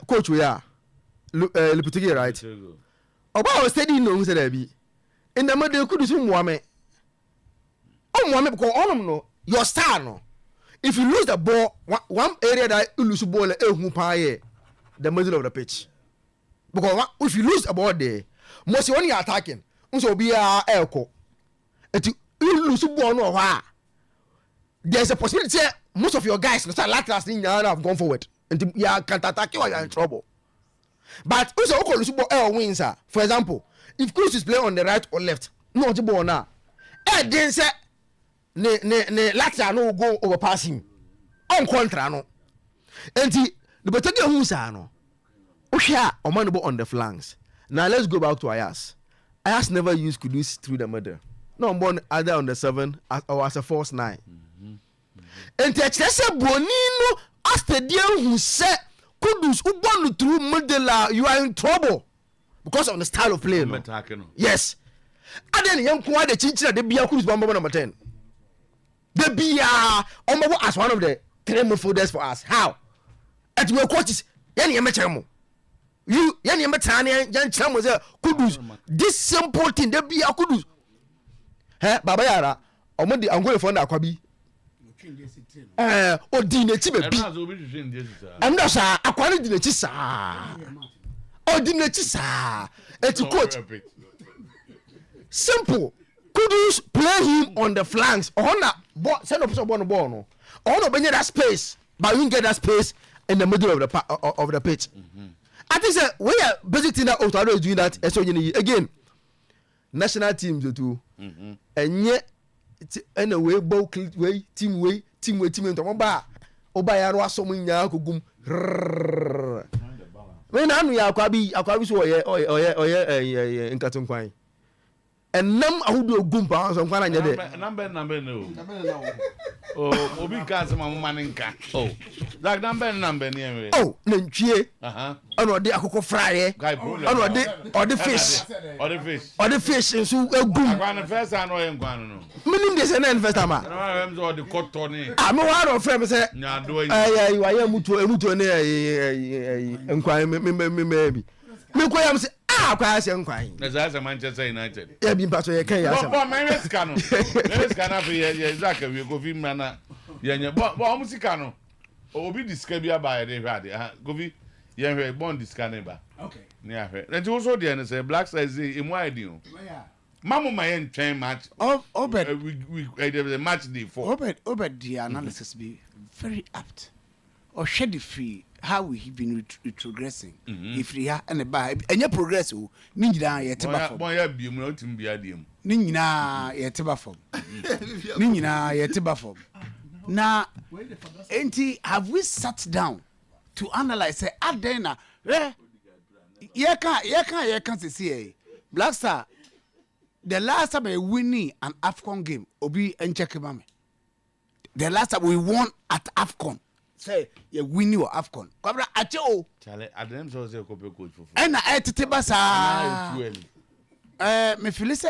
coach we are Liputigi, right? Oba was steady no say there be in the middle Kudus Muame. Muame because all of no your star no. If you lose the ball, one area that you lose the ball, the middle of the pitch. Because if you lose the ball there, most when you are attacking, also be a elko. If you lose the ball, no, there's a possibility most of your guys, last thing you have gone forward, and you can't attack you, you are in trouble. But also, lose the ball, wins. For example, if Cruz is playing on the right or left, no the ball now. Then say. Ne Latia no go overpass him on contra no enti the betege hu sa no ohia omanbo on the flanks. Now let's go back to Ayas never used Kudus through the middle, no born either on the 7 or as a false 9 enti ekese bonino astadian hu se Kudus ubon through middle, you are in trouble because of the style of play no? Yes aden yan kwa de chinchira de bia Kudus bombo number 10. They be as one of the 3 midfielders for us. How? At your coaches, Kudus. This simple thing, they be a Kudus. Baba Yara, I'm going for Nakwabi. Odine Chibe. I'm not sir, I quality the Chisa. Odine Chisa. It's a coach. Simple. Kudus play him on the flanks. Send up some ball no. Or no that space, but we get that space in the middle of the pitch. I think that we are basic thing that Otuo is doing that. So again, national teams too. And yet, anyway, ball way team. Oba Yaro so many yakugum. When I'm Akwabi so in Katunkwai. And num ahudu gumpa so kwana nyede
number no obi ka sama maninka that number near
na ntwie ono de akoko fraaye ono de fish so egum
akwana first and no enkwan no
minim de se na first ama
no so de cotton ni
me wa do frame se
nyado
ayi wa ya mutu ne enkwan me bi me ko yam se kwa se nkwan
na za Manchester United
ya bi mpaso ye kan ya se
bo Mexico no fe Zaka we go fi mana ye bo musika no obi diska bi aba ye hwade go fi ye hwe bon diska ne ba okay ne ahwe na ti wo so de ne say Black Stars emu id o mamu ma ye ntwen match we the match day for
obed the analysis be very apt or shed the free how we have been retrogressing if we are and any progress ni nyina ye teba form
bon ya biem na otim bia dem
ni nyina ye teba form ni nyina ye teba form na enti have we sat down to analyze say adena ye can say Black Star the last time we winning an AFCON game obi encheck ba me the last time we won at AFCON say you win your AFCON kwabra ache o
chale adem so say coach for
and na etete ba sa me feel say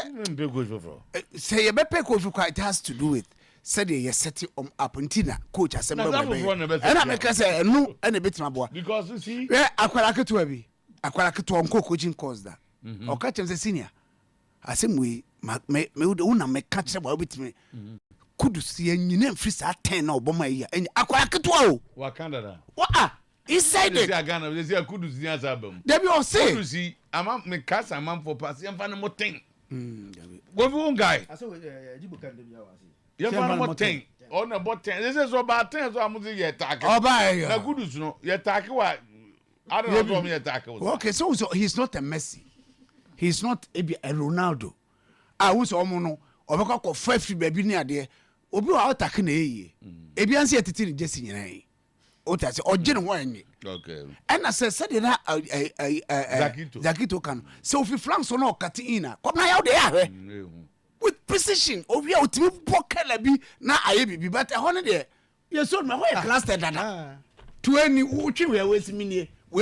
you be pay coach for it has to do with said you set up until coach assemble and I make say no and a bit my boy
because you see
akwara keto abi akwara keto on coaching course da o ka chem say senior asem we me una me catch about bit me kudu si anyina mfiri sa 10 na oboma yi akwara keto o
wa Canada
wa inside it
Ghana they say kudu si nya sabam
there be all say
kudu si ama me cast am for pass yam fa no mo ten go fi one guy
I say jibu kan dem ya wa say
yam fa no mo ten on about 10 this is about 10 so am say ye take na kudu no ye take wa I don't know what me attack was.
Okay, so he's not a Messi. He's not a Ronaldo. I was omono obeka ko fafi baby ni ade. Obi wa attack na eye. Ebi anse etiti Jesse nyina. O ta say oje ne ho anyi.
Okay.
And I said na Zakito kan. So if flank so na okati ina. Come na ya de ya with precision. Obi a otimi bokala bi na aye bibi but e ho ne de. You so me ho e cluster dada. 20 uchi we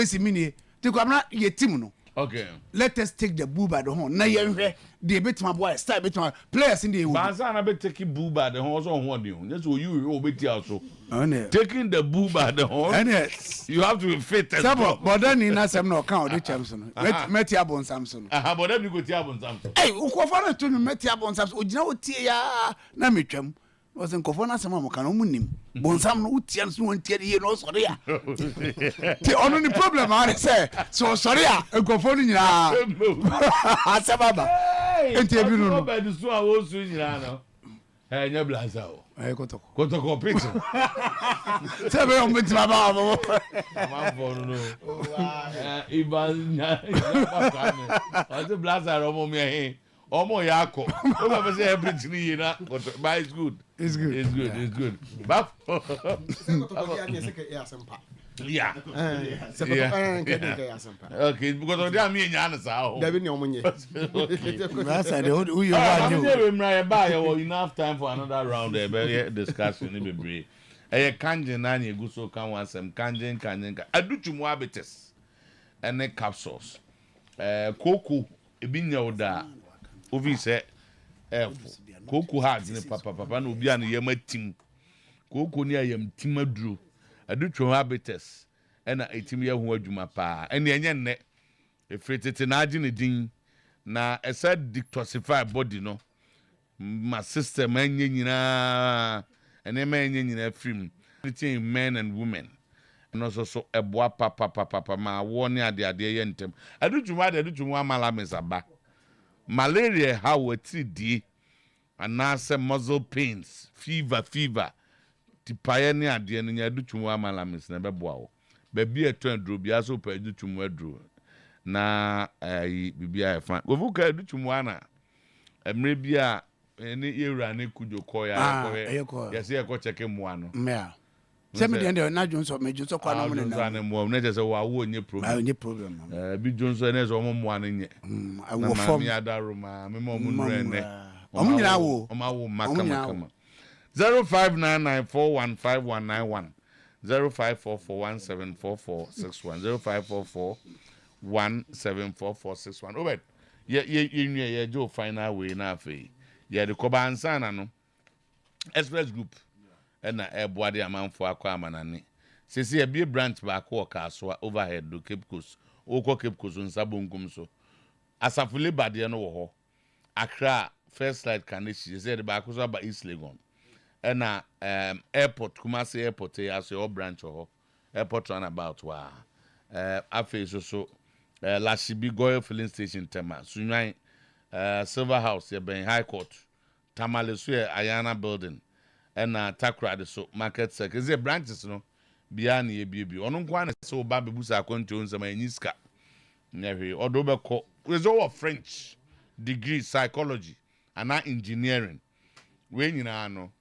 si minie te ko amna ye team no.
Okay,
let us take the boo by the horn na ye hwe de betima boy start betima players in the
banza na be taking boo by the horn so ho de o yes you o beti also taking the boo by the horn you have to be fit as well
but then in asem no kan o de champs no meti abon samson
aha but then you go ti abon samson
eh ukofo na to meti abon samson o gina o tie ya na metwam was in Kofona Sama Mokanomunim. Bonsam no Tians no Tier no Soria. The only problem I say, so Soria, a Kofonia. Sababa. And Tiabuno by the Sua was in Rano. And your blazao. I got to go picture. Seven on with my mama. Ivan, I the blazer of me. Omo yako. Omo say everything na, but it's good. It's good. It's good. It's good. But yeah. Okay, because of that me nya na sa.
David ni omo nye.
That's who you are.
Enough time for another round there discussion ni bebre. Eh kanjen na na egu so kan wansem kanjen. Adutumu abetes. Ene capsules. Koko ebi nya oda. Ovi say koko hard ne papa na obi an yam atim koko ni ayam tim aduro adutwo habitus na etim ye ho adwuma pa ene enye nne efretete na age ne din na esa detoxify body no ma system enye nyina ene ma enye nyina film between men and women and also so eboa papa ma wo ne ade ye ntem adutwo amala mesaba malaria how wetidi anase muscle pains fever tipaye ne ade no nya dutwum amala mis na beboa wo ba bi eto aduro bia so pa dutwum aduro na bibia efa govuka dutwum ana emre bia ene yewura ne kujo koya yesi ekọ cheke mua no
me se me de na Johnson me Johnson kwa no me
na mo na je se wa wo onye problem bi Johnson na so mo mua no nye
wo form
mi adaroma me mo mu ne
omu nyina wo
o ma wo makama 0599415191 0544174461 0544174461 obed ye jo final way na afi ye de koba ansana no express group na eboade amanfo akwa amanane sesi e bi branch ba akwa kasoa overhead do Cape Coast okọ Cape Coast nsabonkum so asafule bade no wo ho Accra first light Kaneshi said ba akwa so ba East Legon na airport Kumasi airport ya so your branch ho airport run about wa afi so Lashibi Goyo filling station tema Sunyan Silver House ya ben High Court Tamale so Ayana building na Takra de so market circle is branches no bia na ye bie ono nkwa na so ba bebusa akonto nsama enyiska nyehwe odo be ko is all French degree psychology and engineering we nyina no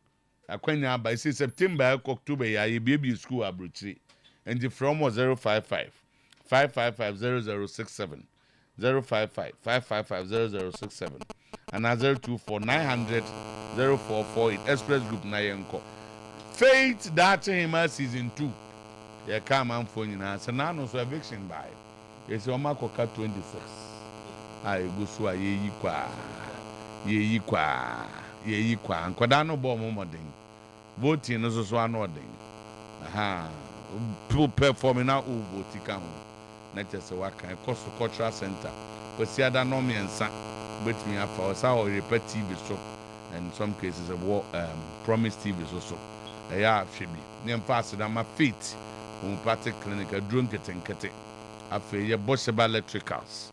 akwanya ba say September October ya ye bie school abrochiri and from 055 5550067 055-555-0067 and 024-900-0448 Express Group na yenko Faith that him season 2 ye come am for nyina so na no so eviction by yes o makoka 26 a egu so a yeyi kwa nkwada no bo momoden voting no so ano oden people performing now vote kan na chese waka cost cultural center we see other no miensa between afa o sa Oyerepa TV so and in some cases Promise TV so yeah shebi nem fast na my feet homeopathic clinic a drone ketenkete afa ye Bosheba electricals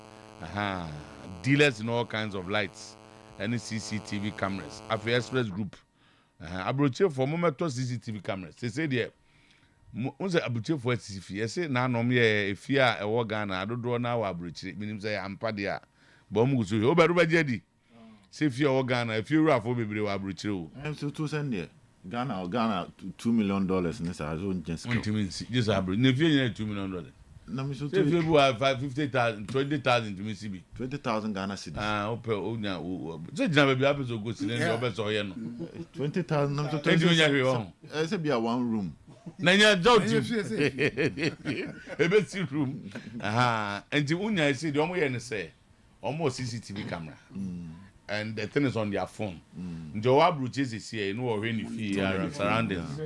dealers in all kinds of lights and CCTV cameras afa express group abroche for moment to CCTV cameras say there unse abroche for CCTV say na nom ye efia e wo Ghana adodo na wa abroche minim say ampa dia bo mu so o beru bajedi say efia wo Ghana efia ru afo bebre wa abroche o
so to send there Ghana $2 million in sa so just
just abroche na efia $2 million
na me so
to if you have 50,000 20,000 to me CB
20,000 Ghana cedis
ope onya so jina be bia peso go sile no be so ye no
20,000 na so to say be a one room
na nya joti ebe si room enti unya say the omo ye ne say omo CCTV camera and the thing is on their phone njo wa bruches is here no we ni fie around surroundings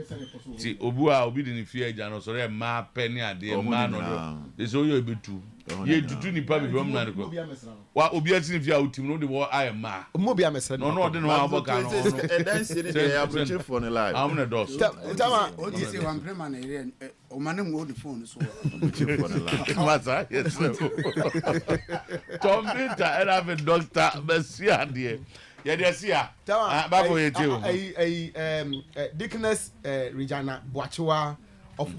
ti obi di ni fie ja no so re ma penny ade ma no do so yo ebetu ye tutu ni pa bi na ko wa obi ati ni fie autim no de wo ai ma
mo bi amesra
no de no aboka no
e dan see dey approach for the live
am na dos
tama o di say one prema na ire o mane mo the phone so
for the live
masa yes Tom Peter and have a doctor Messia dear yeah dey see ya ba for you too
Dickness Regina Boachiwa of